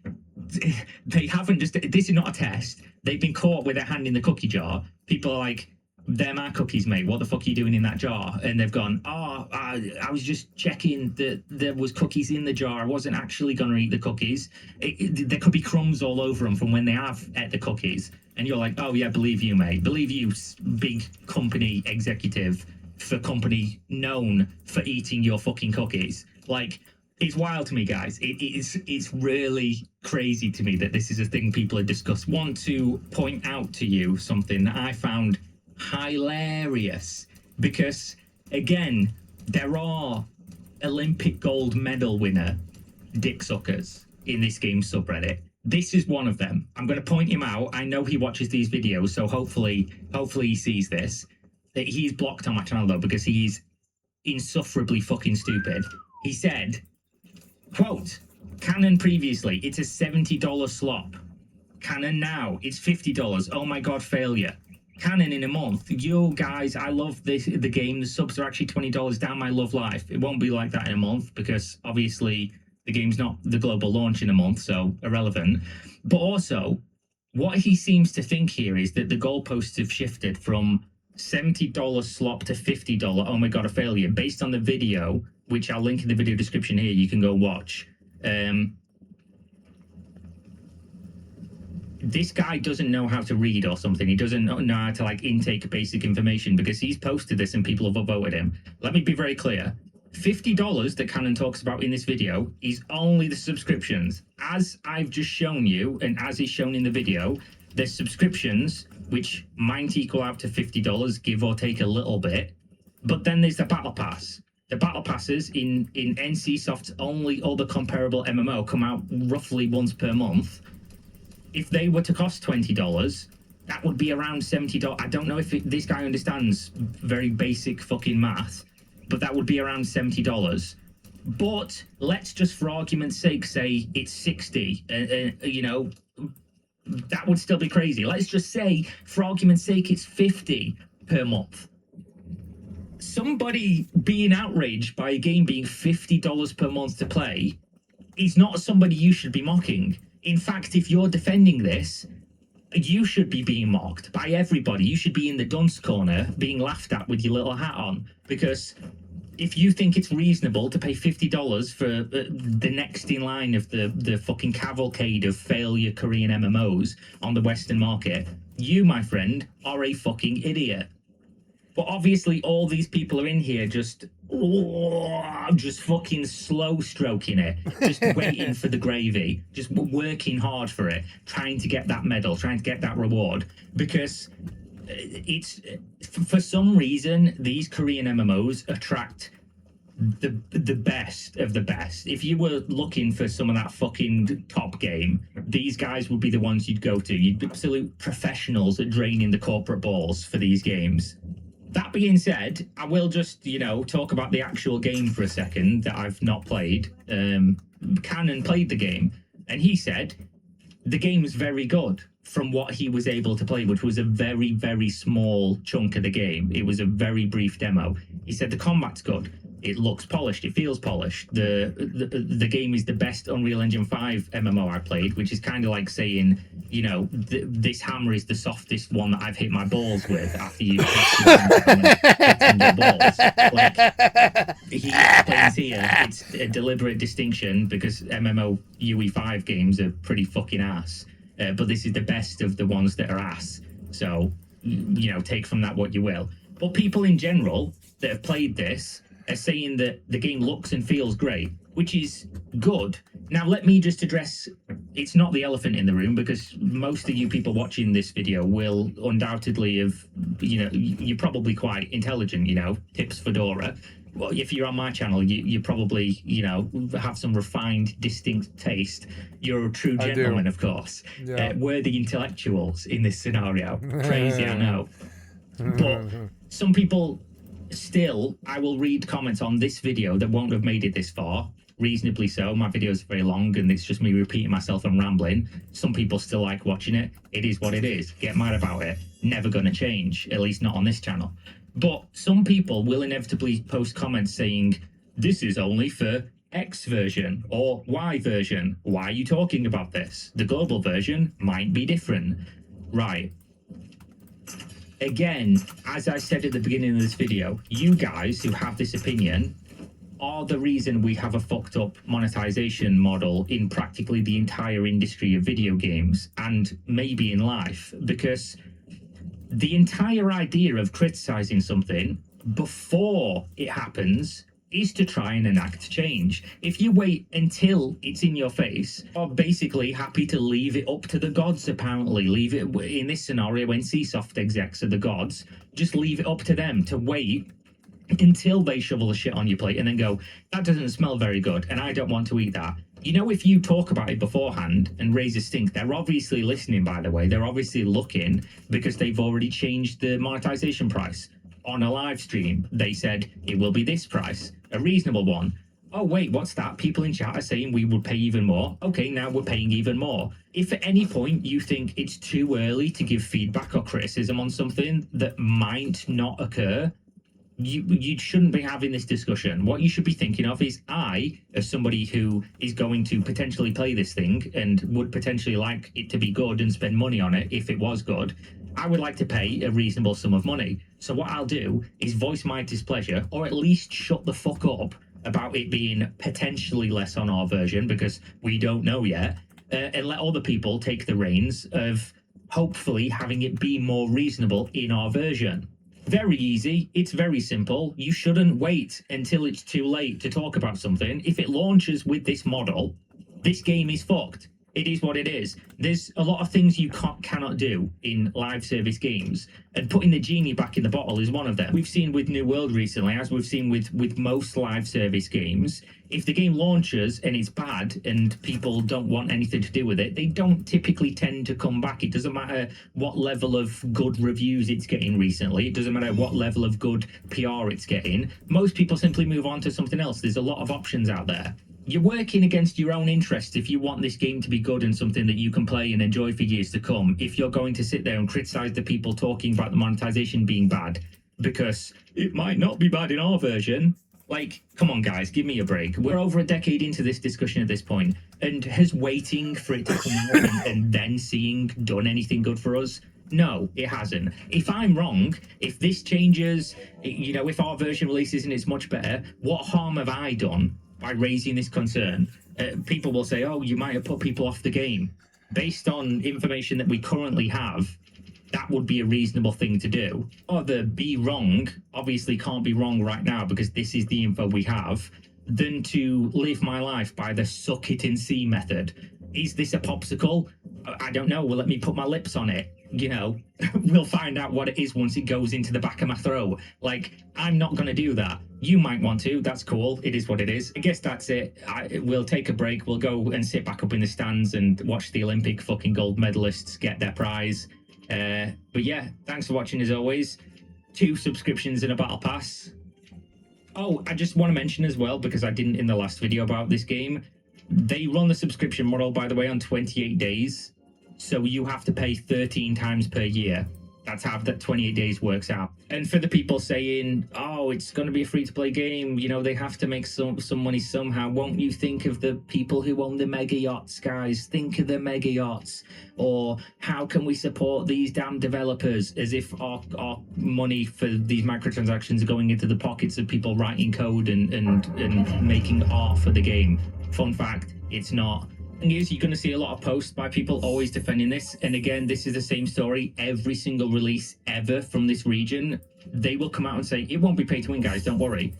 They haven't just, this is not a test. They've been caught with their hand in the cookie jar. People are like, they're my cookies, mate. What the fuck are you doing in that jar? And they've gone, oh, I was just checking that there was cookies in the jar. I wasn't actually going to eat the cookies. There could be crumbs all over them from when they have ate the cookies. And you're like, oh yeah, believe you, mate. Believe you, big company executive for company known for eating your fucking cookies. Like, it's wild to me, guys. It's really crazy to me that this is a thing people have discussed. Want to point out to you something that I found hilarious, because again, there are Olympic gold medal winner dick suckers in this game subreddit. This is one of them. I'm going to point him out. I know he watches these videos, so hopefully he sees this. He's blocked on my channel though, because he's insufferably fucking stupid. He said, quote, Canon previously, it's a $70 slop. Canon now, it's $50. Oh my God, failure. Canon in a month. Yo, guys, I love the game. The subs are actually $20 down my love life. It won't be like that in a month, because obviously the game's not the global launch in a month, so irrelevant. But also, what he seems to think here is that the goalposts have shifted from $70 slop to $50. Oh my God, a failure. Based on the video, which I'll link in the video description here, you can go watch. This guy doesn't know how to read or something. He doesn't know how to like intake basic information, because he's posted this and people have upvoted him. Let me be very clear. $50 that Canon talks about in this video is only the subscriptions. As I've just shown you, and as is shown in the video, there's subscriptions which might equal out to $50, give or take a little bit. But then there's the Battle Pass. The Battle Passes in NCSoft's only other comparable MMO come out roughly once per month. If they were to cost $20, that would be around $70. I don't know if this guy understands very basic fucking math, but that would be around $70. But let's just, for argument's sake, say it's 60. You know, that would still be crazy. Let's just say, for argument's sake, it's 50 per month. Somebody being outraged by a game being $50 per month to play is not somebody you should be mocking. In fact, if you're defending this, you should be being mocked by everybody. You should be in the dunce corner being laughed at with your little hat on. Because if you think it's reasonable to pay $50 for the next in line of the fucking cavalcade of failure Korean MMOs on the Western market, you, my friend, are a fucking idiot. But obviously all these people are in here just fucking slow stroking it, just waiting for the gravy, just working hard for it, trying to get that medal, trying to get that reward. Because it's for some reason these Korean MMOs attract the best of the best. If you were looking for some of that fucking top game, these guys would be the ones you'd go to. You'd be absolute professionals at draining the corporate balls for these games. That being said, I will just, talk about the actual game for a second that I've not played. Cannon played the game, and he said the game's very good from what he was able to play, which was a very, very small chunk of the game. It was a very brief demo. He said the combat's good. It looks polished. It feels polished. The game is the best Unreal Engine 5 MMO I played, which is kind of like saying, this hammer is the softest one that I've hit my balls with after you hit your balls. Like, he explains here, it's a deliberate distinction because MMO UE5 games are pretty fucking ass. But this is the best of the ones that are ass. So, take from that what you will. But people in general that have played this are saying that the game looks and feels great, which is good. Now, let me just address, it's not the elephant in the room, because most of you people watching this video will undoubtedly have, you're probably quite intelligent, tips Fedora. Well, if you're on my channel, you probably, have some refined, distinct taste. You're a true gentleman, of course. Yeah. We're the intellectuals in this scenario. Crazy, I know. But some people still, I will read comments on this video that won't have made it this far. Reasonably so. My videos are very long and it's just me repeating myself and rambling. Some people still like watching it. It is what it is. Get mad about it. Never going to change, at least not on this channel. But some people will inevitably post comments saying, this is only for X version or Y version. Why are you talking about this? The global version might be different. Right. Again, as I said at the beginning of this video, you guys who have this opinion are the reason we have a fucked up monetization model in practically the entire industry of video games and maybe in life, because the entire idea of criticizing something before it happens is to try and enact change. If you wait until it's in your face, you're basically happy to leave it up to the gods, apparently. Leave it, in this scenario, when Csoft execs are the gods, just leave it up to them to wait until they shovel the shit on your plate and then go, that doesn't smell very good and I don't want to eat that. If you talk about it beforehand and raise a stink, they're obviously listening, by the way. They're obviously looking because they've already changed the monetization price. On a live stream, they said it will be this price, a reasonable one. Oh, wait, what's that? People in chat are saying we would pay even more. Okay, now we're paying even more. If at any point you think it's too early to give feedback or criticism on something that might not occur, you shouldn't be having this discussion. What you should be thinking of is, I, as somebody who is going to potentially play this thing and would potentially like it to be good and spend money on it if it was good, I would like to pay a reasonable sum of money. So what I'll do is voice my displeasure, or at least shut the fuck up about it being potentially less on our version, because we don't know yet, and let other people take the reins of hopefully having it be more reasonable in our version. Very easy. It's very simple. You shouldn't wait until it's too late to talk about something. If it launches with this model, this game is fucked. It is what it is. There's a lot of things you cannot do in live service games, and putting the genie back in the bottle is one of them. We've seen with New World recently, as we've seen with most live service games, if the game launches and it's bad and people don't want anything to do with it, they don't typically tend to come back. It doesn't matter what level of good reviews it's getting recently. It doesn't matter what level of good PR it's getting. Most people simply move on to something else. There's a lot of options out there. You're working against your own interests if you want this game to be good and something that you can play and enjoy for years to come. If you're going to sit there and criticize the people talking about the monetization being bad, because it might not be bad in our version. Like, come on, guys, give me a break. We're over a decade into this discussion at this point, and has waiting for it to come out and then seeing done anything good for us? No, it hasn't. If I'm wrong, if this changes, if our version releases and it's much better, what harm have I done by raising this concern? People will say, oh, you might have put people off the game. Based on information that we currently have, that would be a reasonable thing to do. Or the be wrong, obviously can't be wrong right now because this is the info we have, than to live my life by the suck it and see method. Is this a popsicle? I don't know. Well, let me put my lips on it. you know, we'll find out what it is once it goes into the back of my throat. Like, I'm not going to do that. You might want to. That's cool. It is what it is. I guess that's it. We'll take a break. We'll go and sit back up in the stands and watch the Olympic fucking gold medalists get their prize. But yeah, thanks for watching as always. 2 subscriptions and a battle pass. Oh, I just want to mention as well, because I didn't in the last video about this game, they run the subscription model, by the way, on 28 days. So you have to pay 13 times per year. That's how that 28 days works out. And for the people saying, oh, it's going to be a free-to-play game, you know, they have to make some money somehow. Won't you think of the people who own the mega yachts, guys? Think of the mega yachts. Or how can we support these damn developers, as if our money for these microtransactions are going into the pockets of people writing code and making art for the game. Fun fact, it's not. Is you're going to see a lot of posts by people always defending this, and again, this is the same story. Every single release ever from this region, they will come out and say it won't be pay to win, guys, don't worry.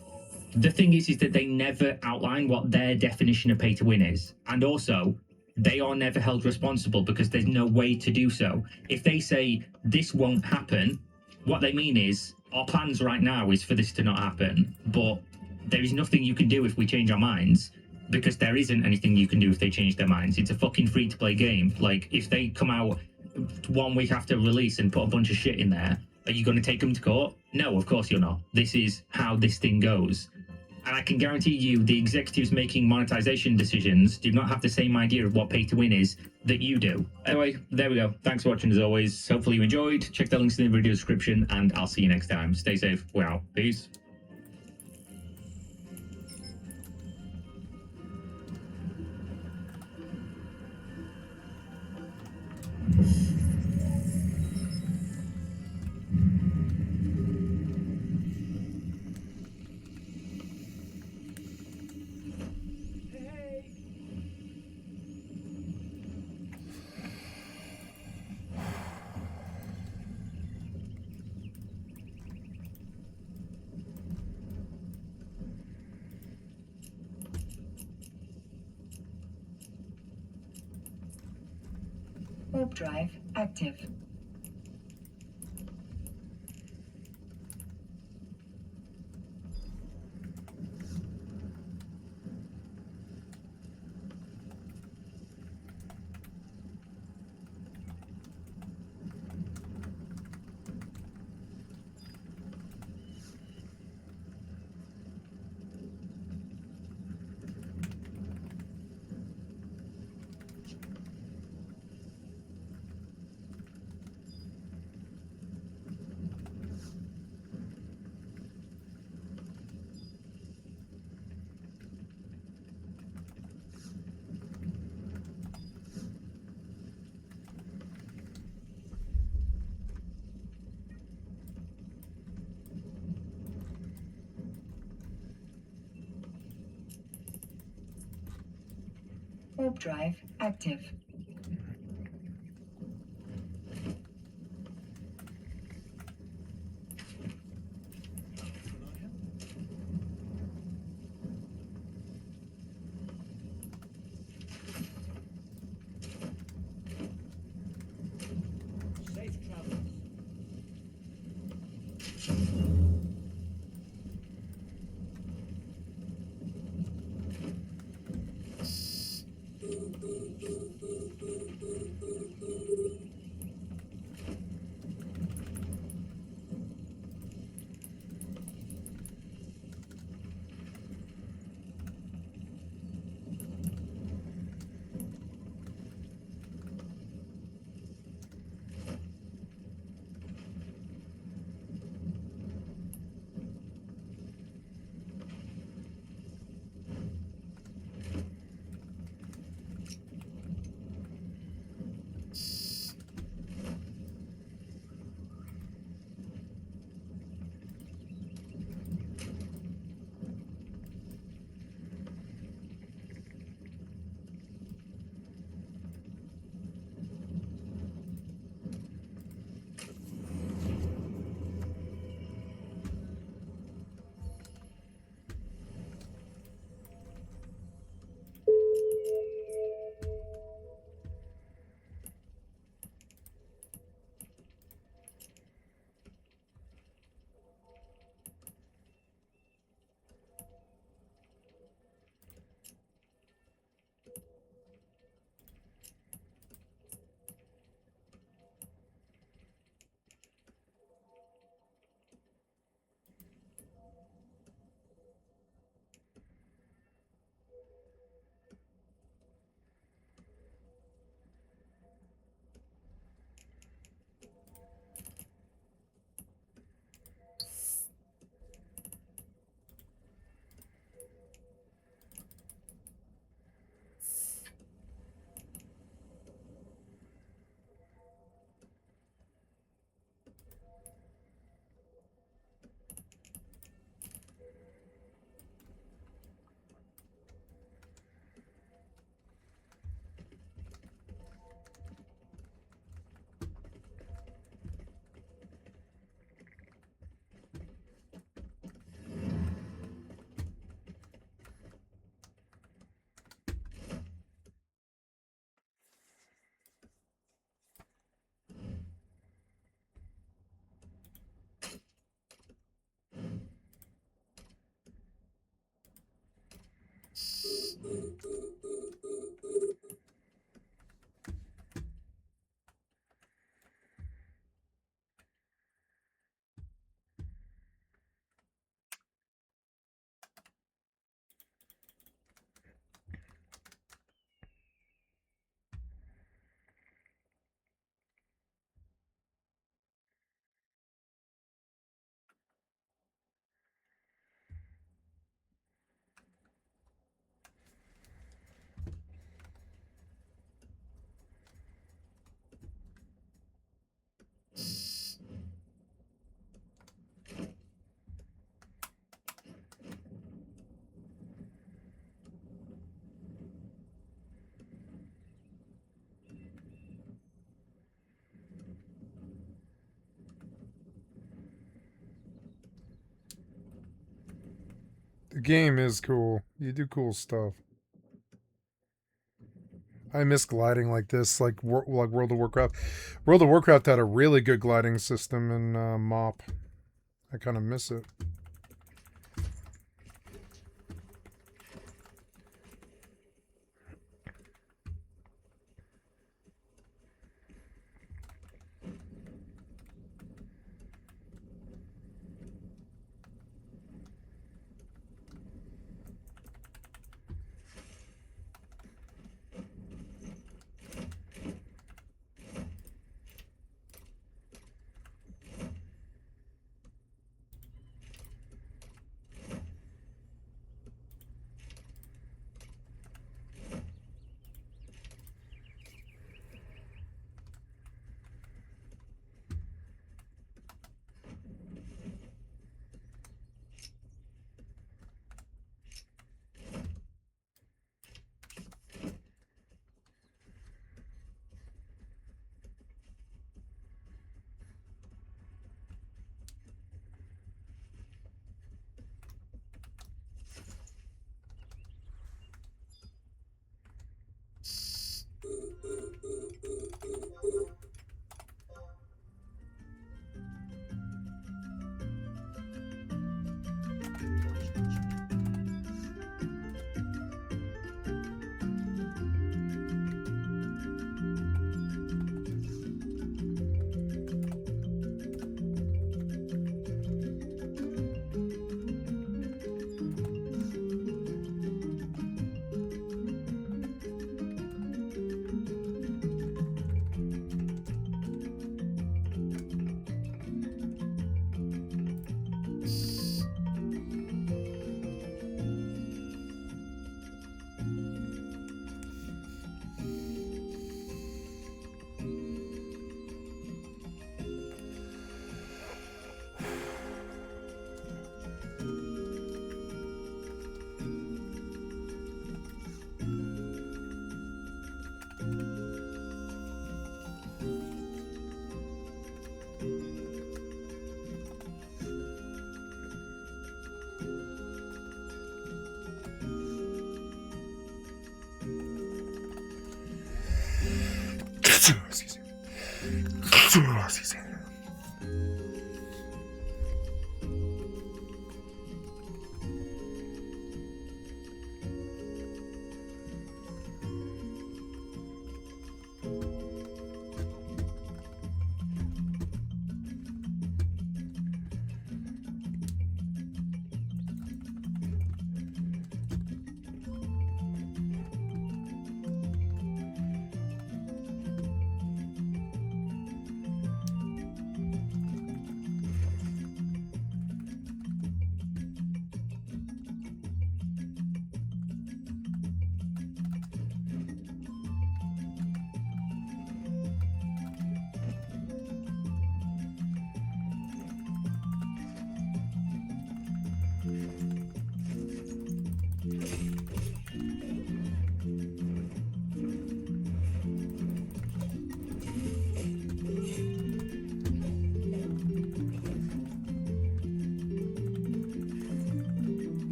The thing is that they never outline what their definition of pay to win is, and also they are never held responsible because there's no way to do so. If they say this won't happen, what they mean is our plans right now is for this to not happen, but there is nothing you can do if we change our minds. Because there isn't anything you can do if they change their minds. It's a fucking free-to-play game. Like, if they come out 1 week after release and put a bunch of shit in there, are you going to take them to court? No, of course you're not. This is how this thing goes. And I can guarantee you the executives making monetization decisions do not have the same idea of what pay-to-win is that you do. Anyway, there we go. Thanks for watching as always. Hopefully you enjoyed. Check the links in the video description, and I'll see you next time. Stay safe. We're out. Peace. Warp drive active. Warp drive active. The game is cool. You do cool stuff. I miss gliding like this, like World of Warcraft. World of Warcraft had a really good gliding system in MoP. I kind of miss it. Excuse me. Excuse me.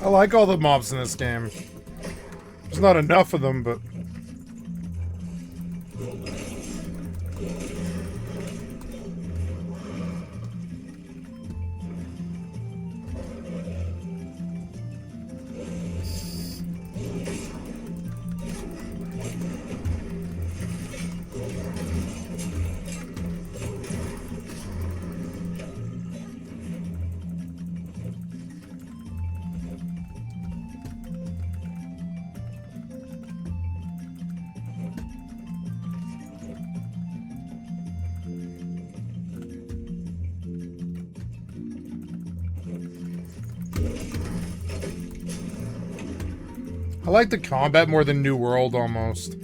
I like all the mobs in this game. There's not enough of them, but... I like the combat more than New World, almost.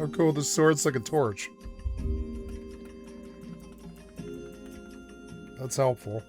Oh, cool. The sword's like a torch. That's helpful.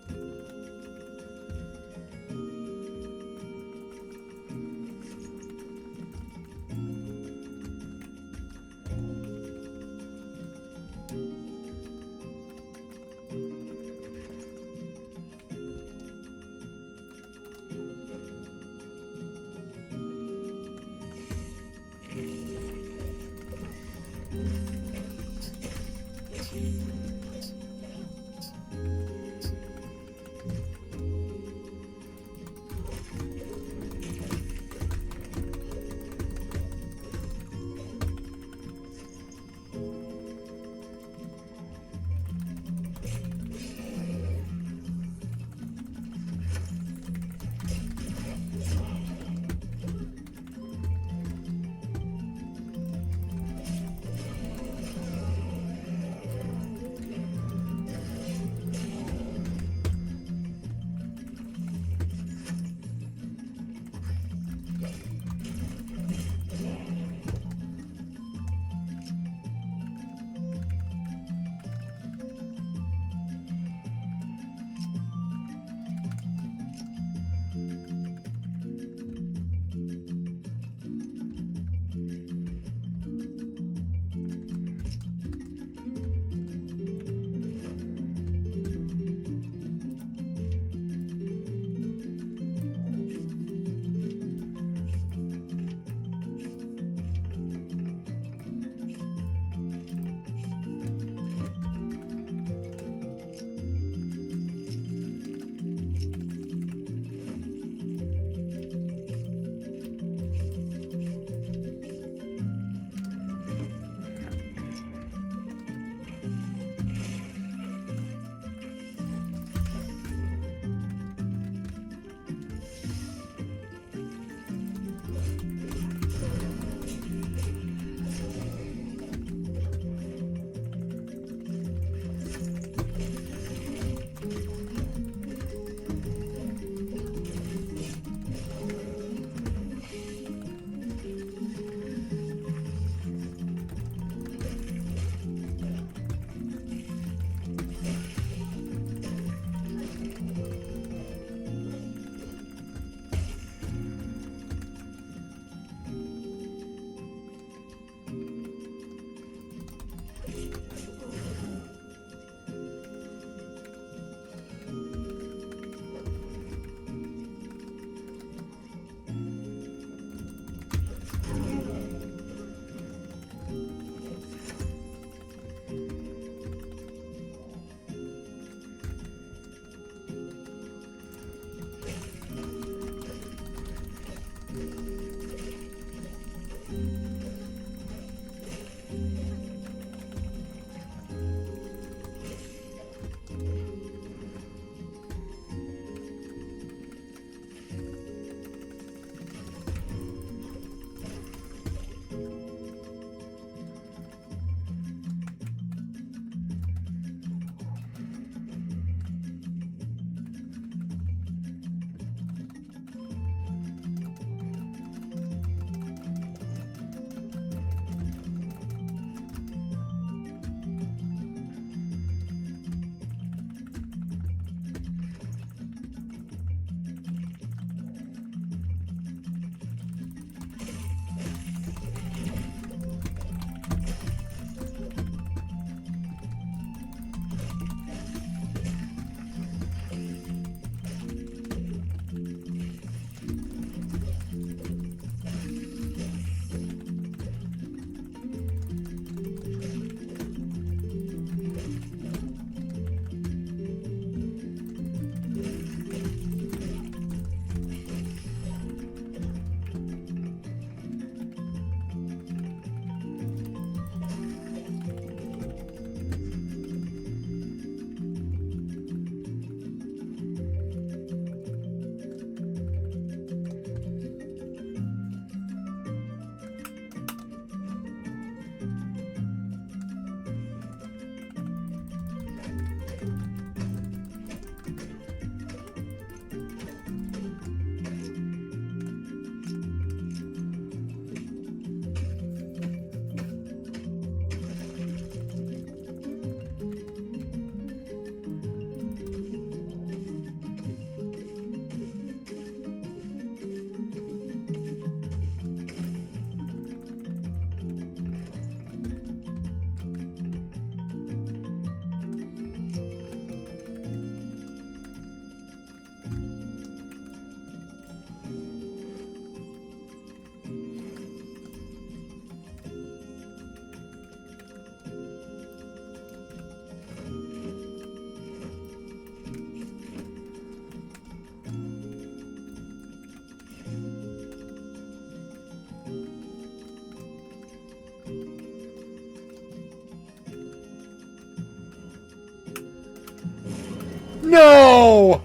No!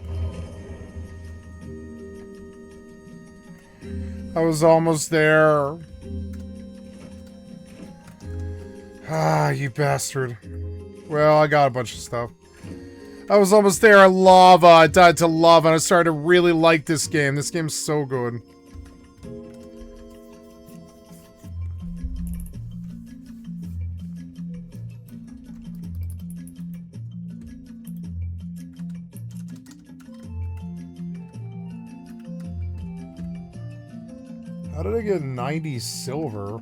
I was almost there. Ah, you bastard. Well, I got a bunch of stuff. I was almost there. Lava. I died to lava, and I started to really like this game. This game's so good. How did I get 90 silver?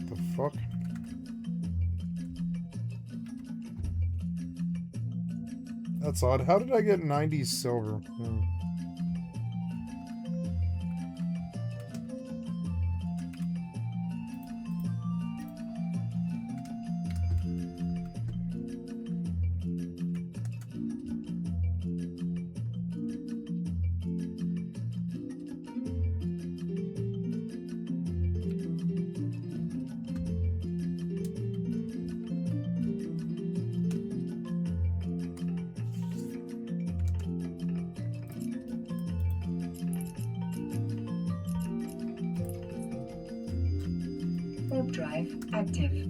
What the fuck? That's odd. How did I get 90 silver? Warp drive active.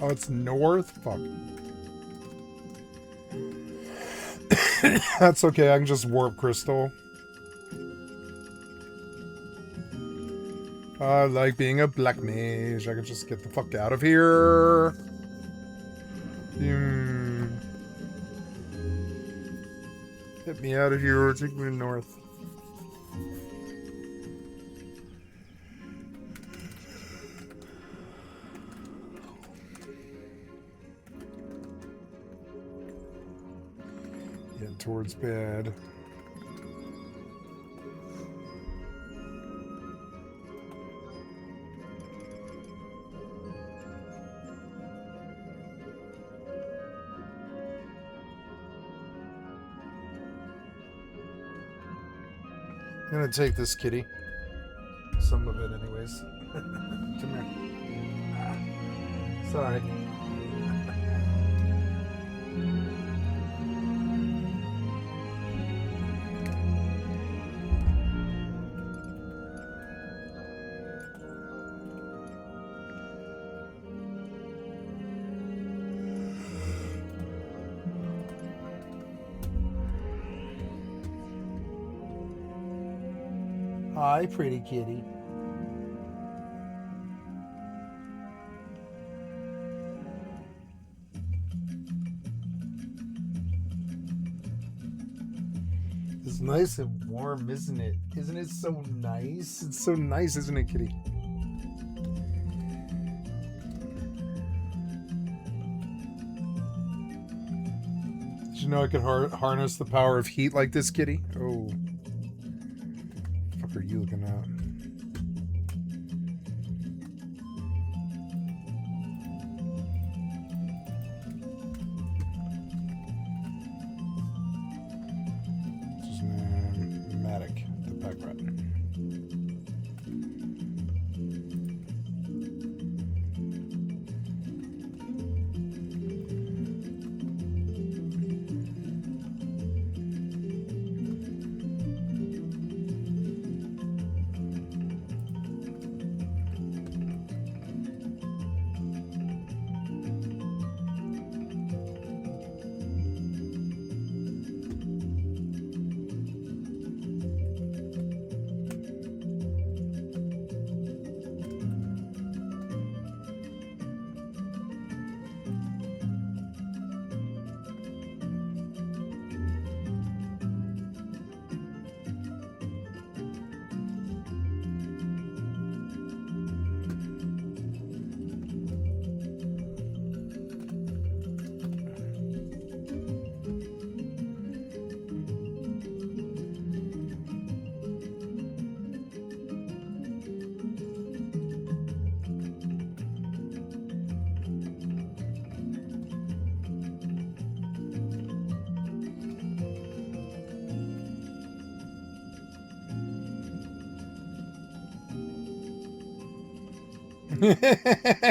Oh, it's north? Fuck. That's okay, I can just warp crystal. I like being a black mage. I can just get the fuck out of here. Get me out of here. Take me north. Get towards bed. I'm gonna take this kitty. Some of it, anyways. Come here. Sorry. Hi, pretty kitty. It's nice and warm, isn't it? Isn't it so nice? It's so nice, isn't it, kitty? Did you know I could harness the power of heat like this, kitty? Oh. What the fuck are you looking at?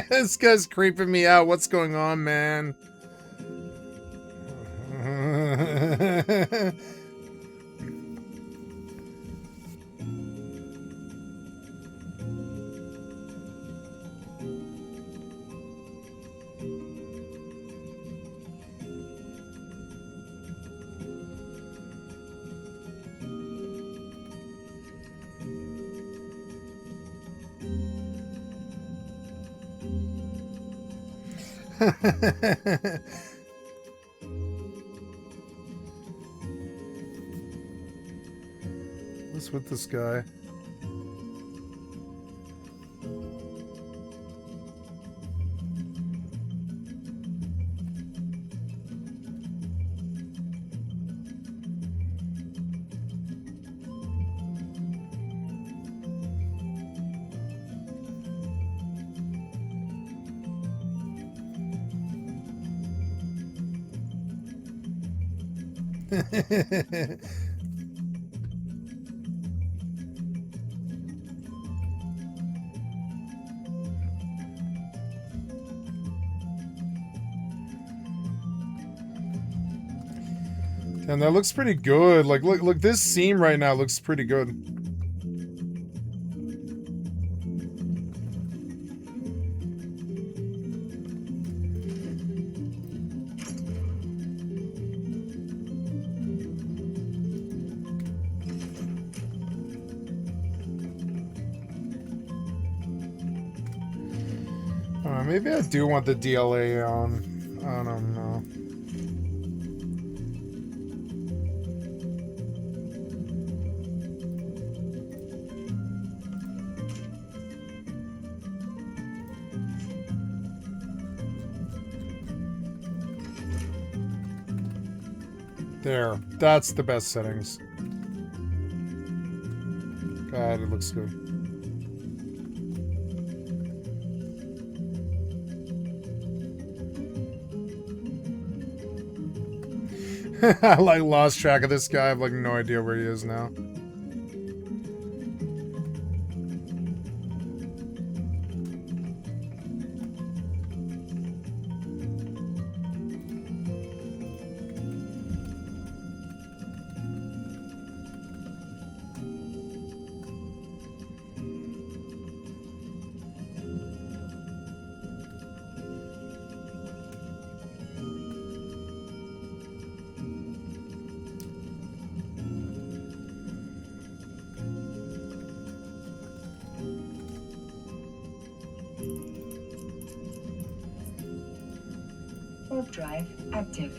This guy's creeping me out. What's going on, man? What's with this guy? And that looks pretty good. Like, look, this seam right now looks pretty good. Maybe I do want the DLA on. I don't know. There. That's the best settings. God, it looks good. I like lost track of this guy. I have like no idea where he is now. Warp drive active.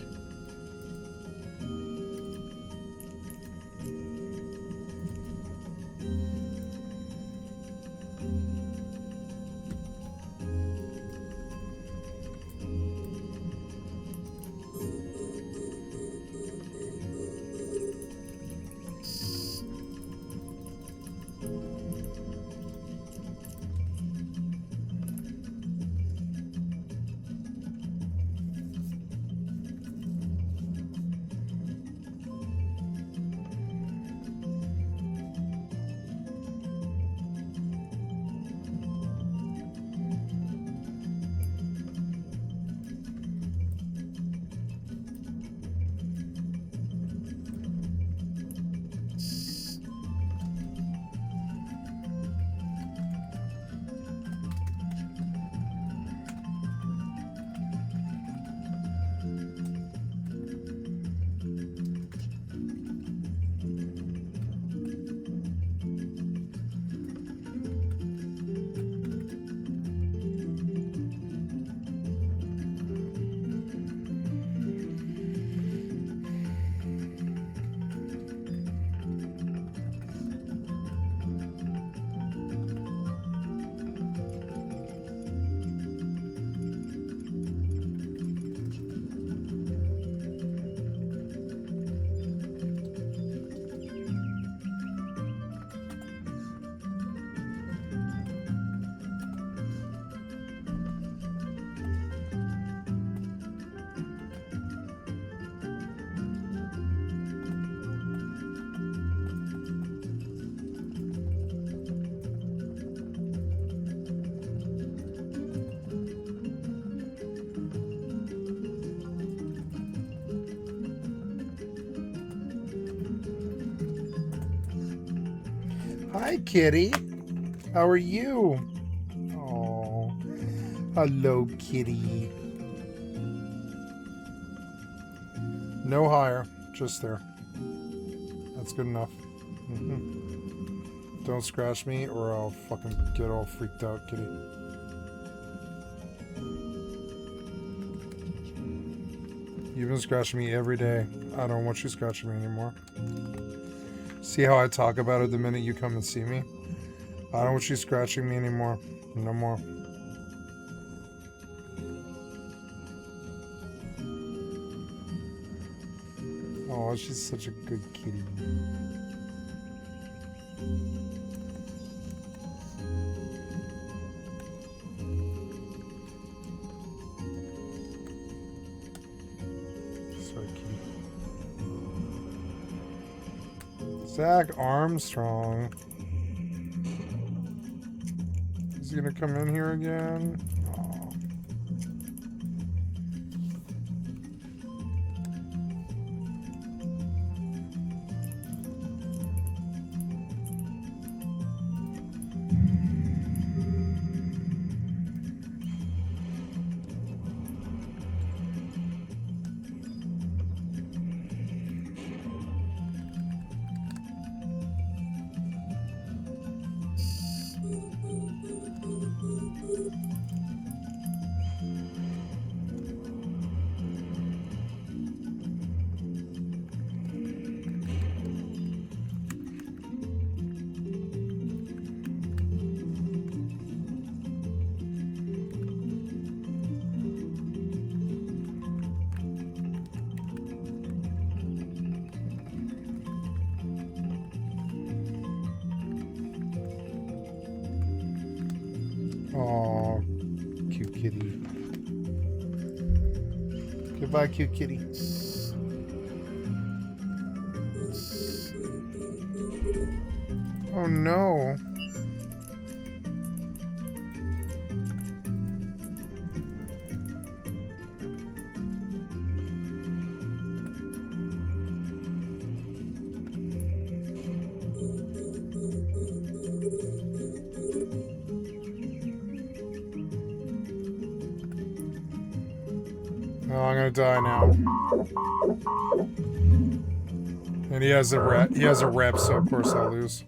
Hi, kitty. How are you? Oh, hello, kitty. No higher, just there. That's good enough. Don't scratch me or I'll fucking get all freaked out, kitty. You've been scratching me every day. I don't want you scratching me anymore. See how I talk about it the minute you come and see me? I don't want you scratching me anymore. No more. Oh, she's such a good kitty. So cute. Zach Armstrong. Is he gonna come in here again? Oh. kitty. Goodbye, cute kitty. Oh no. Oh, I'm gonna die now. And he has a rep, so of course I'll lose.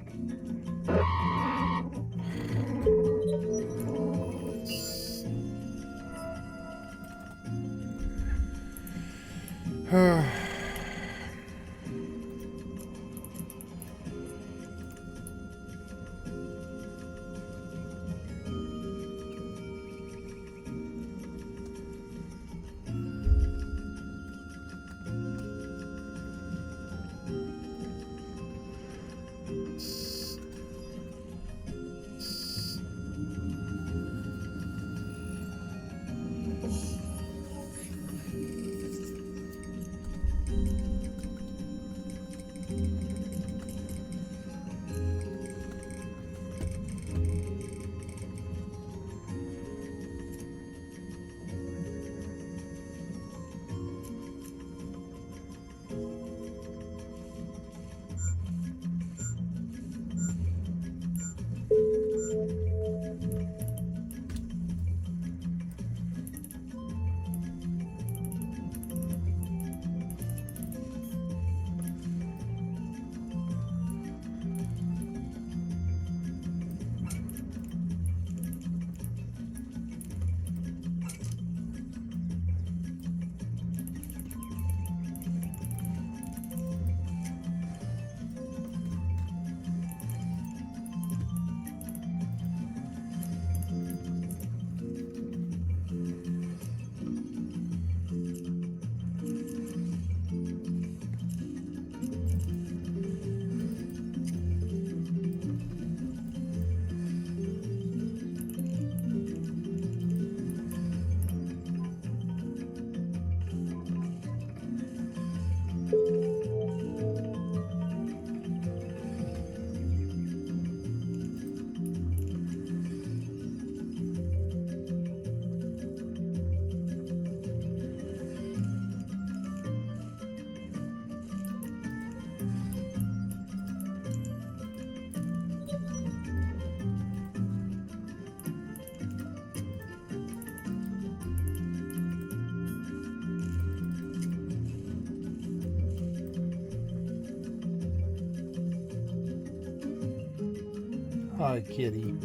Hi, kitty.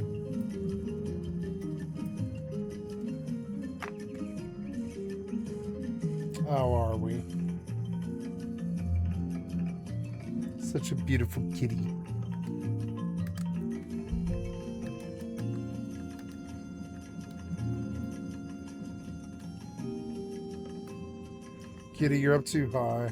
How are we? Such a beautiful kitty. Kitty, you're up too high.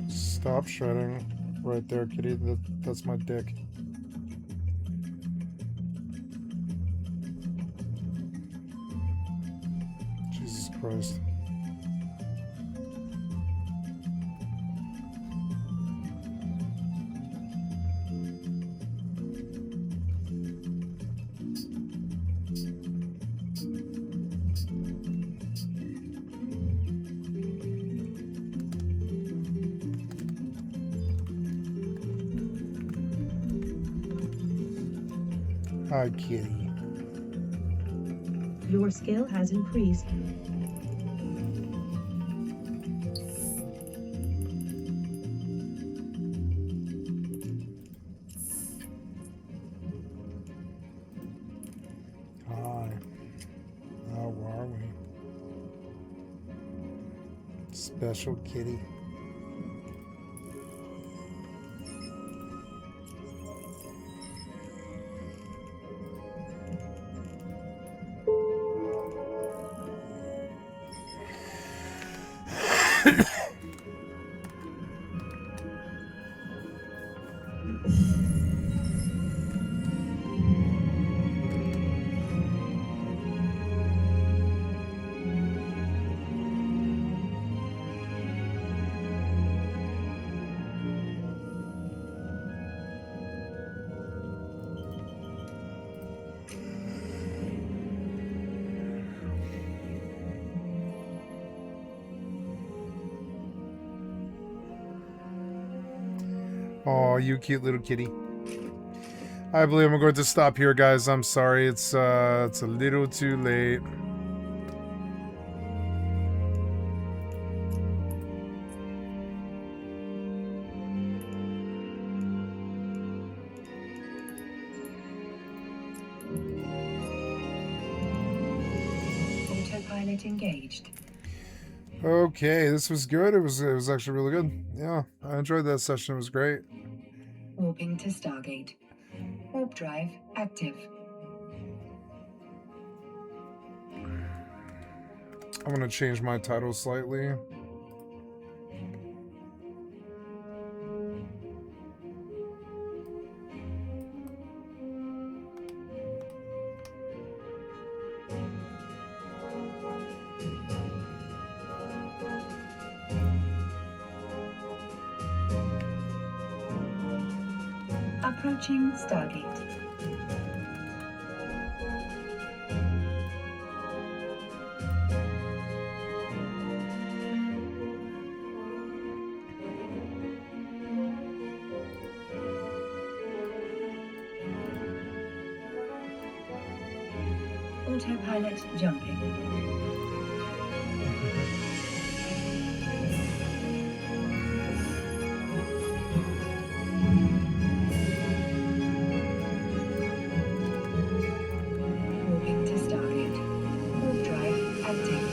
Stop shredding. Right there, kitty. That's my dick. Jesus Christ. Hi, kitty. Your skill has increased. Hi. How are we? Special kitty. Oh, you cute little kitty. I believe I'm going to stop here, guys. I'm sorry. It's a little too late. Autopilot engaged. Okay, this was good. It was actually really good. Yeah, I enjoyed that session. It was great. Warping to Stargate. Warp drive active. I'm gonna change my title slightly. Approaching Stargate. Autopilot jumping. Warping to Stargate. Warp drive active.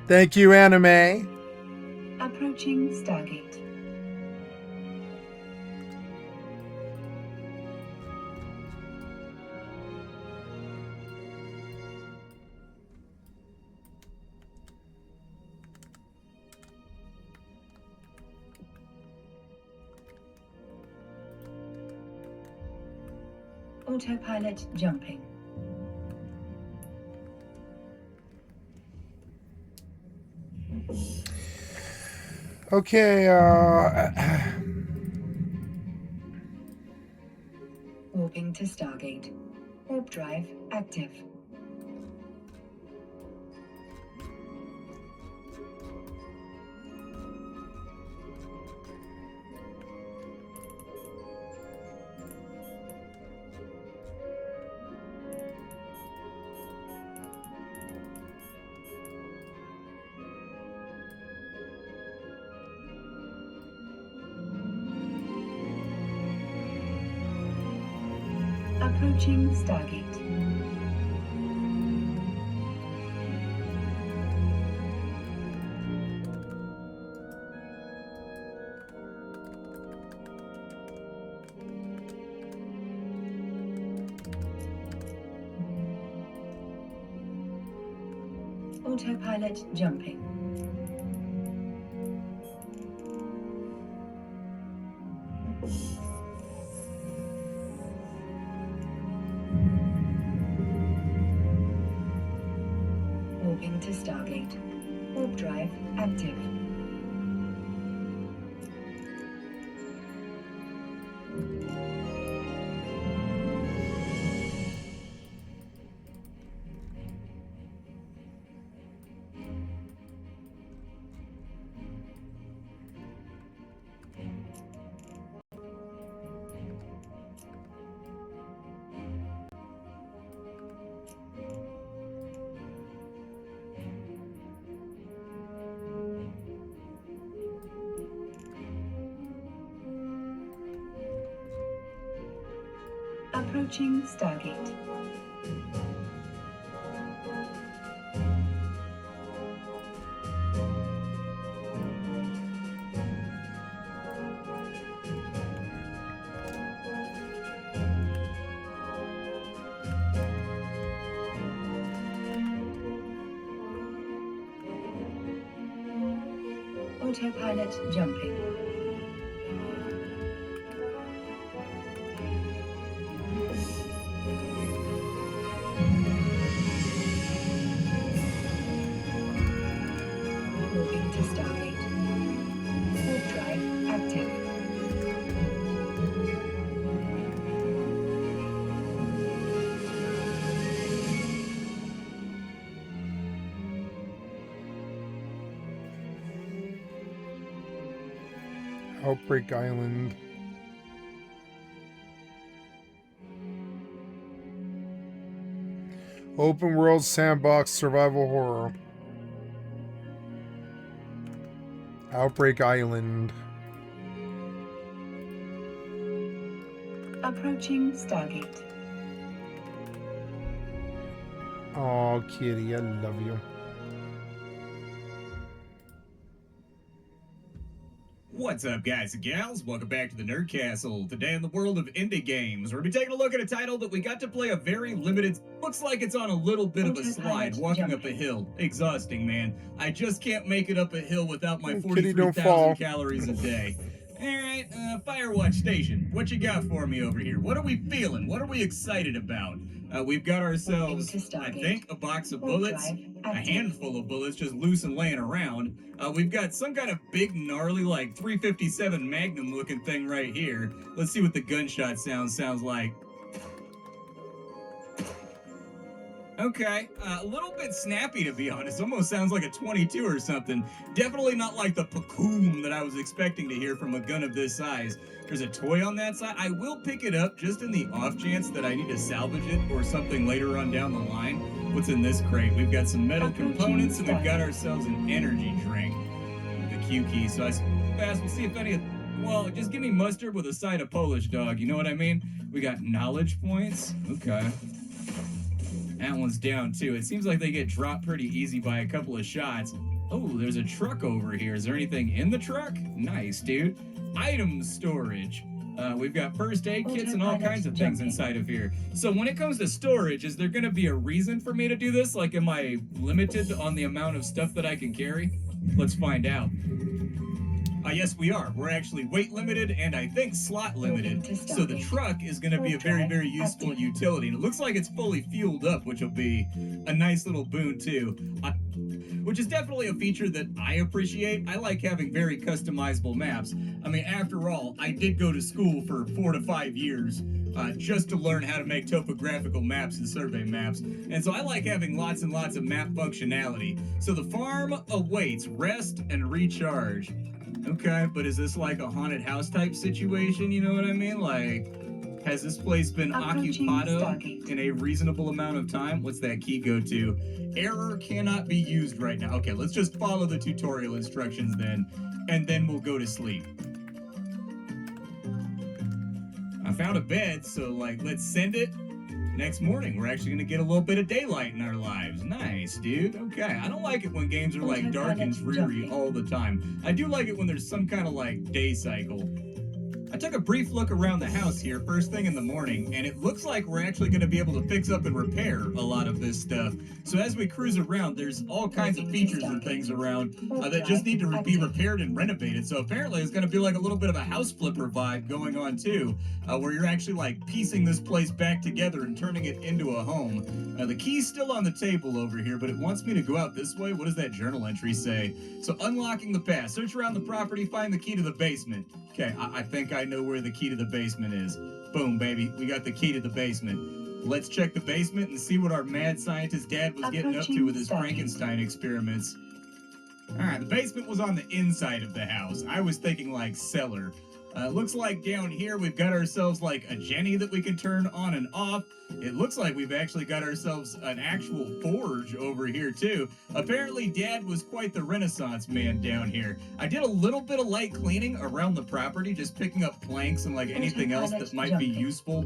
Thank you, anime. Approaching Stargate. Autopilot jumping. Okay, Warping to Stargate. Warp drive active. Approaching Stargate. Autopilot jumping. Warping to Stargate. Warp drive active. Approaching Stargate. Autopilot jumping. Moving to Stargate. Warp drive active. Outbreak Island. Open world sandbox survival horror. Outbreak Island. Approaching Stargate. Oh, kitty, I love you. What's up, guys and gals? Welcome back to the Nerd Castle. Today in the world of indie games, we're going to be taking a look at a title that we got to play a very limited... Looks like it's on a little bit of a slide, walking up a hill. Exhausting, man. I just can't make it up a hill without my 43,000 calories a day. Alright, Firewatch Station, what you got for me over here? What are we feeling? What are we excited about? We've got ourselves, I think, a box of bullets, a handful of bullets just loose and laying around. We've got some kind of big, gnarly, like, 357 Magnum looking thing right here. Let's see what the gunshot sounds like. Okay, a little bit snappy, to be honest. Almost sounds like a 22 or something. Definitely not like the pacoom that I was expecting to hear from a gun of this size. There's a toy on that side. I will pick it up just in the off chance that I need to salvage it or something later on down the line. What's in this crate? We've got some metal components and we've got ourselves an energy drink. The Q key. So I fast, we'll see if any of... Well, just give me mustard with a side of Polish dog. You know what I mean? We got knowledge points. Okay. That one's down too. It seems like they get dropped pretty easy by a couple of shots. Oh, there's a truck over here. Is there anything in the truck? Nice, dude. Item storage. We've got first aid kits and all kinds of things inside of here. So when it comes to storage, is there going to be a reason for me to do this? Like, am I limited on the amount of stuff that I can carry? Let's find out. Yes, we are. We're actually weight limited and I think slot limited. So the truck is going to be a very, very useful utility. And it looks like it's fully fueled up, which will be a nice little boon too. Which is definitely a feature that I appreciate. I like having very customizable maps. I mean, after all, I did go to school for 4 to 5 years just to learn how to make topographical maps and survey maps. And so I like having lots and lots of map functionality. So the farm awaits rest and recharge. Okay, but is this like a haunted house type situation? You know what I mean? Like, has this place been occupado in a reasonable amount of time? What's that key go to? Error cannot be used right now. Okay, let's just follow the tutorial instructions then, and then we'll go to sleep. I found a bed, so like, let's send it. Next morning, we're actually going to get a little bit of daylight in our lives. Nice, dude. Okay, I don't like it when games are like dark and dreary all the time. I do like it when there's some kind of like day cycle. I took a brief look around the house here first thing in the morning, and it looks like we're actually going to be able to fix up and repair a lot of this stuff. So as we cruise around, there's all kinds of features and things around that just need to be repaired and renovated. So apparently it's going to be like a little bit of a house flipper vibe going on too, where you're actually like piecing this place back together and turning it into a home. The key's still on the table over here, but it wants me to go out this way. What does that journal entry say? So unlocking the path. Search around the property, find the key to the basement. Okay, I think I know where the key to the basement is. Boom, baby. We got the key to the basement. Let's check the basement and see what our mad scientist dad was getting up to with his Frankenstein experiments. Alright, the basement was on the inside of the house. I was thinking like cellar. Looks like down here we've got ourselves like a Jenny that we can turn on and off. It looks like we've actually got ourselves an actual forge over here too. Apparently Dad was quite the Renaissance man down here. I did a little bit of light cleaning around the property, just picking up planks and like anything else that might be useful.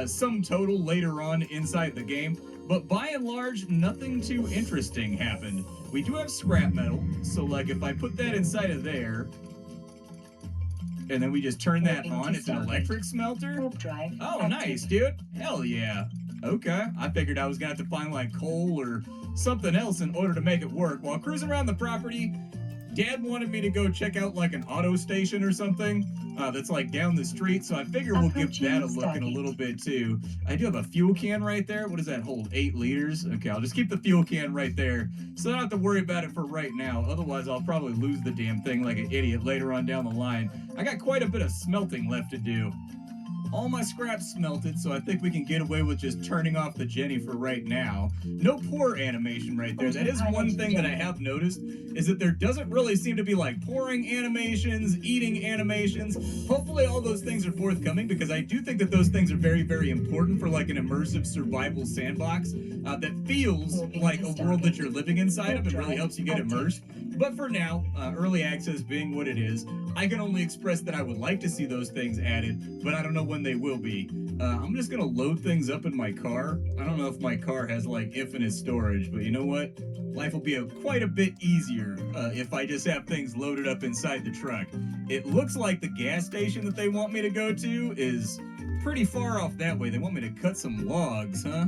Sum total later on inside the game. But by and large, nothing too interesting happened. We do have scrap metal, so like if I put that inside of there, and then we just turn that on, it's an electric smelter. Oh, nice, dude. Hell yeah. Okay. I figured I was gonna have to find like coal or something else in order to make it work. While cruising around the property, Dad wanted me to go check out like an auto station or something that's like down the street, so I figure we'll give that a look in a little bit too. I do have a fuel can right there. What does that hold? 8 liters? Okay, I'll just keep the fuel can right there, so I don't have to worry about it for right now. Otherwise, I'll probably lose the damn thing like an idiot later on down the line. I got quite a bit of smelting left to do. All my scrap's smelted, so I think we can get away with just turning off the Jenny for right now. No pour animation right there. That is one thing that I have noticed, is that there doesn't really seem to be like pouring animations, eating animations. Hopefully all those things are forthcoming, because I do think that those things are very, very important for like an immersive survival sandbox that feels like a world that you're living inside of and really helps you get immersed. But for now, early access being what it is, I can only express that I would like to see those things added, but I don't know when they will be. I'm just gonna load things up in my car. I don't know if my car has like infinite storage, but you know what? Life will be quite a bit easier if I just have things loaded up inside the truck. It looks like the gas station that they want me to go to is pretty far off that way. They want me to cut some logs, huh?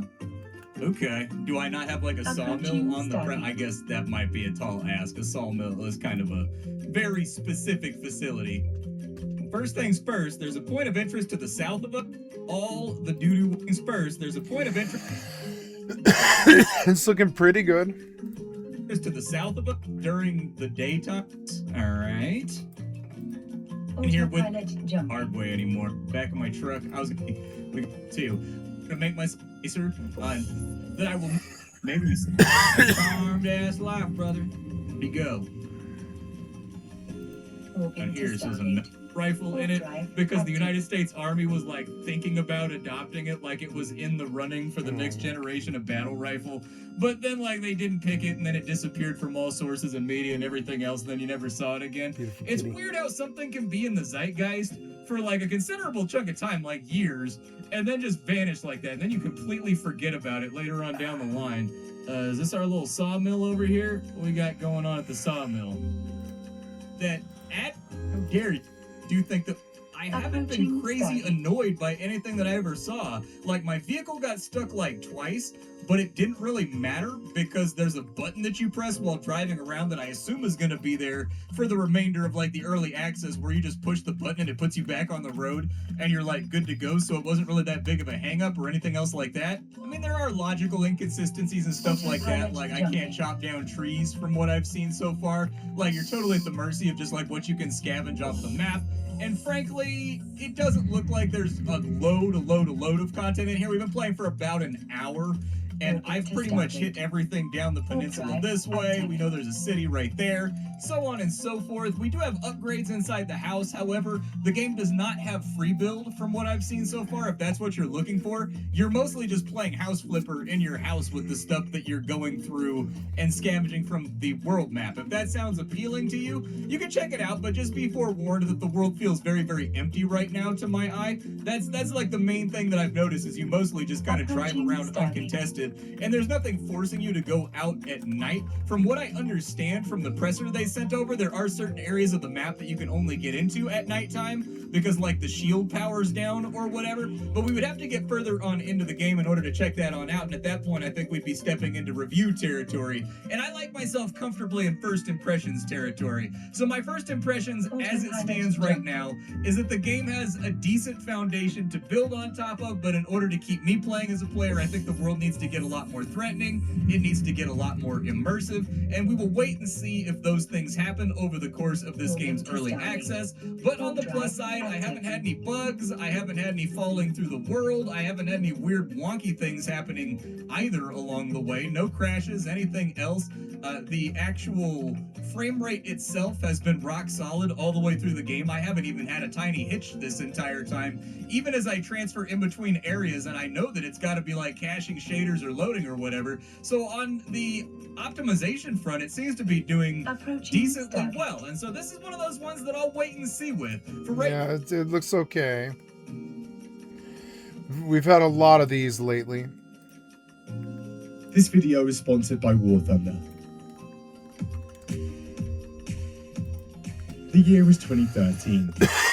Okay. Do I not have like a sawmill on the front? I guess that might be a tall ask. A sawmill is kind of a very specific facility. First things first, there's a point of interest to the south of us. All the doo-doo things first, there's a point of interest. It's looking pretty good. To the south of us during the daytime. All right. And here with hard way anymore. Back in my truck, I was gonna make my spacer that I will maybe charmed ass life, brother. Here we go. And here's a rifle in it, because the United States Army was like thinking about adopting it, like it was in the running for the next generation of battle rifle, but then like they didn't pick it, and then it disappeared from all sources and media and everything else, and then you never saw it again. It's weird how something can be in the zeitgeist for like a considerable chunk of time, like years, and then just vanish like that, and then you completely forget about it later on down the line. Is this our little sawmill over here? What we got going on at the sawmill? How dare you? Do you think that I haven't been crazy annoyed by anything that I ever saw? Like, my vehicle got stuck like twice, but it didn't really matter because there's a button that you press while driving around that I assume is going to be there for the remainder of like the early access, where you just push the button and it puts you back on the road and you're like good to go. So it wasn't really that big of a hang up or anything else like that. I mean, there are logical inconsistencies and stuff like that. Like, I can't chop down trees from what I've seen so far. Like, you're totally at the mercy of just like what you can scavenge off the map. And frankly, it doesn't look like there's a load of content in here. We've been playing for about an hour, and I've pretty much hit everything down the peninsula this way. We know there's a city right there, so on and so forth. We do have upgrades inside the house. However, the game does not have free build from what I've seen so far. If that's what you're looking for, you're mostly just playing House Flipper in your house with the stuff that you're going through and scavenging from the world map. If that sounds appealing to you, you can check it out, but just be forewarned that the world feels very, very empty right now to my eye. That's like the main thing that I've noticed, is you mostly just kind of drive around uncontested, and there's nothing forcing you to go out at night. From what I understand from the presser they sent over, there are certain areas of the map that you can only get into at nighttime because like the shield power's down or whatever, but we would have to get further on into the game in order to check that on out, and at that point I think we'd be stepping into review territory, and I like myself comfortably in first impressions territory. So my first impressions as it stands right now is that the game has a decent foundation to build on top of, but in order to keep me playing as a player, I think the world needs to get a lot more threatening, it needs to get a lot more immersive, and we will wait and see if those things happen over the course of this game's early access. But on the plus side, I haven't had any bugs. I haven't had any falling through the world. I haven't had any weird wonky things happening either along the way. No crashes, anything else. The actual frame rate itself has been rock solid all the way through the game. I haven't even had a tiny hitch this entire time, even as I transfer in between areas, and I know that it's got to be like caching shaders or loading or whatever. So on the optimization front, it seems to be doing decently well, and so this is one of those ones that I'll wait and see with. For right Yeah, it looks okay. We've had a lot of these lately. This video is sponsored by War Thunder. The year is 2013.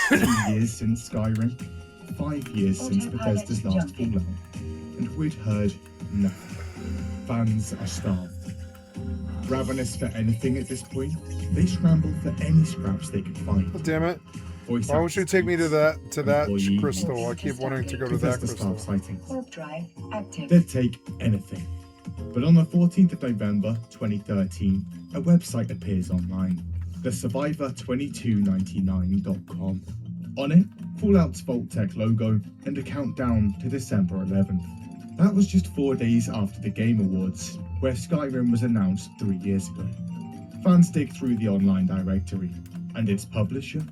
2 years since Skyrim. 5 years since Bethesda's last Fallout. And we'd heard nothing. Fans are starved. Ravenous for anything at this point, they scrambled for any scraps they could find. Oh, damn it. Voice Why won't you take me to that employees, crystal? I keep wanting to go to that Bethesda crystal. staff sightings. Warp drive active. They'd take anything. But on the 14th of November 2013, a website appears online, thesurvivor2299.com. On it, Fallout's Vault-Tec logo and a countdown to December 11th. That was just 4 days after the Game Awards, where Skyrim was announced 3 years ago. Fans dig through the online directory, and its publisher?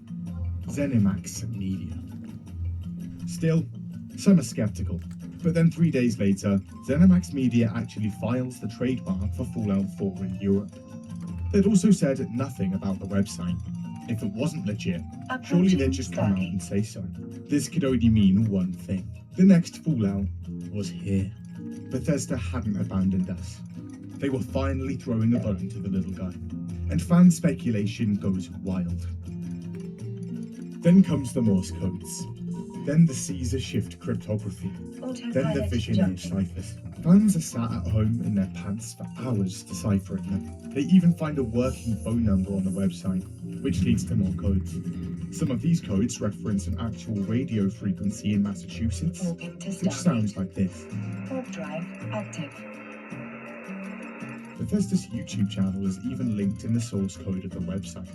ZeniMax Media. Still, some are skeptical. But then 3 days later, ZeniMax Media actually files the trademark for Fallout 4 in Europe. They'd also said nothing about the website. If it wasn't legit, surely they'd just come out and say so. This could only mean one thing. The next Fallout was here. Bethesda hadn't abandoned us. They were finally throwing a bone to the little guy. And fan speculation goes wild. Then comes the Morse codes. Then the Caesar shift cryptography. Then the Visioneer ciphers. Fans are sat at home in their pants for hours deciphering them. They even find a working phone number on the website, which leads to more codes. Some of these codes reference an actual radio frequency in Massachusetts, which sounds like this. Warp drive active. Bethesda's YouTube channel is even linked in the source code of the website.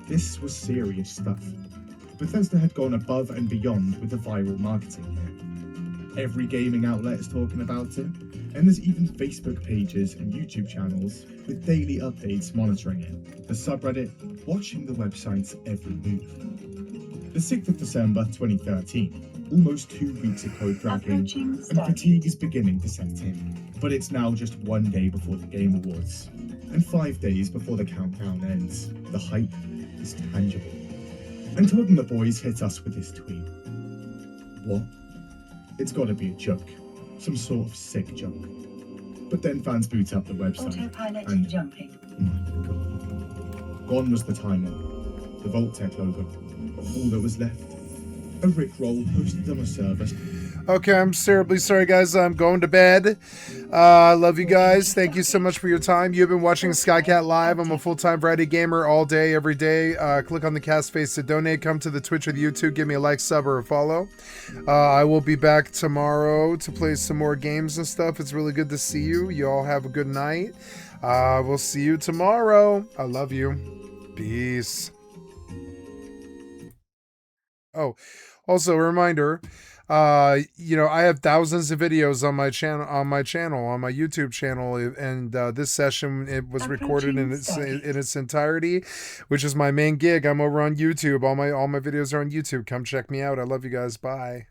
This was serious stuff. Bethesda had gone above and beyond with the viral marketing here. Every gaming outlet is talking about it, and there's even Facebook pages and YouTube channels with daily updates monitoring it. The subreddit watching the website's every move. The 6th of December 2013, almost 2 weeks of code dragging, and fatigue is beginning to set in. But it's now just 1 day before the Game Awards, and 5 days before the countdown ends. The hype is tangible. And Todd and the boys hit us with this tweet. What? It's gotta be a joke. Some sort of sick joke. But then fans boot up the website, Autopilot and jumping. my god. Gone was the timer, the Vault-Tec logo. All that was left, a Rickroll posted on a server. Okay, I'm terribly sorry, guys. I'm going to bed. Love you guys. Thank you so much for your time. You've been watching Skycatlive. I'm a full-time variety gamer all day, every day. Click on the cast face to donate. Come to the Twitch or the YouTube. Give me a like, sub, or a follow. I will be back tomorrow to play some more games and stuff. It's really good to see you. You all have a good night. We'll see you tomorrow. I love you. Peace. Oh, also a reminder. I have thousands of videos on my channel, on my YouTube channel, and this session, it was recorded in its entirety, which is my main gig. I'm over on YouTube. All my videos are on YouTube. Come check me out. I love you guys. Bye.